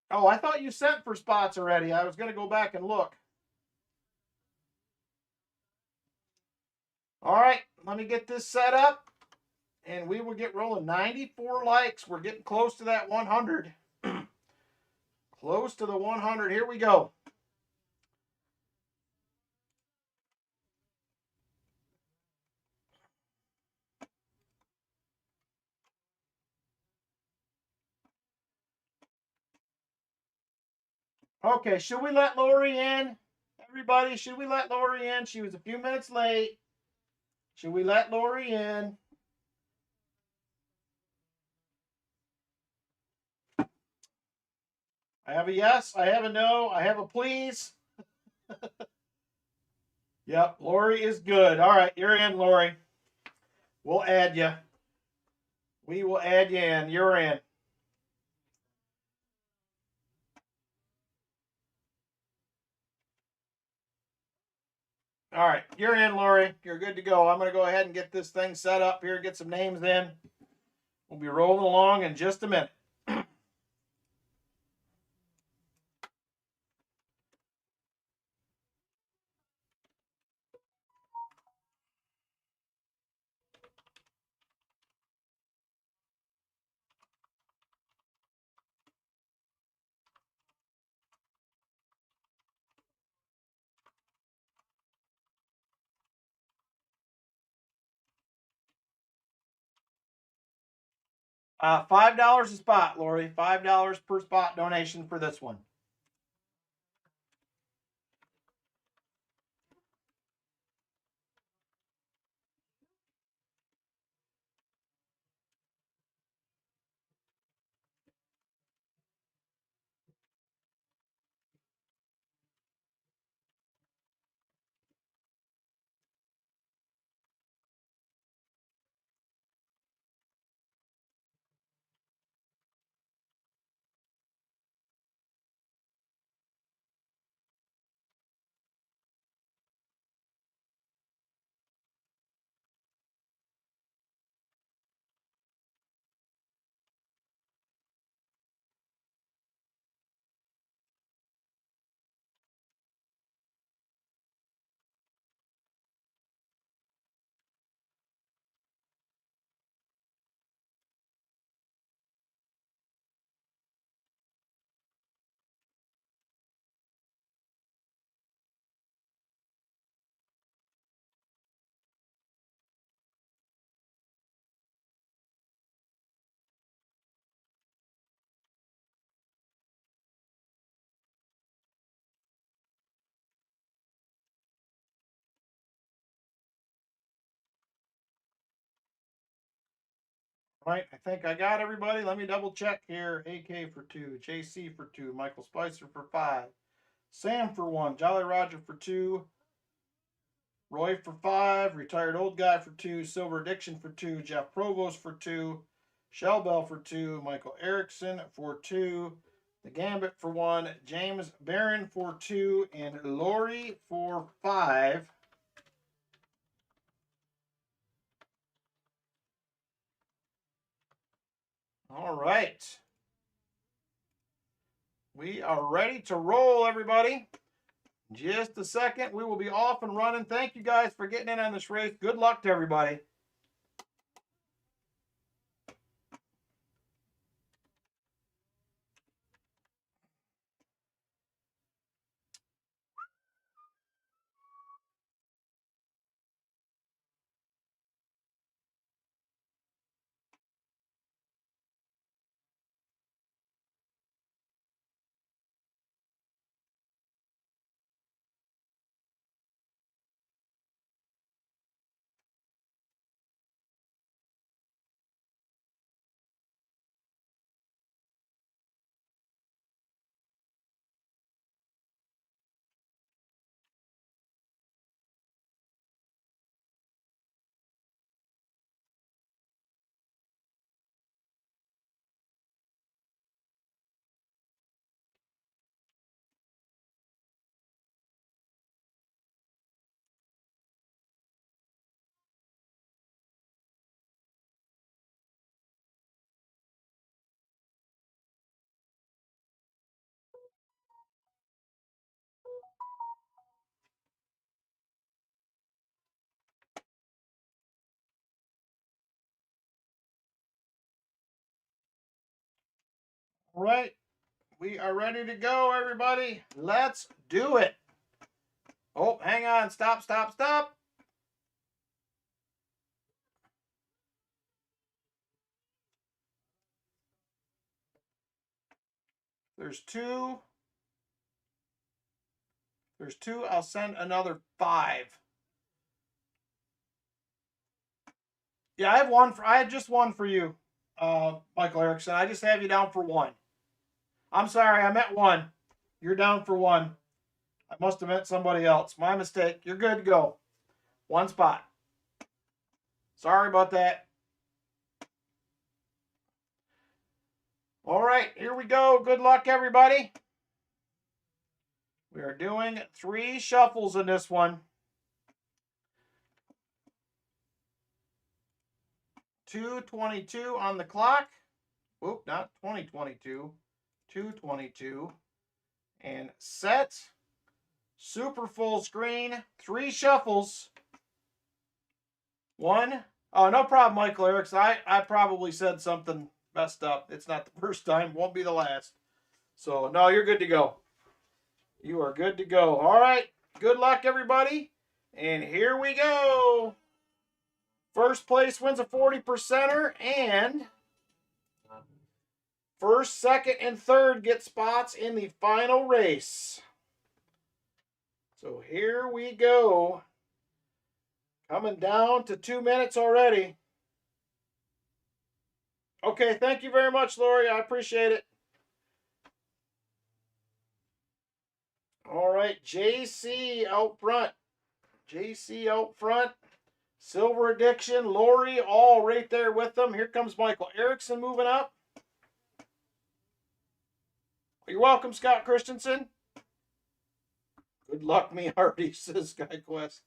Oh, I thought you sent for spots already. I was going to go back and look. All right, let me get this set up, and we will get rolling. 94 likes. We're getting close to that 100. Close to the 100. Here we go. Okay, should we let Lori in? Everybody, should we let Lori in? She was a few minutes late. Should we let Lori in? I have a yes. I have a no. I have a please. Yep, Lori is good. All right, you're in, Lori. We'll add you. We will add you in. You're in. All right, you're in, Lori. You're good to go. I'm going to go ahead and get this thing set up here, get some names in. We'll be rolling along in just a minute. $5 a spot, Lori. $5 per spot donation for this one. All right, I think I got everybody. Let me double check here. AK for 2, JC for 2, Michael Spicer for 5, Sam for 1, Jolly Roger for 2, Roy for 5, Retired Old Guy for 2, Silver Addiction for 2, Jeff Provost for 2, Shellbell for 2, Michael Erickson for 2, The Gambit for 1, James Barron for 2, and Lori for 5. All right. We are ready to roll, everybody. Just a second. We will be off and running. Thank you guys for getting in on this race. Good luck to everybody. All right. We are ready to go, everybody. Let's do it. Oh, hang on. Stop, stop, stop. There's two. There's two. I'll send another 5. Yeah, I have one. I had just one for you, Michael Erickson. I just have you down for 1. I'm sorry. I meant 1. You're down for 1. I must have meant somebody else. My mistake. You're good to go. 1 spot. Sorry about that. All right, here we go. Good luck, everybody. We are doing 3 shuffles in this one. 2:22 on the clock. Oop, not 2022. 2:22. And set. Super full screen. 3 shuffles. 1. Oh, no problem, Michael Erickson. I probably said something messed up. It's not the first time. Won't be the last. So, no, you're good to go. You are good to go. All right. Good luck, everybody. And here we go. First place wins a 40%er, and first, second, and third get spots in the final race. So here we go. Coming down to 2 minutes already. Okay, thank you very much, Lori. I appreciate it. All right, JC out front. JC out front. Silver Addiction, Lori, all right there with them. Here comes Michael Erickson moving up. You're welcome, Scott Christensen. Good luck, me hearty, says SkyQuest.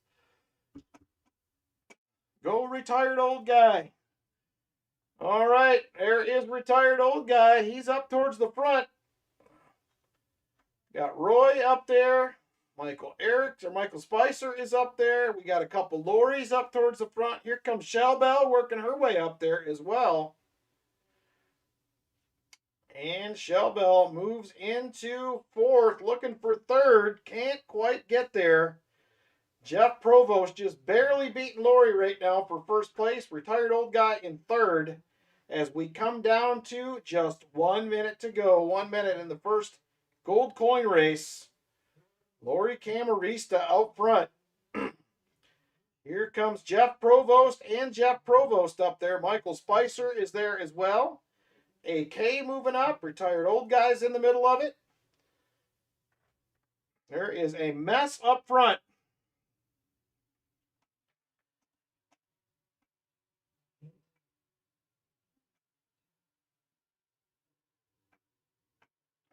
Go retired old guy. All right, there is retired old guy. He's up towards the front. Got Roy up there. Michael Spicer is up there. We got a couple Loris up towards the front. Here comes Shell Bell working her way up there as well. And Shell Bell moves into 4th, looking for 3rd. Can't quite get there. Jeff Provost just barely beating Lori right now for 1st place. Retired old guy in 3rd. As we come down to just 1 minute to go. 1 minute in the first gold coin race. Lori Camarista out front. Here comes Jeff Provost and Jeff Provost up there. Michael Spicer is there as well. AK moving up. Retired old guys in the middle of it. There is a mess up front.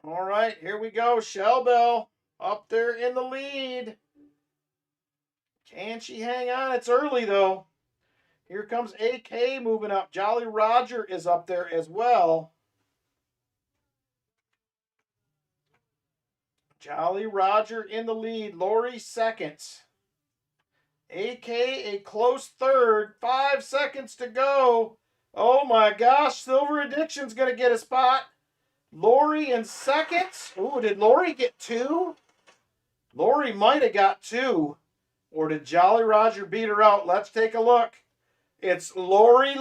All right, here we go. Shell Bell up there in the lead. Can she hang on? It's early, though. Here comes AK moving up. Jolly Roger is up there as well. Jolly Roger in the lead. Lori 2nd. AK a close 3rd. 5 seconds to go. Oh my gosh, Silver Addiction's going to get a spot. Lori in 2nd. Ooh, did Lori get 2? Lori might have got 2. Or did Jolly Roger beat her out? Let's take a look. It's Lori.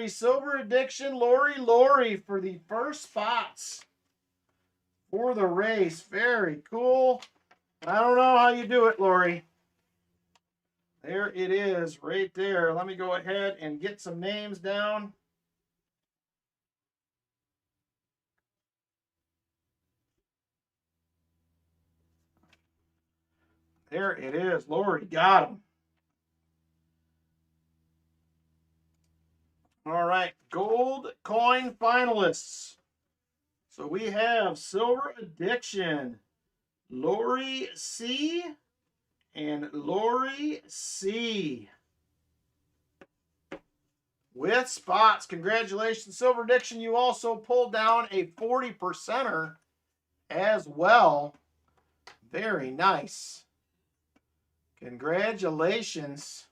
Silver Addiction, Lori for the first spots for the race. Very cool. I don't know how you do it, Lori. There it is right there. Let me go ahead and get some names down. There it is. Lori got him. All right, gold coin finalists. So we have Silver Addiction, Lori C, and Lori C. With spots. Congratulations, Silver Addiction. You also pulled down a 40%er as well. Very nice. Congratulations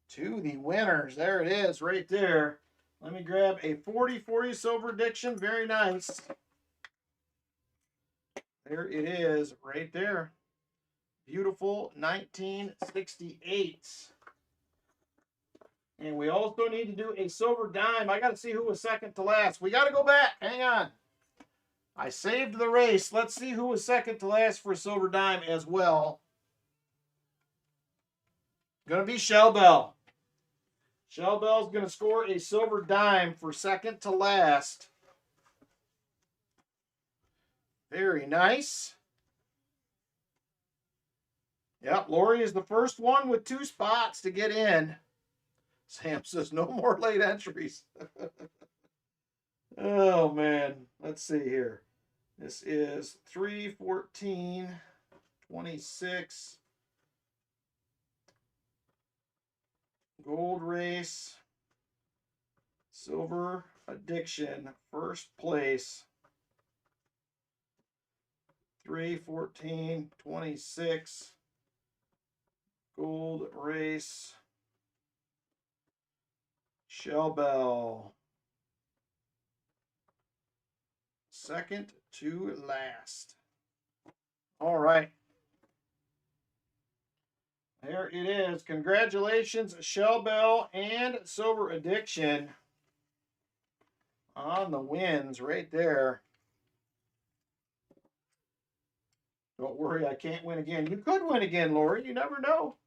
to the winners. There it is right there. Let me grab a 40 for you, Silver Addiction. Very nice. There it is, right there. Beautiful 1968. And we also need to do a silver dime. I got to see who was second to last. We got to go back. Hang on. I saved the race. Let's see who was second to last for a silver dime as well. Going to be Shell Bell. Shell Bell's going to score a silver dime for second to last. Very nice. Yep, Lori is the first one with 2 spots to get in. Sam says no more late entries. Oh, man. Let's see here. This is 3/14/26. Gold race. Silver Addiction. First place. 3/14/26. Gold race. Shell Bell. Second to last. All right. There it is. Congratulations, Shell Bell and Silver Addiction on the wins right there. Don't worry, I can't win again. You could win again, Lori. You never know.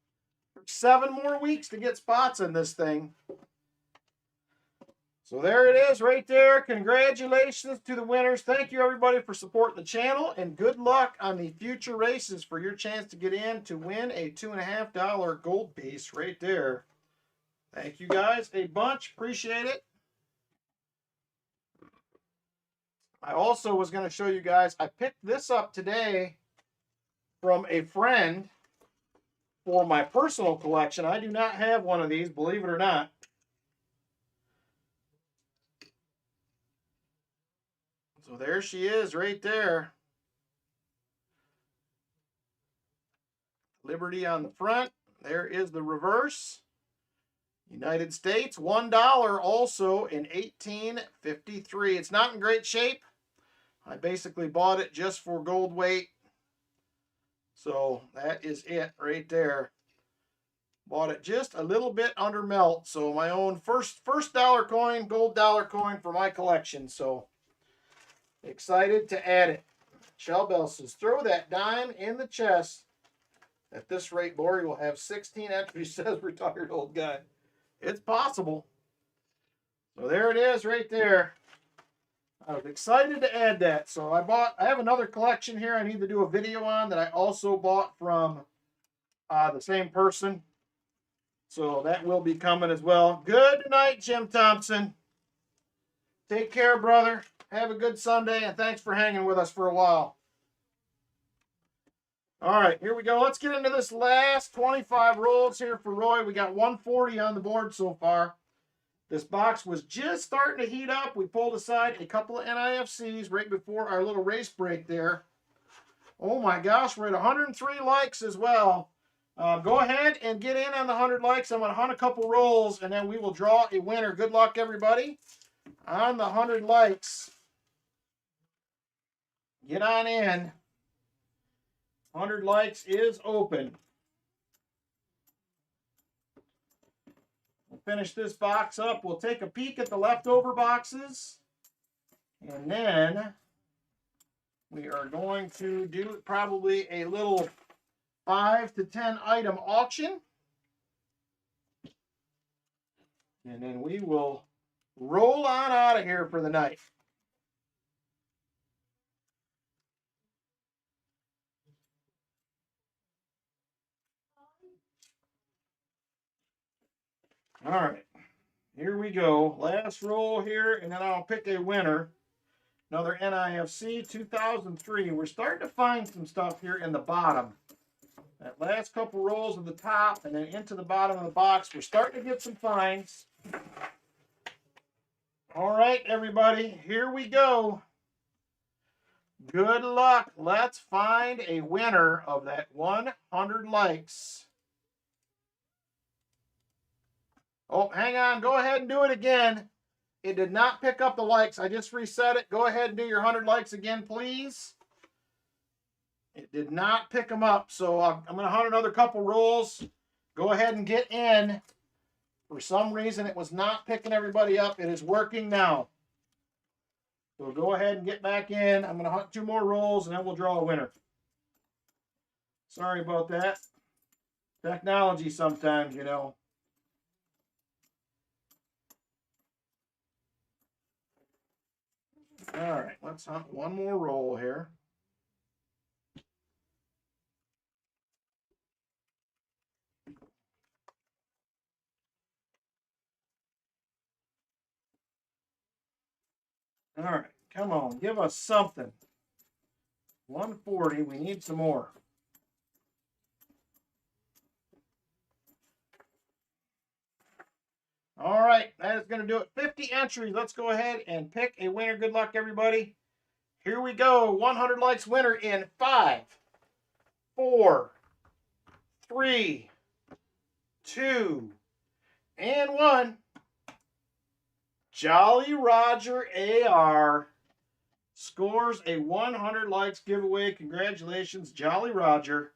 7 more weeks to get spots in this thing. So there it is right there. Congratulations to the winners. Thank you, everybody, for supporting the channel. And good luck on the future races for your chance to get in to win a $2.50 gold piece right there. Thank you, guys, a bunch. Appreciate it. I also was going to show you guys, I picked this up today from a friend for my personal collection. I do not have one of these, believe it or not. So there she is right there. Liberty on the front. There is the reverse. United States, $1 also in 1853. It's not in great shape. I basically bought it just for gold weight. So that is it right there. Bought it just a little bit under melt. So my own first dollar coin, gold dollar coin for my collection. So excited to add it. Shell Bell says, throw that dime in the chest. At this rate, Lori will have 16 entries, says retired old guy. It's possible. So there it is right there. I was excited to add that. So I have another collection here I need to do a video on that I also bought from the same person. So that will be coming as well. Good night, Jim Thompson. Take care, brother. Have a good Sunday, and thanks for hanging with us for a while. All right, here we go. Let's get into this last 25 rolls here for Roy. We got 140 on the board so far. This box was just starting to heat up. We pulled aside a couple of NIFCs right before our little race break there. Oh my gosh, we're at 103 likes as well. Go ahead and get in on the 100 likes. I'm going to hunt a couple rolls, and then we will draw a winner. Good luck, everybody. On the 100 likes. Get on in. 100 likes is open. We'll finish this box up. We'll take a peek at the leftover boxes. And then we are going to do probably a little 5 to 10 item auction. And then we will roll on out of here for the night. All right, here we go. Last roll here, and then I'll pick a winner. Another NIFC 2003. We're starting to find some stuff here in the bottom. That last couple rolls at the top and then into the bottom of the box, we're starting to get some finds. All right, everybody, here we go. Good luck. Let's find a winner of that 100 likes. Oh, hang on. Go ahead and do it again. It did not pick up the likes. I just reset it. Go ahead and do your 100 likes again, please. It did not pick them up. So I'm going to hunt another couple rolls. Go ahead and get in. For some reason, it was not picking everybody up. It is working now. So go ahead and get back in. I'm going to hunt 2 more rolls, and then we'll draw a winner. Sorry about that. Technology sometimes, you know. All right, let's hunt 1 more roll here. All right, come on, give us something. 140, we need some more. All right, that is going to do it. 50 entries. Let's go ahead and pick a winner. Good luck, everybody. Here we go. 100 likes winner in 5, 4, 3, 2, and 1. Jolly Roger AR scores a 100 likes giveaway. Congratulations, Jolly Roger.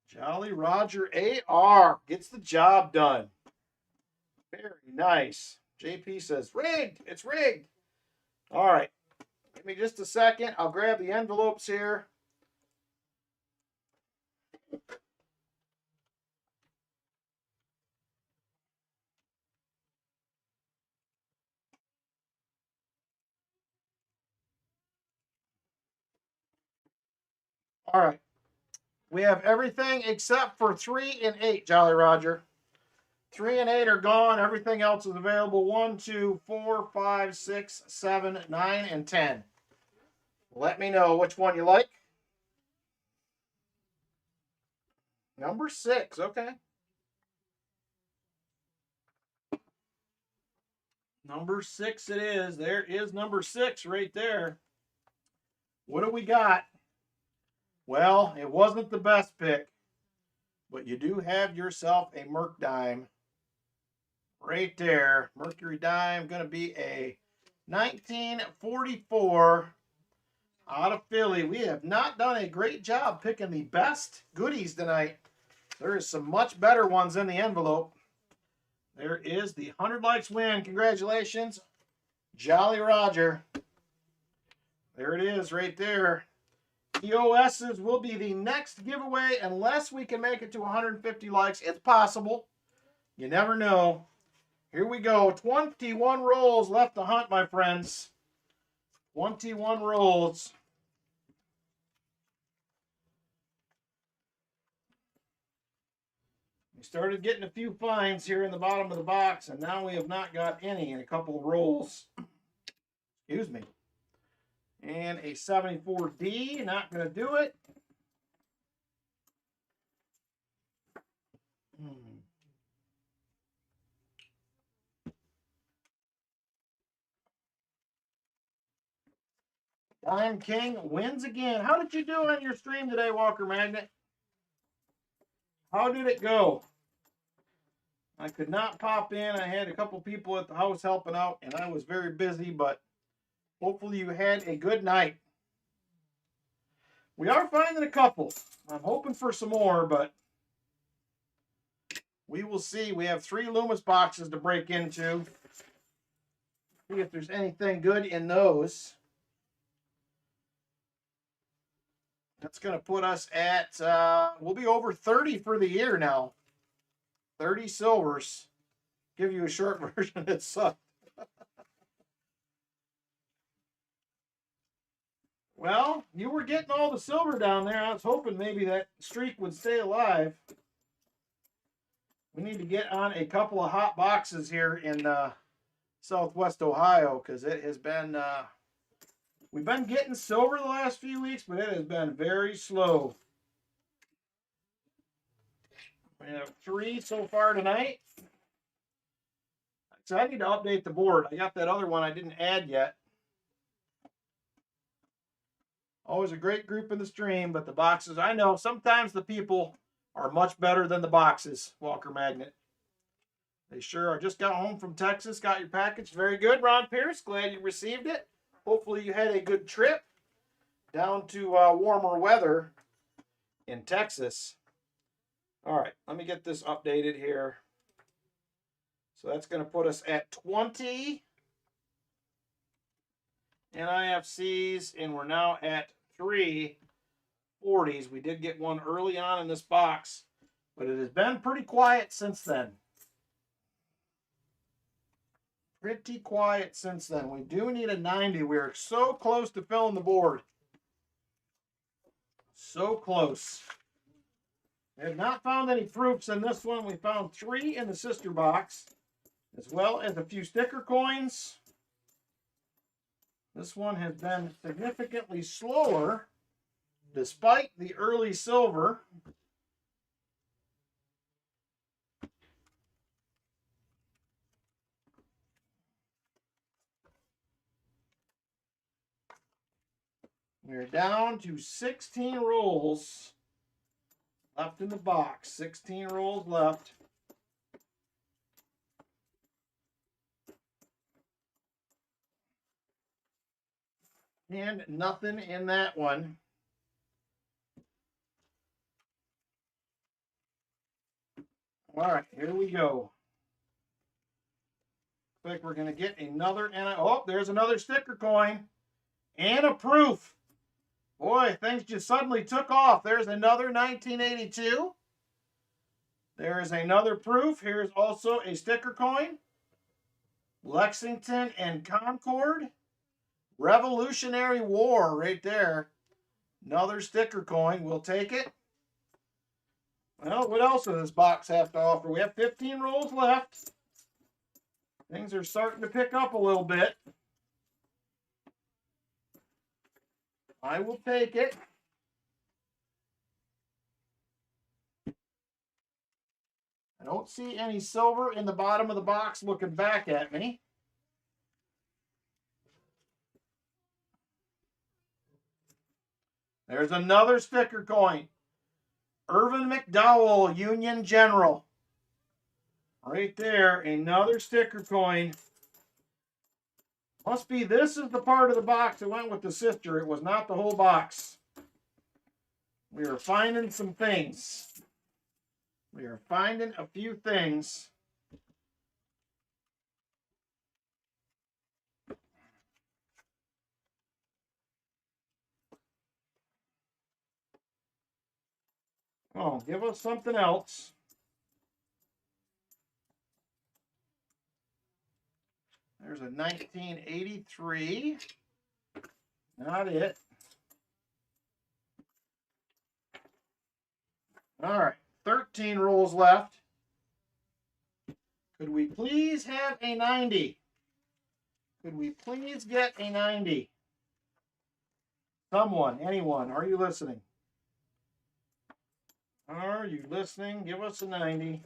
Jolly Roger AR gets the job done. Very nice. JP says, rigged. It's rigged. All right. Give me just a second. I'll grab the envelopes here. All right. We have everything except for 3 and 8, Jolly Roger. 3 and 8 are gone. Everything else is available. 1, 2, 4, 5, 6, 7, 9, and 10. Let me know which one you like. Number 6. Okay. Number 6 it is. There is number 6 right there. What do we got? Well, it wasn't the best pick, but you do have yourself a Merc dime right there. Mercury dime, going to be a 1944 out of Philly. We have not done a great job picking the best goodies tonight. There is some much better ones in the envelope. There is the 100 likes win. Congratulations, Jolly Roger. There it is right there. EOSs will be the next giveaway unless we can make it to 150 likes. It's possible. You never know. Here we go. 21 rolls left to hunt, my friends. 21 rolls. We started getting a few finds here in the bottom of the box, and now we have not got any in a couple of rolls. Excuse me. And a 74D, not going to do it. Dime King wins again. How did you do on your stream today, Walker Magnet? How did it go? I could not pop in. I had a couple people at the house helping out, and I was very busy, but hopefully you had a good night. We are finding a couple. I'm hoping for some more, but we will see. We have 3 Loomis boxes to break into. See if there's anything good in those. That's going to put us at, we'll be over 30 for the year now. 30 silvers. Give you a short version, it sucked. Well, you were getting all the silver down there. I was hoping maybe that streak would stay alive. We need to get on a couple of hot boxes here in Southwest Ohio because it has been, we've been getting silver the last few weeks, but it has been very slow. We have 3 so far tonight. So I need to update the board. I got that other one I didn't add yet. Always a great group in the stream, but the boxes, I know sometimes the people are much better than the boxes, Walker Magnet. They sure are. Just got home from Texas. Got your package. Very good, Ron Pierce. Glad you received it. Hopefully you had a good trip down to warmer weather in Texas. All right, let me get this updated here. So that's going to put us at 20 NIFCs, and we're now at 3 40s. We did get one early on in this box, but it has been pretty quiet since then. Pretty quiet since then. We do need a 90. We're so close to filling the board. So close. We have not found any proofs in this one. We found 3 in the sister box, as well as a few sticker coins. This one has been significantly slower, despite the early silver. We're down to 16 rolls left in the box. 16 rolls left. And nothing in that one. All right, here we go. Looks like we're going to get another. Oh, there's another sticker coin and a proof. Boy, things just suddenly took off. There's another 1982. There is another proof. Here's also a sticker coin. Lexington and Concord. Revolutionary War right there. Another sticker coin. We'll take it. Well, what else does this box have to offer? We have 15 rolls left. Things are starting to pick up a little bit. I will take it. I don't see any silver in the bottom of the box looking back at me. There's another sticker coin. Irvin McDowell, Union General. Right there, another sticker coin. Must be this is the part of the box that went with the sister. It was not the whole box. We are finding some things. We are finding a few things. Oh, give us something else. There's a 1983. Not it. All right, 13 rolls left. Could we please have a 90? Could we please get a 90? Someone, anyone, are you listening? Are you listening? Give us a 90.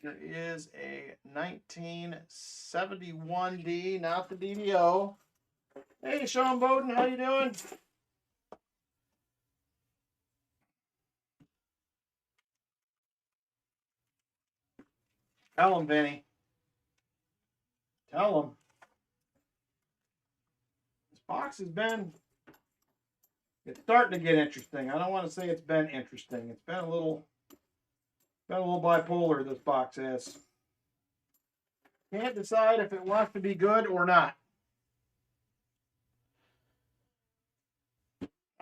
There is a 1971D, not the DDO. Hey, Sean Bowden, how you doing? Tell him, Vinny. Tell him. This box has been, it's starting to get interesting. I don't want to say it's been interesting. It's been a little bipolar, this box is. Can't decide if it wants to be good or not.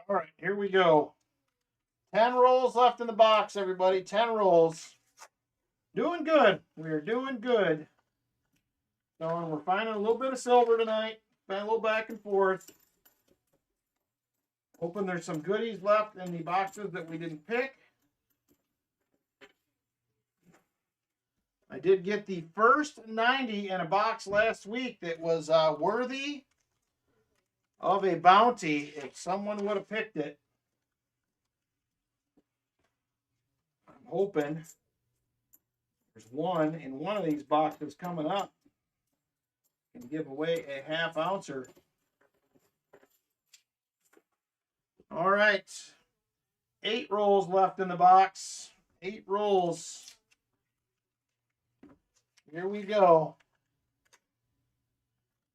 All right, here we go. 10 rolls left in the box, everybody. 10 rolls. Doing good. We are doing good. So we're finding a little bit of silver tonight. Been a little back and forth. Hoping there's some goodies left in the boxes that we didn't pick. I did get the first 90 in a box last week that was worthy of a bounty if someone would have picked it. I'm hoping there's one in one of these boxes coming up. Can give away a half ouncer. All right. 8 rolls left in the box. 8 rolls. Here we go.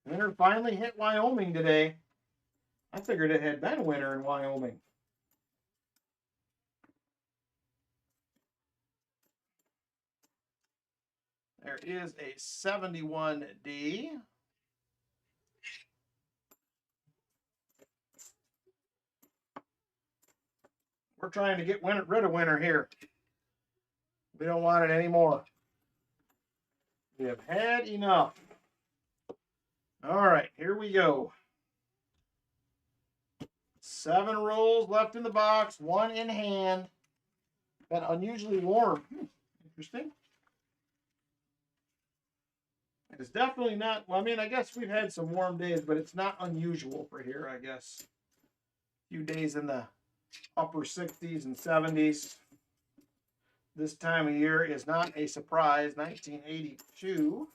Winner finally hit Wyoming today. I figured it had been winter in Wyoming. There is a 71D. We're trying to get rid of winter here. We don't want it anymore. We have had enough. All right, here we go. 7 rolls left in the box, 1 in hand. Been unusually warm. Interesting. It's definitely not, well, I mean, I guess we've had some warm days, but it's not unusual for here, I guess. A few days in the upper 60s and 70s. This time of year is not a surprise. 1982.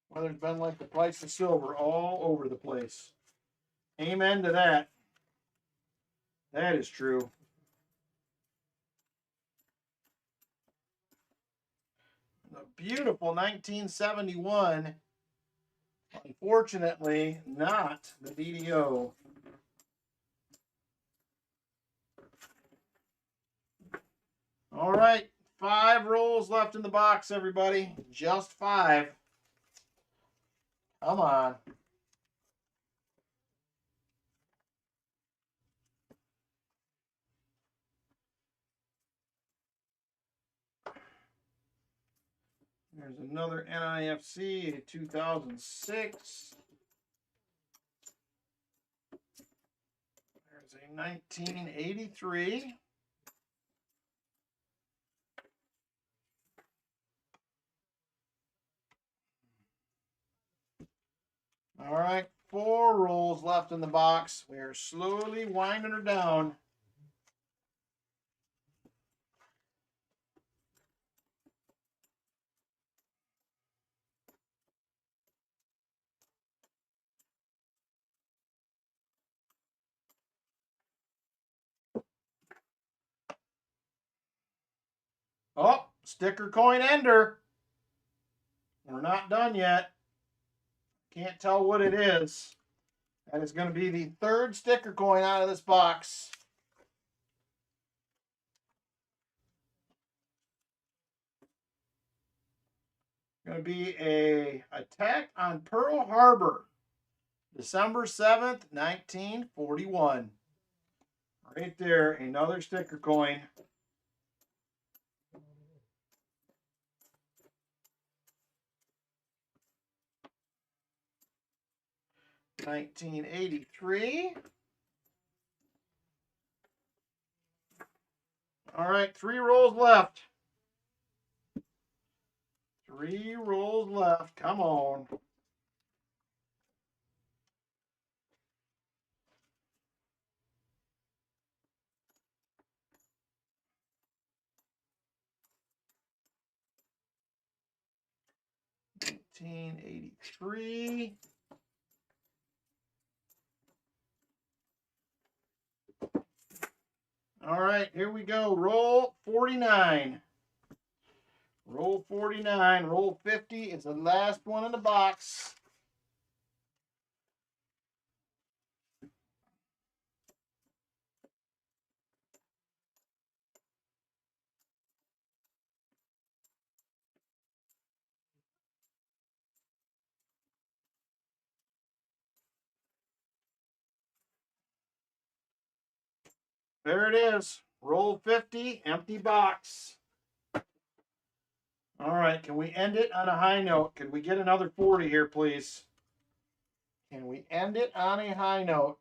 Weather's been like the price of silver all over the place. Amen to that. That is true. The beautiful 1971. Unfortunately, not the DDO. All right, 5 rolls left in the box, everybody. Just 5. Come on. There's another NIFC, a 2006. There's a 1983. All right, 4 rolls left in the box. We are slowly winding her down. Oh, sticker coin ender. We're not done yet. Can't tell what it is. That is going to be the 3rd sticker coin out of this box. Going to be a attack on Pearl Harbor, December 7th, 1941. Right there, another sticker coin. $1983. All right, 3 rolls left. 3 rolls left. Come on. $1983. All right, here we go. Roll 49. Roll 49. Roll 50 is the last one in the box. There it is. Roll 50, empty box. All right, can we end it on a high note? Can we get another 40 here, please? Can we end it on a high note?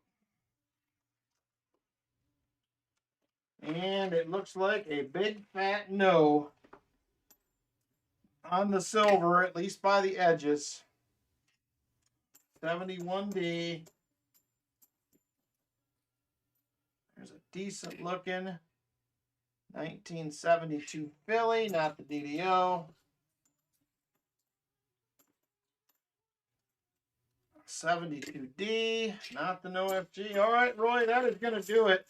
And it looks like a big fat no on the silver, at least by the edges. 71D. There's a decent looking 1972 Philly, not the DDO. 72D, not the no FG. All right, Roy, that is going to do it.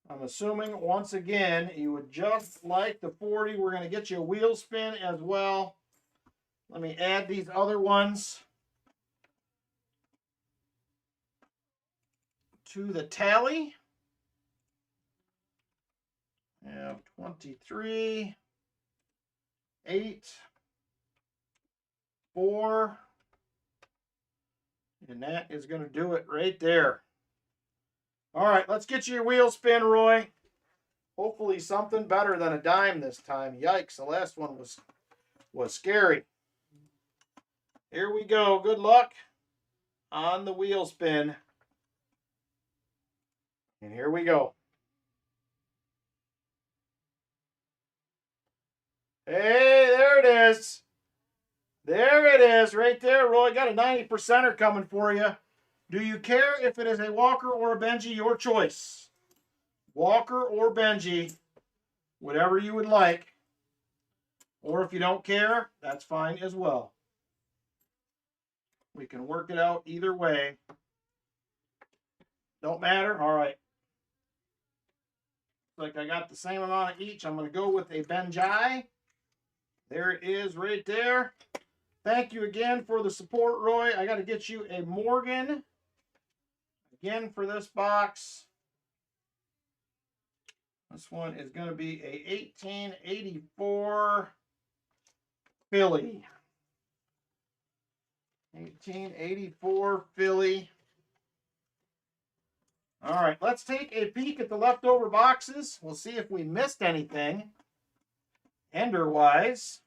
I'm assuming, once again, you would just like the 40. We're going to get you a wheel spin as well. Let me add these other ones to the tally. We have 23, 8, 4, and that is going to do it right there. All right, let's get you your wheel spin, Roy. Hopefully something better than a dime this time. Yikes, the last one was scary. Here we go. Good luck on the wheel spin. And here we go. Hey, there it is. There it is, right there, Roy. Got a 90%er coming for you. Do you care if it is a Walker or a Benji? Your choice. Walker or Benji, whatever you would like. Or if you don't care, that's fine as well. We can work it out either way. Don't matter? All right. Like I got the same amount of each. I'm going to go with a Benji. There it is right there. Thank you again for the support, Roy. I got to get you a Morgan again for this box. This one is going to be a 1884 Philly. 1884 Philly. All right, let's take a peek at the leftover boxes. We'll see if we missed anything ender-wise.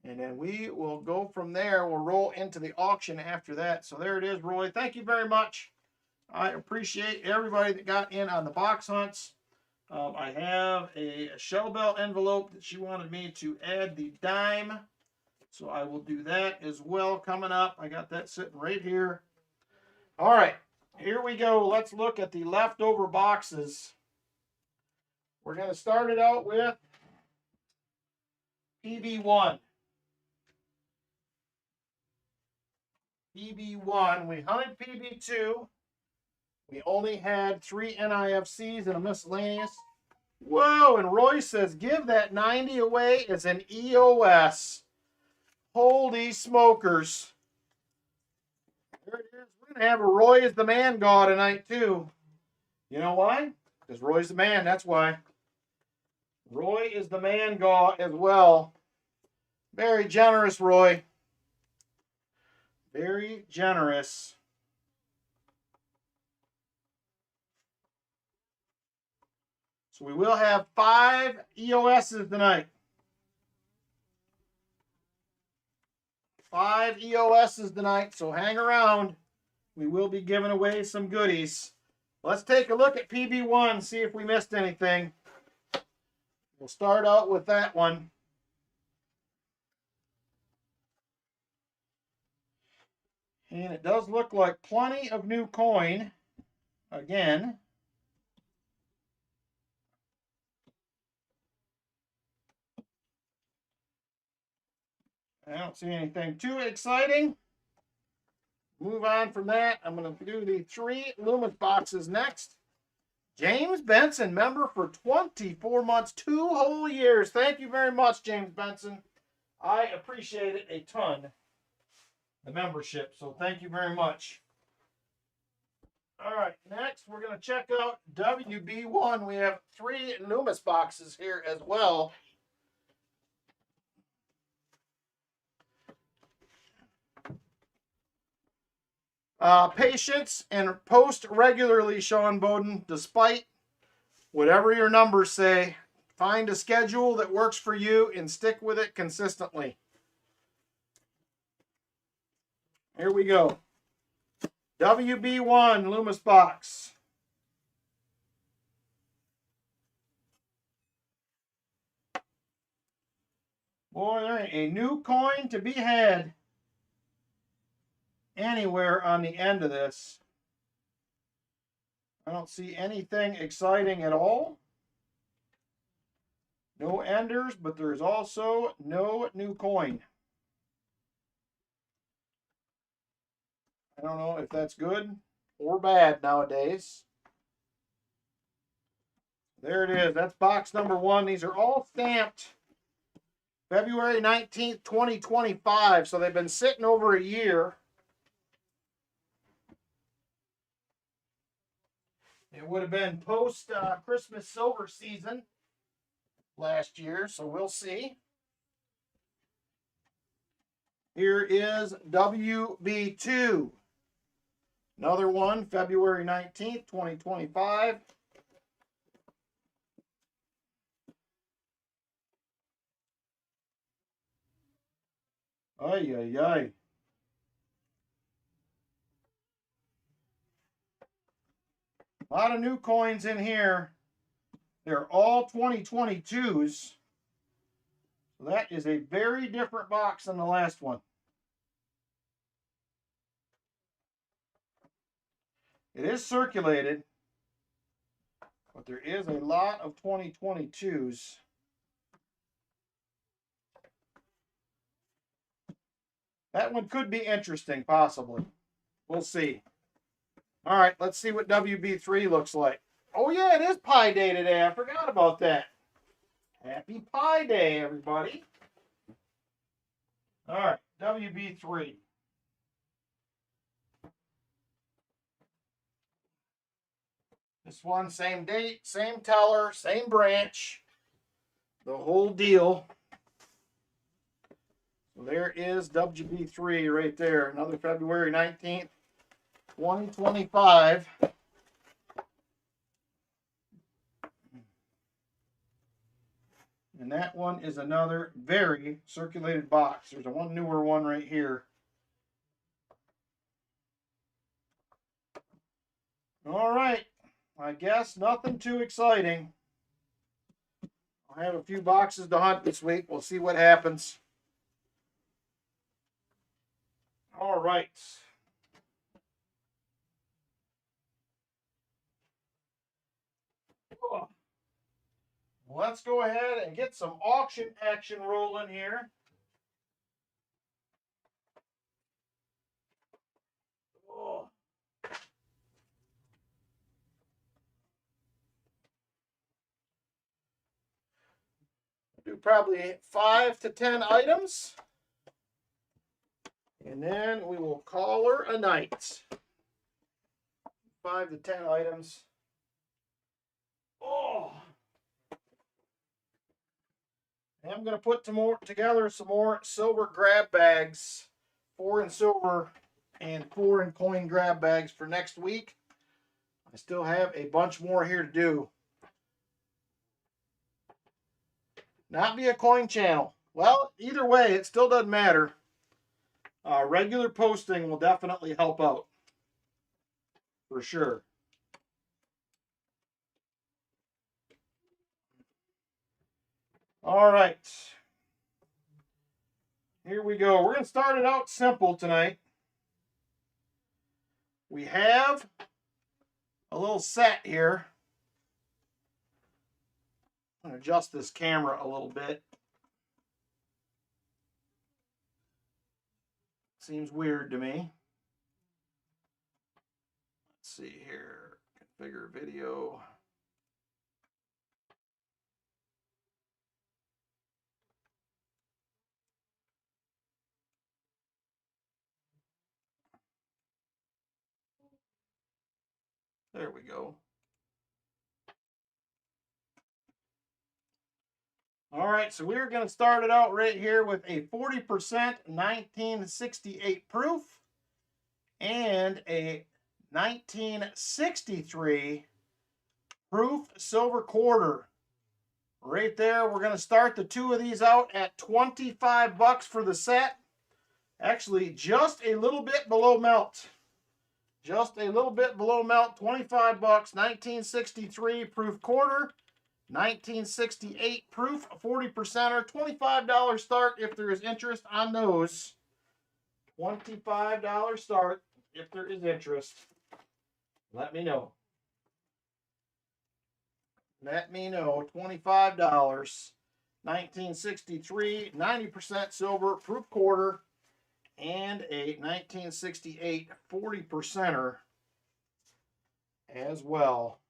And then we will go from there. We'll roll into the auction after that. So there it is, Roy. Thank you very much. I appreciate everybody that got in on the box hunts. I have a Shell Bell envelope that she wanted me to add the dime. So I will do that as well coming up. I got that sitting right here. All right, here we go. Let's look at the leftover boxes. We're going to start it out with PB1. PB1. We hunted PB2. We only had 3 NIFCs and a miscellaneous. Whoa, and Roy says, give that 90 away as an EOS. Holy smokers. There it is. We're going to have a Roy is the man gaw tonight, too. You know why? Because Roy's the man, that's why. Roy is the man gaw as well. Very generous, Roy. Very generous. So we will have 5 EOSs tonight. 5 EOSs tonight, so hang around. We will be giving away some goodies. Let's take a look at PB1, see if we missed anything. We'll start out with that one. And it does look like plenty of new coin. Again. I don't see anything too exciting. Move on from that. I'm going to do the 3 Loomis boxes next. James Benson, member for 24 months, 2 whole years. Thank you very much, James Benson. I appreciate it a ton, the membership. So thank you very much. All right, next we're going to check out WB1. We have 3 Loomis boxes here as well. Patience and post regularly, Sean Bowden, despite whatever your numbers say. Find a schedule that works for you and stick with it consistently. Here we go. WB1 Loomis box. Boy, there ain't a new coin to be had anywhere on the end of this. I don't see anything exciting at all. No enders, but there's also no new coin. I don't know if that's good or bad nowadays. There it is. That's box number 1. These are all stamped February 19th, 2025. So they've been sitting over a year. It would have been post Christmas silver season last year, so we'll see. Here is WB2. Another one, February 19th, 2025. Ay, ay, ay. A lot of new coins in here. They're all 2022s. So that is a very different box than the last one. It is circulated, but there is a lot of 2022s. That one could be interesting, possibly. We'll see. All right, let's see what WB3 looks like. Oh, yeah, it is Pi Day today. I forgot about that. Happy Pi Day, everybody. All right, WB3. This one, same date, same teller, same branch. The whole deal. So there is WB3 right there. Another February 19th, 2025. And that one is another very circulated box. There's a one newer one right here. All right. I guess nothing too exciting. I'll have a few boxes to hunt this week. We'll see what happens. All right. Let's go ahead and get some auction action rolling here. Oh. Do probably 5 to 10 items. And then we will call her a night. 5 to 10 items. Oh. And I'm going to put together some more silver grab bags. 4 in silver and 4 in coin grab bags for next week. I still have a bunch more here to do. Not be a coin channel. Well, either way, it still doesn't matter. Regular posting will definitely help out. For sure. All right. Here we go. We're going to start it out simple tonight. We have a little set here. I'm going to adjust this camera a little bit. Seems weird to me. Let's see here. Configure video. There we go. All right, so we're going to start it out right here with a 40% 1968 proof and a 1963 proof silver quarter. Right there, we're going to start the two of these out at 25 bucks for the set. Actually, just a little bit below melt. Just a little bit below melt, 25 bucks, 1963 proof quarter. 1968 proof, 40%er, $25 start if there is interest on those. $25 start if there is interest. Let me know. Let me know. $25. 1963 90% silver proof quarter, and a 1968 40%er as well.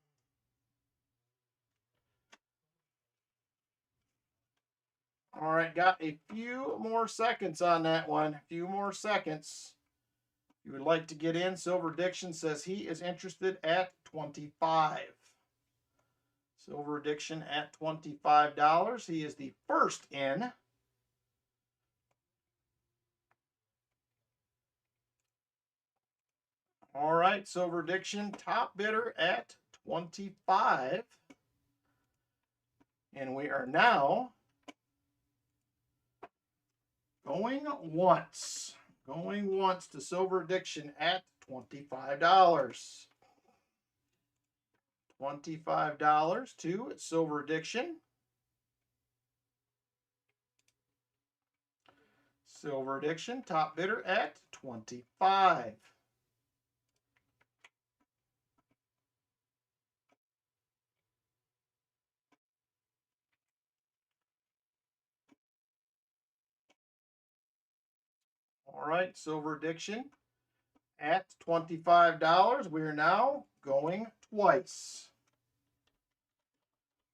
All right, got a few more seconds on that one. A few more seconds. You would like to get in. Silver Addiction says he is interested at $25. Silver Addiction at $25. He is the first in. All right, Silver Addiction, top bidder at $25. And we are now going once. Going once to Silver Addiction at $25. $25 to Silver Addiction. Silver Addiction, top bidder at $25. All right, Silver Addiction at $25. We are now going twice.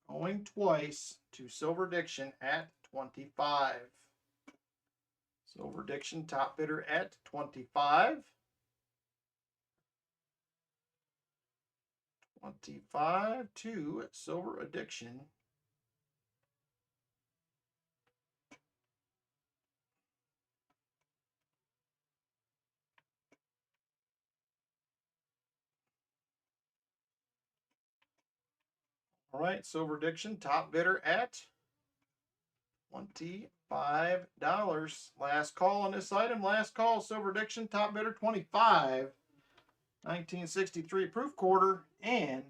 Going twice to Silver Addiction at $25. Silver Addiction, top bidder at $25. $25 to Silver Addiction. All right, Silver Addiction, top bidder at $25. Last call on this item. Last call, Silver Addiction, top bidder $25. 1963 proof quarter and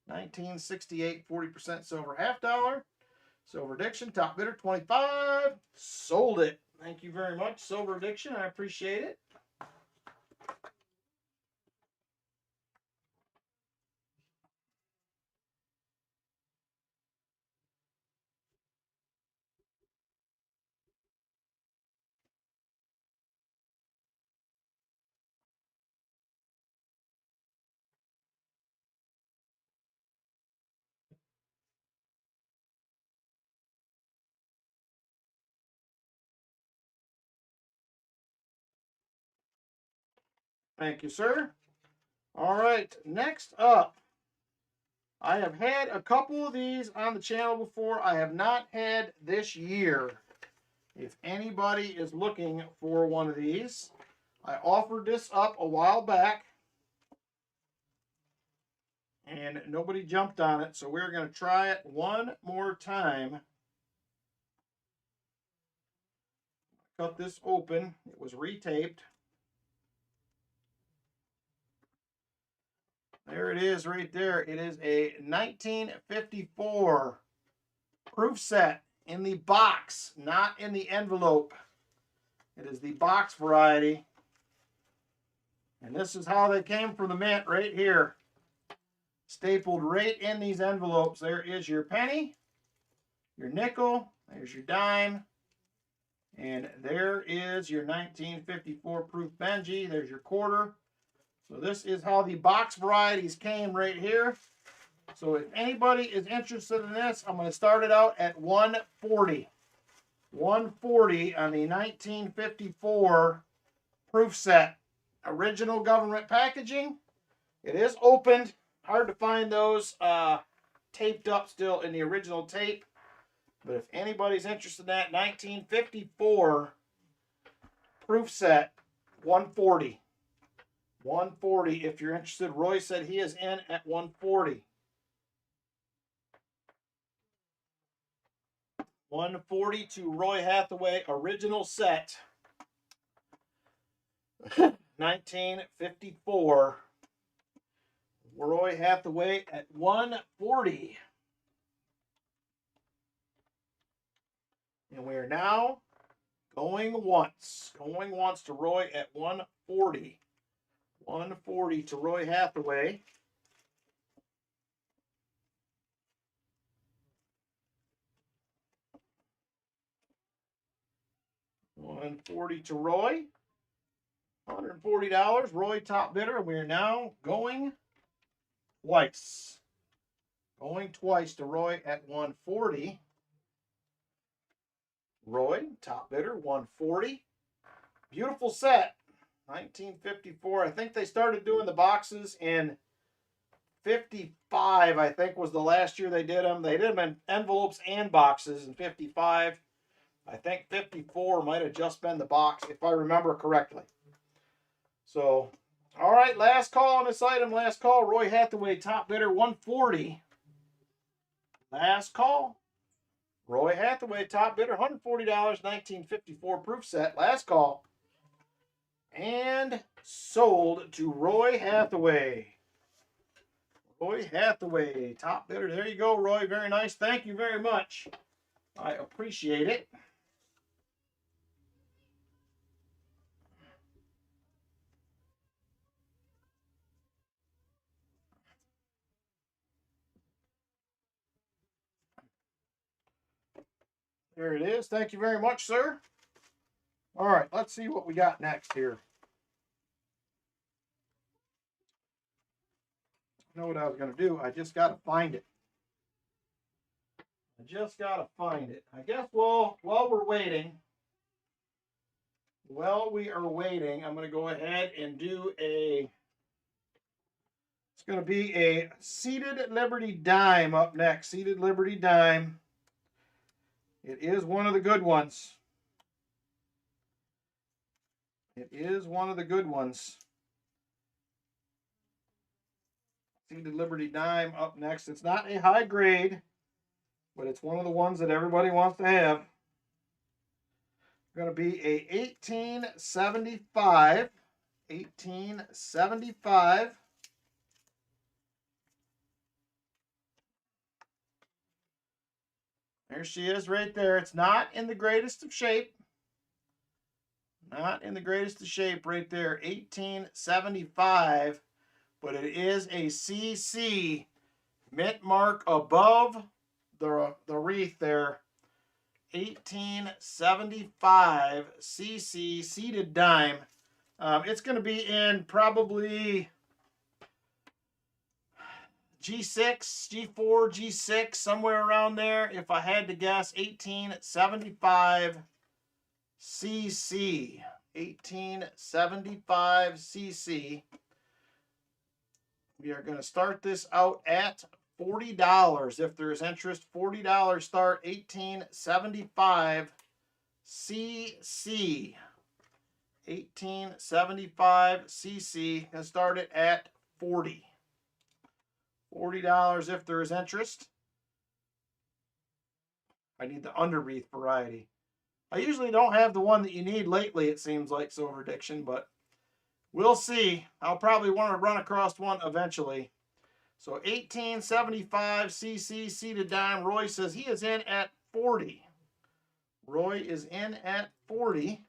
1968 40% silver half dollar. Silver Addiction, top bidder $25. Sold it. Thank you very much, Silver Addiction. I appreciate it. Thank you, sir. All right, next up, I have had a couple of these on the channel before. I have not had this year. If anybody is looking for one of these, I offered this up a while back and nobody jumped on it, so we're going to try it one more time. Cut this open. It was retaped. There it is right there. It is a 1954 proof set in the box, not in the envelope. It is the box variety. And this is how they came from the mint right here. Stapled right in these envelopes. There is your penny, your nickel, there's your dime, and there is your 1954 proof Benji. There's your quarter. So this is how the box varieties came right here. So if anybody is interested in this, I'm going to start it out at $140. $140 on the 1954 proof set. Original government packaging. It is opened. Hard to find those taped up still in the original tape. But if anybody's interested in that 1954 proof set, $140. $140 if you're interested. Roy said he is in at $140. $140 to Roy Hathaway, original set. 1954. Roy Hathaway at $140. And we are now going once. Going once to Roy at $140. $140 to Roy Hathaway. $140 to Roy. $140. Roy, top bidder. We are now going twice. Going twice to Roy at $140. Roy, top bidder, $140. Beautiful set. 1954. I think they started doing the boxes in 55, I think, was the last year they did them. They did them in envelopes and boxes in 55. I think 54 might have just been the box, if I remember correctly. So, all right, last call on this item. Last call. Roy Hathaway, top bidder, $140. Last call. Roy Hathaway, top bidder, $140, 1954 proof set. Last call. And sold to Roy Hathaway. Roy Hathaway, top bidder. There you go, Roy. Very nice. Thank you very much. I appreciate it. There it is. Thank you very much, sir. All right, let's see what we got next here. I know what I was going to do. I just got to find it. I guess while we're waiting, I'm going to go ahead and do it's going to be a Seated Liberty Dime up next. Seated Liberty Dime. It is one of the good ones. Seated Liberty Dime up next. It's not a high grade, but it's one of the ones that everybody wants to have. Going to be a 1875. 1875. There she is right there. It's not in the greatest of shape. Not in the greatest of shape right there. 1875. But it is a CC mint mark above the wreath there. 1875 CC seated dime. It's going to be in probably G6, G4, G6, somewhere around there. If I had to guess, 1875 CC. 1875 CC. We are going to start this out at $40. If there's interest, $40 start, 1875 CC. 1875 CC. Going to start it at $40. $40 if there is interest. I need the underwreath variety. I usually don't have the one that you need lately, it seems like, Silver Diction, but we'll see. I'll probably want to run across one eventually. So 1875 CC seated dime. Roy says he is in at 40. Roy is in at 40.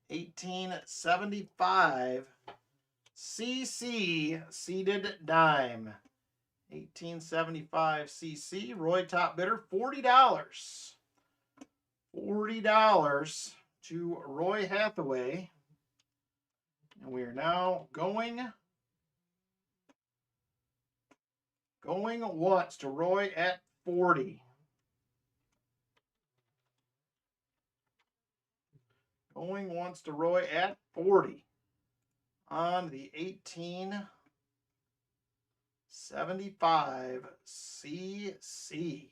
1875 CC seated dime. 1875 CC. Roy top bidder, $40. $40 to Roy Hathaway. And we are now going once to Roy at 40. Going once to Roy at 40 on the 1875 CC.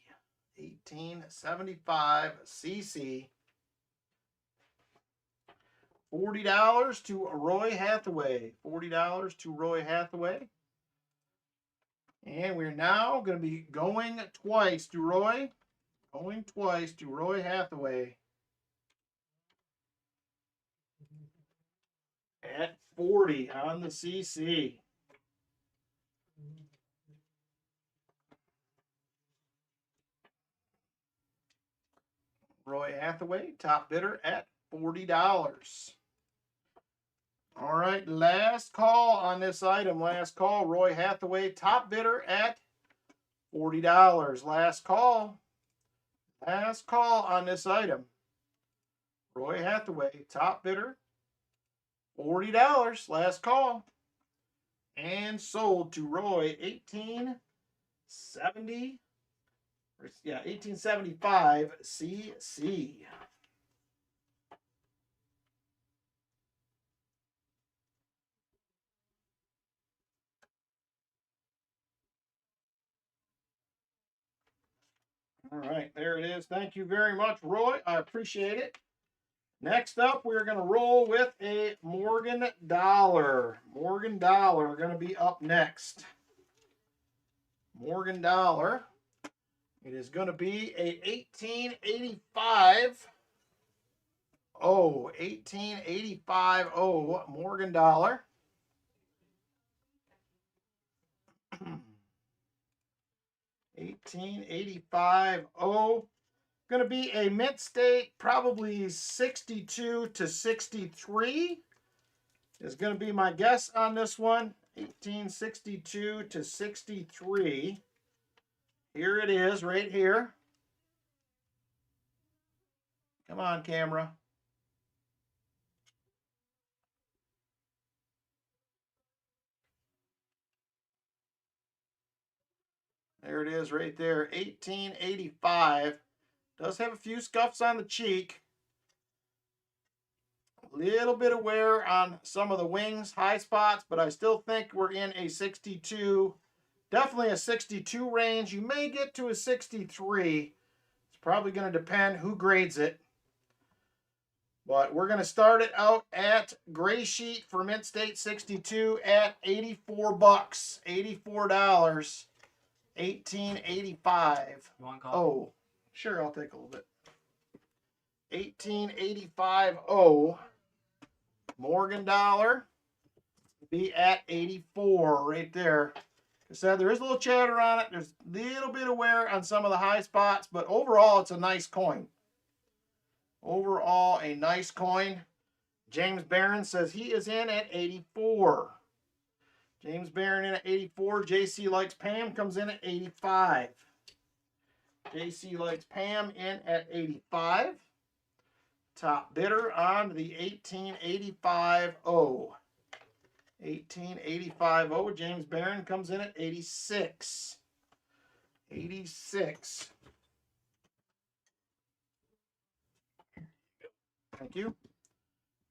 1875 CC. $40 to Roy Hathaway. $40 to Roy Hathaway. And we're now going to be going twice to Roy. Going twice to Roy Hathaway. At 40 on the CC. Roy Hathaway, top bidder at $40. All right, last call on this item. Last call, Roy Hathaway, top bidder at $40. Last call. Last call on this item. Roy Hathaway, top bidder, $40, last call. And sold to Roy, 1870. Yeah, 1875 CC. All right, there it is. Thank you very much, Roy. I appreciate it. Next up, we're going to roll with a Morgan Dollar. Morgan Dollar going to be up next. Morgan Dollar. It is going to be a 1885. 1885 Morgan Dollar. 1885 going to be a mint state, probably 62 to 63 is going to be my guess on this one. 1862 to 63. Here it is right here. Come on, camera. There it is right there. 1885. Does have a few scuffs on the cheek. A little bit of wear on some of the wings, high spots, but I still think we're in a 62. Definitely a 62 range. You may get to a 63. It's probably going to depend who grades it. But we're going to start it out at gray sheet for Mint State 62 at 84 bucks. $84. 1885. You want coffee? Oh, sure, I'll take a little bit. 1885 Morgan Dollar be at 84 right there. I said there is a little chatter on it. There's a little bit of wear on some of the high spots, but overall it's a nice coin. Overall a nice coin. James Barron says he is in at 84. James Barron in at 84. JC Likes Pam comes in at 85. JC Likes Pam in at 85. Top bidder on the 1885 1885 James Barron comes in at 86. 86. Thank you.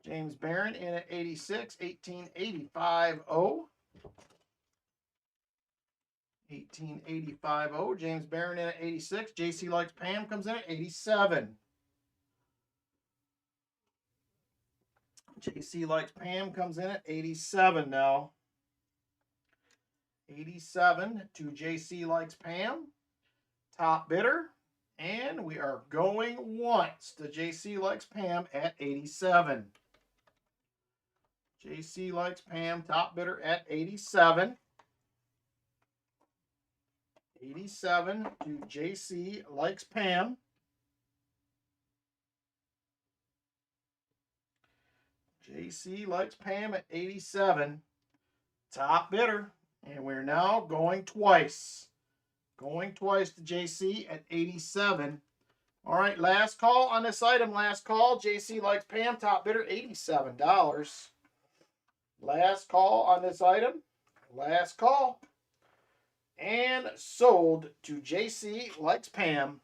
James Barron in at 86. 1885 1885 James Barron in at 86. JC Likes Pam comes in at 87. JC Likes Pam comes in at 87 now. 87 to JC Likes Pam. Top bidder. And we are going once to JC Likes Pam at 87. JC Likes Pam, top bidder at 87. 87 to JC Likes Pam. JC Likes Pam at 87. Top bidder. And we're now going twice. Going twice to JC at 87. All right, last call on this item. Last call. JC Likes Pam, top bidder, $87. Last call on this item. Last call. And sold to JC Likes Pam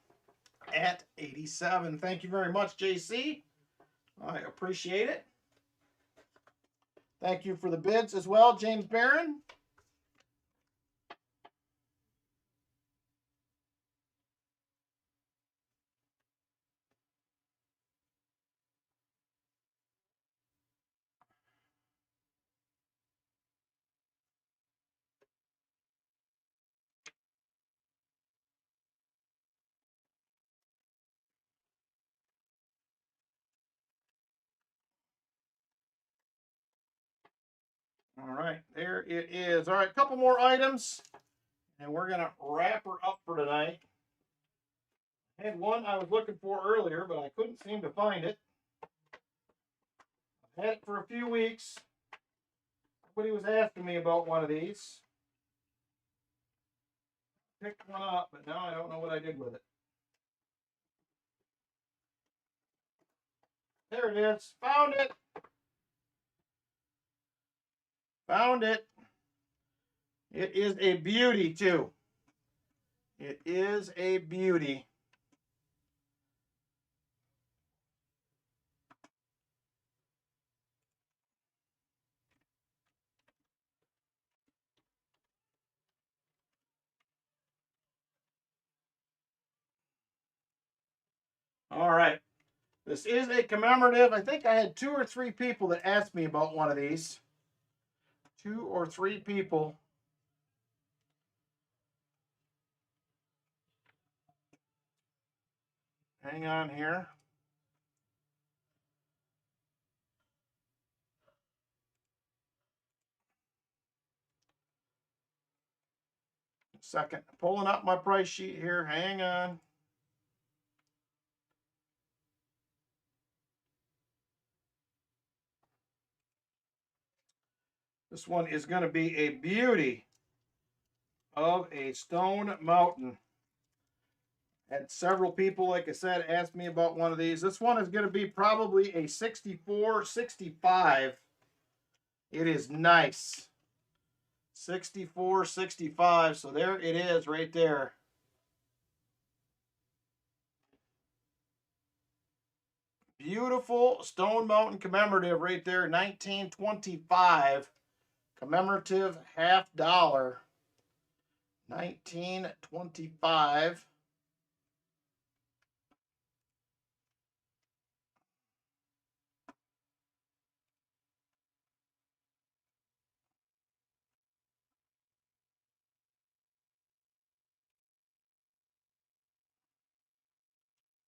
at 87. Thank you very much, JC. I appreciate it. Thank you for the bids as well, James Barron. All right, there it is. All right, a couple more items, and we're going to wrap her up for tonight. I had one I was looking for earlier, but I couldn't seem to find it. I've had it for a few weeks. Somebody was asking me about one of these. Picked one up, but now I don't know what I did with it. There it is. Found it. Found it. It is a beauty, too. It is a beauty. All right. This is a commemorative. I think I had 2 or 3 people that asked me about one of these. 2 or 3 people. Hang on here. Second. Pulling up my price sheet here. Hang on. This one is going to be a beauty of a stone mountain. Had several people, like I said, ask me about one of these. This one is going to be probably a 64, 65. It is nice. 64, 65. So there it is right there. Beautiful Stone Mountain commemorative right there. 1925. Commemorative $50. 1925.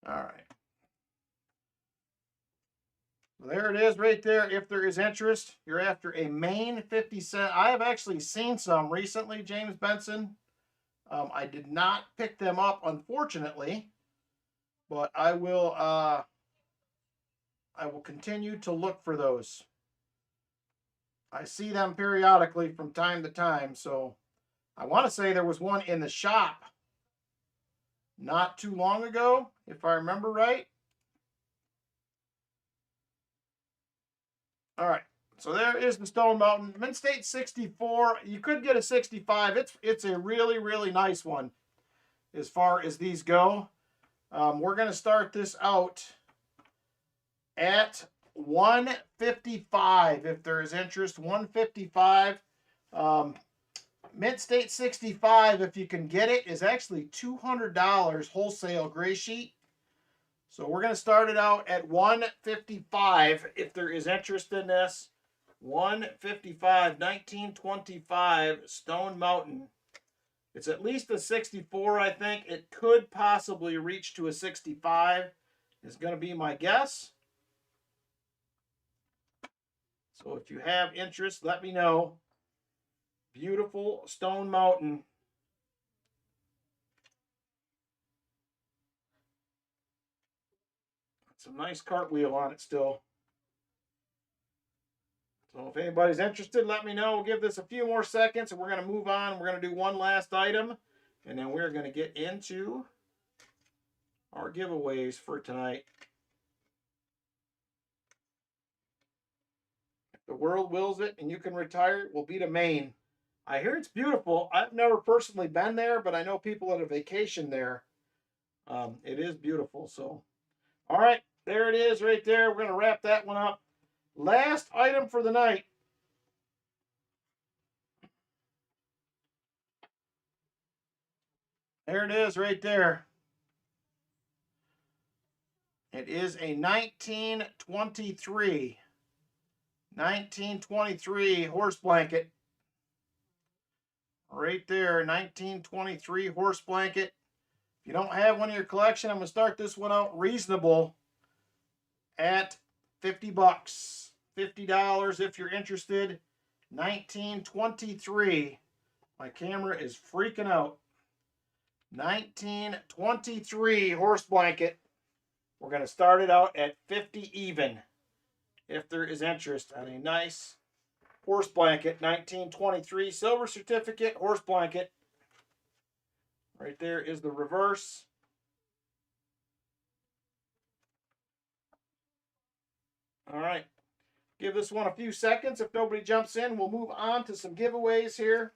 All right. There it is right there. If there is interest, you're after a Maine 50 cent. I have actually seen some recently, James Benson. I did not pick them up, unfortunately, but I will continue to look for those. I see them periodically from time to time, so I want to say there was one in the shop not too long ago, if I remember right. All right, so there is the Stone Mountain. Mint State 64. You could get a 65. It's a really, really nice one as far as these go. We're going to start this out at 155 if there is interest. 155. Mint State 65, if you can get it, is actually $200 wholesale gray sheet. So we're going to start it out at 155 if there is interest in this. 155, 1925 Stone Mountain. It's at least a 64, I think. It could possibly reach to a 65, is going to be my guess. So if you have interest, let me know. Beautiful Stone Mountain. Some nice cartwheel on it still. So if anybody's interested, let me know. We'll give this a few more seconds and we're going to move on. We're going to do one last item and then we're going to get into our giveaways for tonight. If the world wills it and you can retire, we'll be to Maine. I hear it's beautiful. I've never personally been there, but I know people that have vacationed there. It is beautiful. So, all right, there it is right there. We're going to wrap that one up. Last item for the night. There it is right there. It is a 1923 horse blanket. Right there, 1923 horse blanket. If you don't have one in your collection, I'm going to start this one out reasonable at $50. $50 if you're interested. 1923. My camera is freaking out. 1923 horse blanket. We're going to start it out at 50 even if there is interest on a nice horse blanket. 1923 silver certificate horse blanket. Right there is the reverse. All right. Give this one a few seconds. If nobody jumps in, we'll move on to some giveaways here.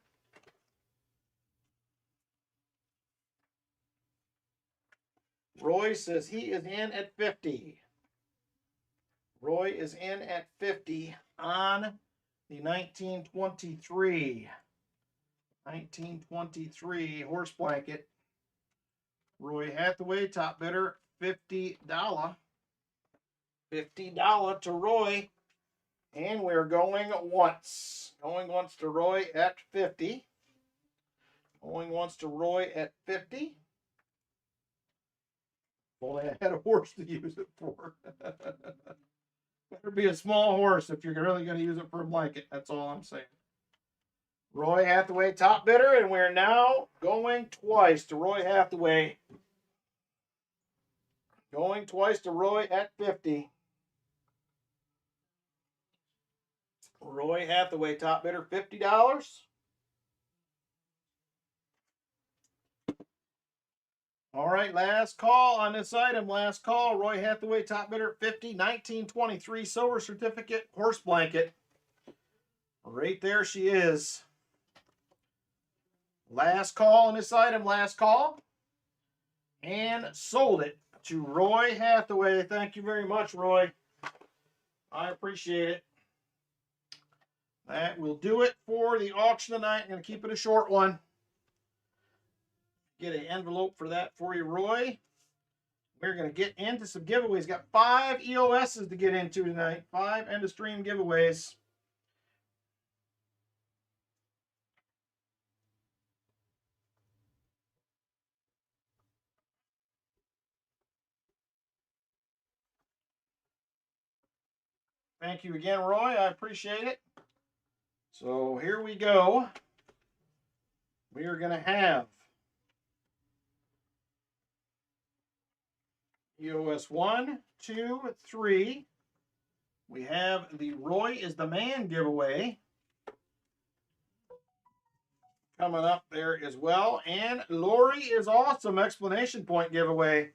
Roy says he is in at 50. Roy is in at 50 on the 1923 horse blanket. Roy Hathaway, top bidder, $50. $50 to Roy. And we're going once. Going once to Roy at 50. Going once to Roy at 50. Well, I had a horse to use it for. Better be a small horse if you're really going to use it for a blanket. That's all I'm saying. Roy Hathaway, top bidder, and we're now going twice to Roy Hathaway. Going twice to Roy at 50. Roy Hathaway, top bidder, $50. All right, last call on this item. Last call. Roy Hathaway, top bidder, 50. 1923 silver certificate horse blanket. Right there she is. Last call on this item. Last call. And sold it to Roy Hathaway. Thank you very much, Roy. I appreciate it. That will do it for the auction tonight. I'm going to keep it a short one. Get an envelope for that for you, Roy. We're going to get into some giveaways. Got 5 EOSs to get into tonight. 5 end of stream giveaways. Thank you again, Roy. I appreciate it. So here we go. We are going to have EOS 1, 2, 3. We have the Roy is the Man giveaway coming up there as well. And Lori is awesome explanation point giveaway.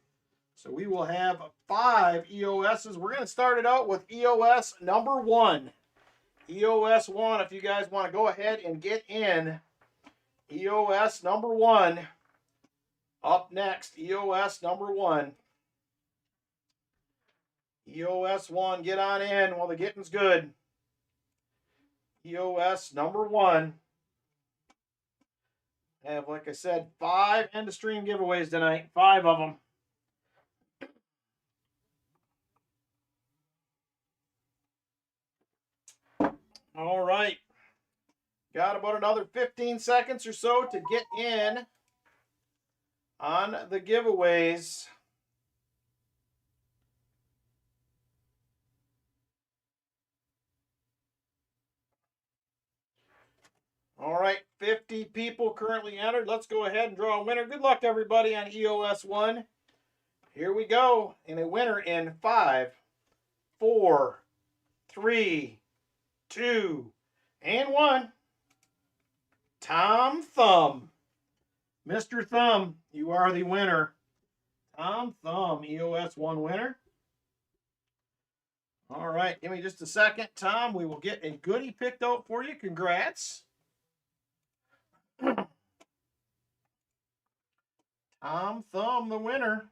So we will have 5 EOSs. We're going to start it out with EOS number 1. EOS 1, if you guys want to go ahead and get in. EOS number 1. Up next, EOS number 1. EOS 1, get on in while the getting's good. EOS number 1. I have, like I said, 5 end of stream giveaways tonight. 5 of them. All right. Got about another 15 seconds or so to get in on the giveaways. All right, 50 people currently entered. Let's go ahead and draw a winner. Good luck to everybody on EOS 1. Here we go. And a winner in 5, 4, 3, 2, and 1. Tom Thumb. Mr. Thumb, you are the winner. Tom Thumb, EOS 1 winner. All right, give me just a second, Tom. We will get a goodie picked out for you. Congrats. Tom Thumb, the winner.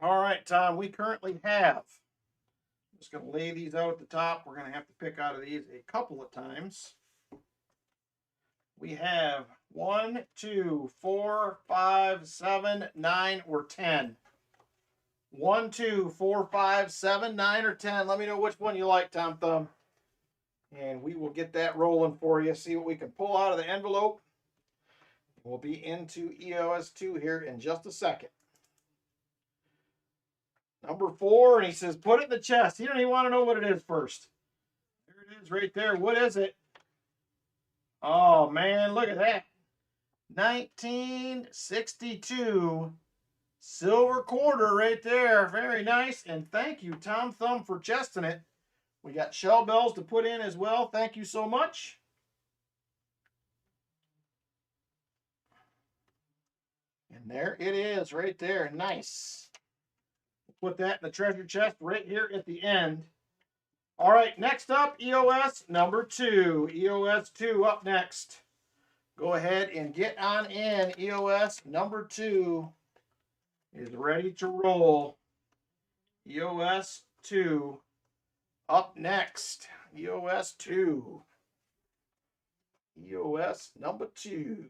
All right, Tom, we currently have, I'm just going to lay these out at the top. We're going to have to pick out of these a couple of times. We have 1, 2, 4, 5, 7, 9, or 10. 1, 2, 4, 5, 7, 9, or 10. Let me know which one you like, Tom Thumb. And we will get that rolling for you. See what we can pull out of the envelope. We'll be into EOS 2 here in just a second. Number 4, and he says, put it in the chest. He don't even want to know what it is first. There it is right there. What is it? Oh, man, look at that. 1962 silver quarter right there. Very nice. And thank you, Tom Thumb, for chesting it. We got shell bells to put in as well. Thank you so much. And there it is right there. Nice. Put that in the treasure chest right here at the end. All right, next up, EOS number 2. EOS 2 up next. Go ahead and get on in. EOS number 2 is ready to roll. EOS 2 up next. EOS 2. EOS number 2.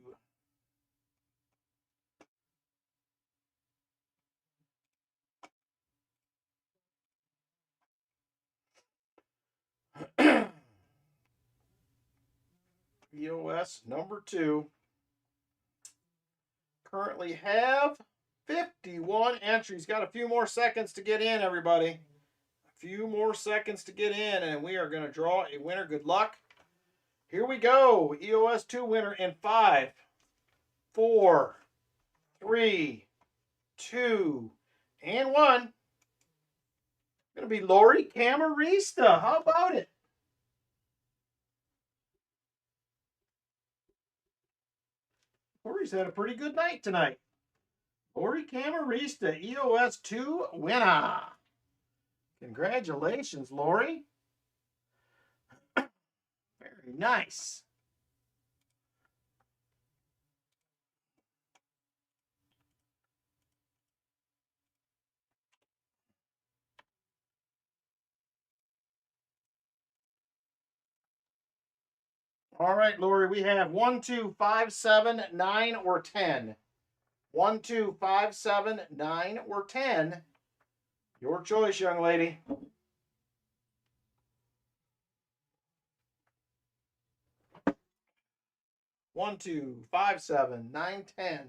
EOS number 2. Currently have 51 entries. Got a few more seconds to get in, everybody. A few more seconds to get in, and we are going to draw a winner. Good luck. Here we go. EOS 2 winner in 5, 4, 3, 2, and 1. Going to be Lori Camarista. How about it? Lori's had a pretty good night tonight. Lori Camarista, EOS 2 winner. Congratulations, Lori. Very nice. All right, Lori, we have 1, 2, 5, 7, 9, or 10. 1, 2, 5, 7, 9, or 10. Your choice, young lady. 1, 2, 5, 7, 9, 10.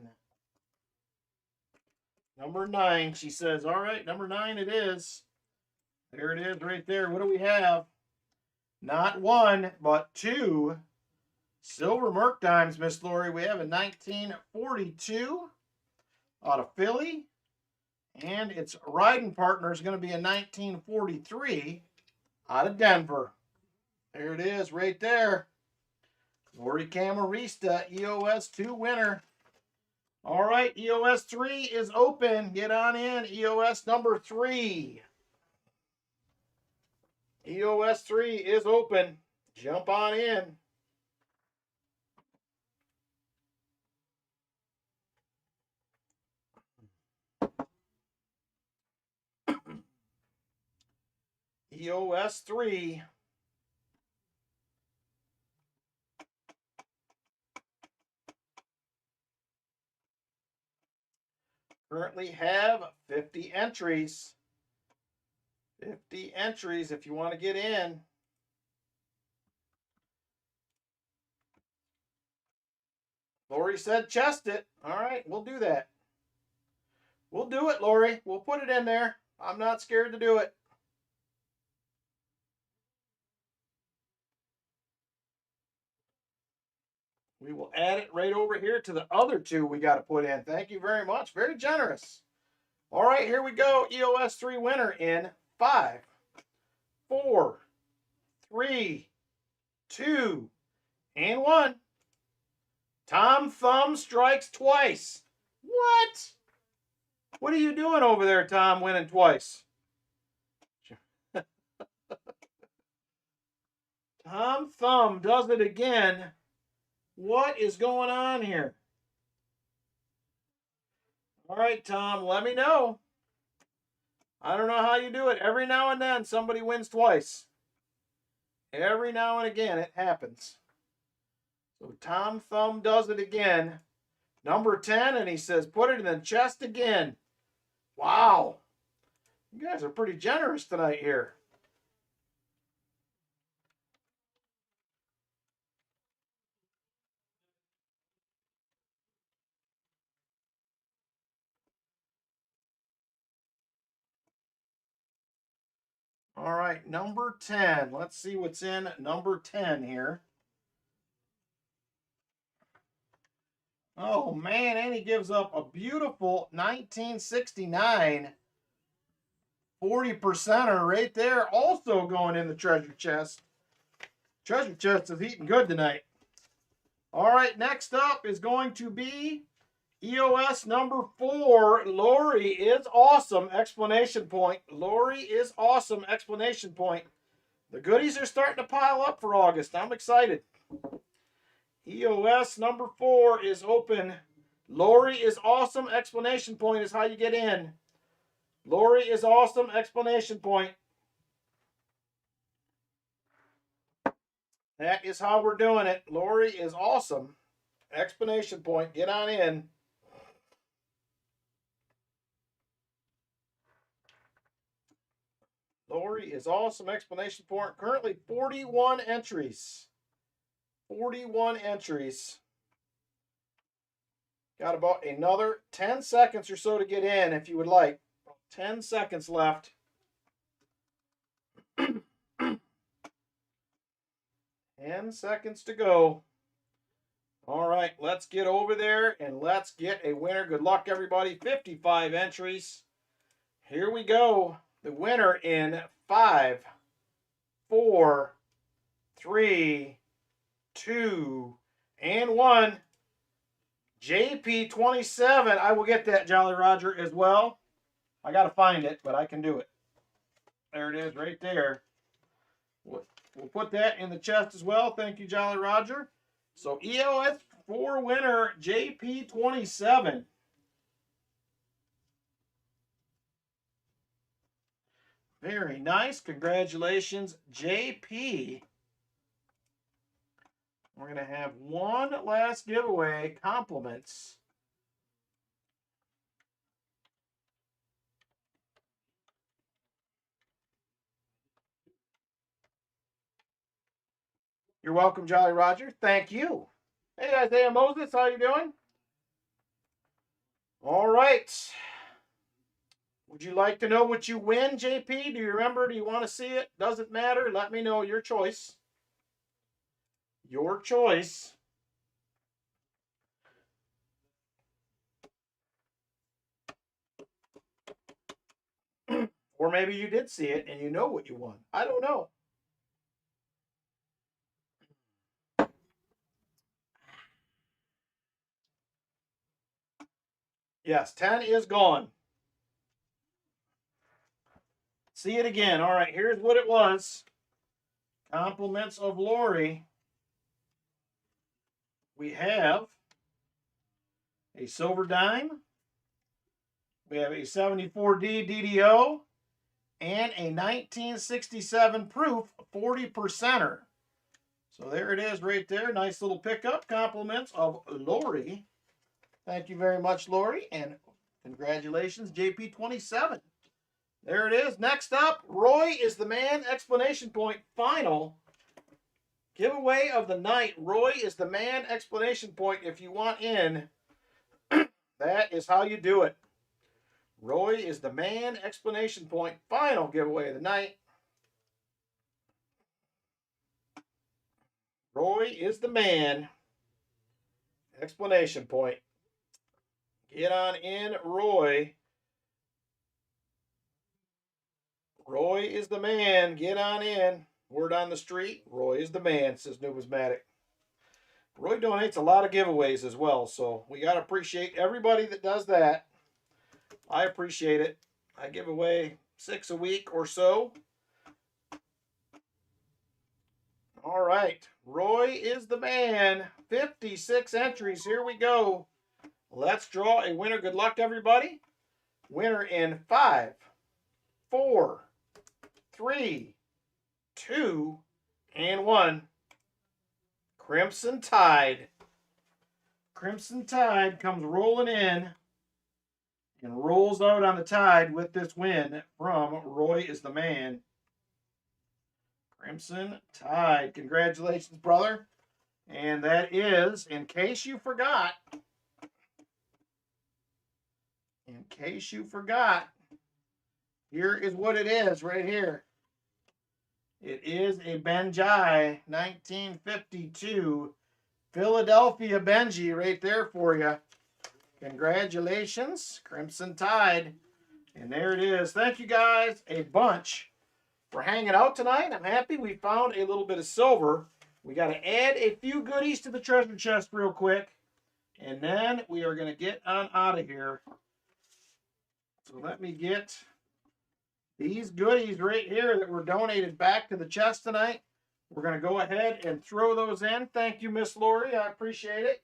Number 9, she says. All right, number 9 it is. There it is right there. What do we have? Not 1, but 2 silver Merc dimes, Miss Lori. We have a 1942 out of Philly. And its riding partner is going to be a 1943 out of Denver. There it is right there. Lori Camarista, EOS 2 winner. All right, EOS 3 is open. Get on in. EOS number 3. EOS 3 is open. Jump on in. EOS 3. Currently have 50 entries. 50 entries if you want to get in. Lori said chest it. All right, we'll do that. We'll do it, Lori. We'll put it in there. I'm not scared to do it. We will add it right over here to the other 2 we got to put in. Thank you very much. Very generous. All right, here we go. EOS 3 winner in 5, 4, 3, 2, and 1. Tom Thumb strikes twice. What? What are you doing over there, Tom, winning twice? Tom Thumb does it again. What is going on here? All right, Tom, let me know. I don't know how you do it. Every now and then, somebody wins twice. Every now and again, it happens. So Tom Thumb does it again. Number 10, and he says, put it in the chest again. Wow. You guys are pretty generous tonight here. All right, number 10. Let's see what's in number 10 here. Oh, man, and he gives up a beautiful 1969 40%er right there, also going in the treasure chest. Treasure chest is eating good tonight. All right, next up is going to be EOS number 4. Lori is awesome! Exclamation point. Lori is awesome! Exclamation point. The goodies are starting to pile up for August. I'm excited. EOS number 4 is open. Lori is awesome! Exclamation point is how you get in. Lori is awesome! Exclamation point. That is how we're doing it. Lori is awesome! Exclamation point. Get on in. Lori is awesome! Exclamation point. Currently 41 entries. 41 entries. Got about another 10 seconds or so to get in if you would like. 10 seconds left. 10 seconds to go. All right, let's get over there and let's get a winner. Good luck, everybody. 55 entries. Here we go. The winner in 5, 4, 3, 2, and 1. JP27. I will get that, Jolly Roger, as well. I got to find it, but I can do it. There it is right there. We'll put that in the chest as well. Thank you, Jolly Roger. So EOS 4 winner, JP27. Very nice. Congratulations, JP. We're going to have one last giveaway. Compliments. You're welcome, Jolly Roger. Thank you. Hey, Isaiah Moses, how you doing? All right. Would you like to know what you win, JP? Do you remember? Do you want to see it? Doesn't matter. Let me know. Your choice. Your choice. Or maybe you did see it and you know what you won. I don't know. Yes, 10 is gone. See it again. All right, here's what it was. Compliments of Lori. We have a silver dime. We have a 74D DDO. And a 1967 proof 40%er. So there it is right there. Nice little pickup. Compliments of Lori. Thank you very much, Lori. And congratulations, JP27. There it is. Next up, Roy is the man! Explanation point. Final giveaway of the night. Roy is the man! Explanation point. If you want in, that is how you do it. Roy is the man! Explanation point. Final giveaway of the night. Roy is the man! Explanation point. Get on in, Roy. Roy is the man. Get on in. Word on the street, Roy is the man, says Numismatic. Roy donates a lot of giveaways as well, so we got to appreciate everybody that does that. I appreciate it. I give away 6 a week or so. All right. Roy is the man. 56 entries. Here we go. Let's draw a winner. Good luck, everybody. Winner in 5, 4, 3, 2, and 1. Crimson Tide. Crimson Tide comes rolling in and rolls out on the tide with this win from Roy is the man. Crimson Tide. Congratulations, brother. And that is, in case you forgot, here is what it is right here. It is a Benji 1952 Philadelphia Benji right there for you. Congratulations, Crimson Tide. And there it is. Thank you guys a bunch for hanging out tonight. I'm happy we found a little bit of silver. We got to add a few goodies to the treasure chest real quick. And then we are going to get on out of here. So let me get these goodies right here that were donated back to the chest tonight. We're going to go ahead and throw those in. Thank you, Miss Lori. I appreciate it.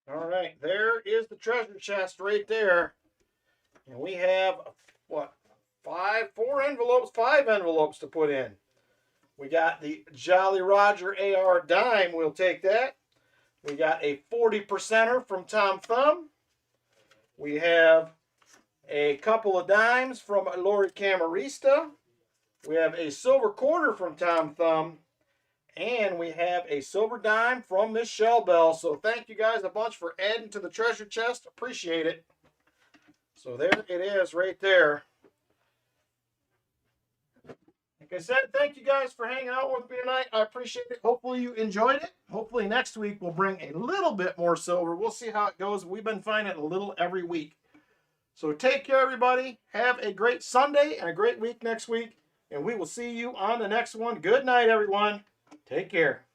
All right, there is the treasure chest right there. And we have, what, five envelopes to put in. We got the Jolly Roger AR dime. We'll take that. We got a 40%er from Tom Thumb. We have a couple of dimes from Lori Camarista. We have a silver quarter from Tom Thumb. And we have a silver dime from Miss Shell Bell. So thank you guys a bunch for adding to the treasure chest. Appreciate it. So there it is right there. Like I said, thank you guys for hanging out with me tonight. I appreciate it. Hopefully you enjoyed it. Hopefully next week we'll bring a little bit more silver. We'll see how it goes. We've been finding a little every week. So take care, everybody. Have a great Sunday and a great week next week. And we will see you on the next one. Good night, everyone. Take care.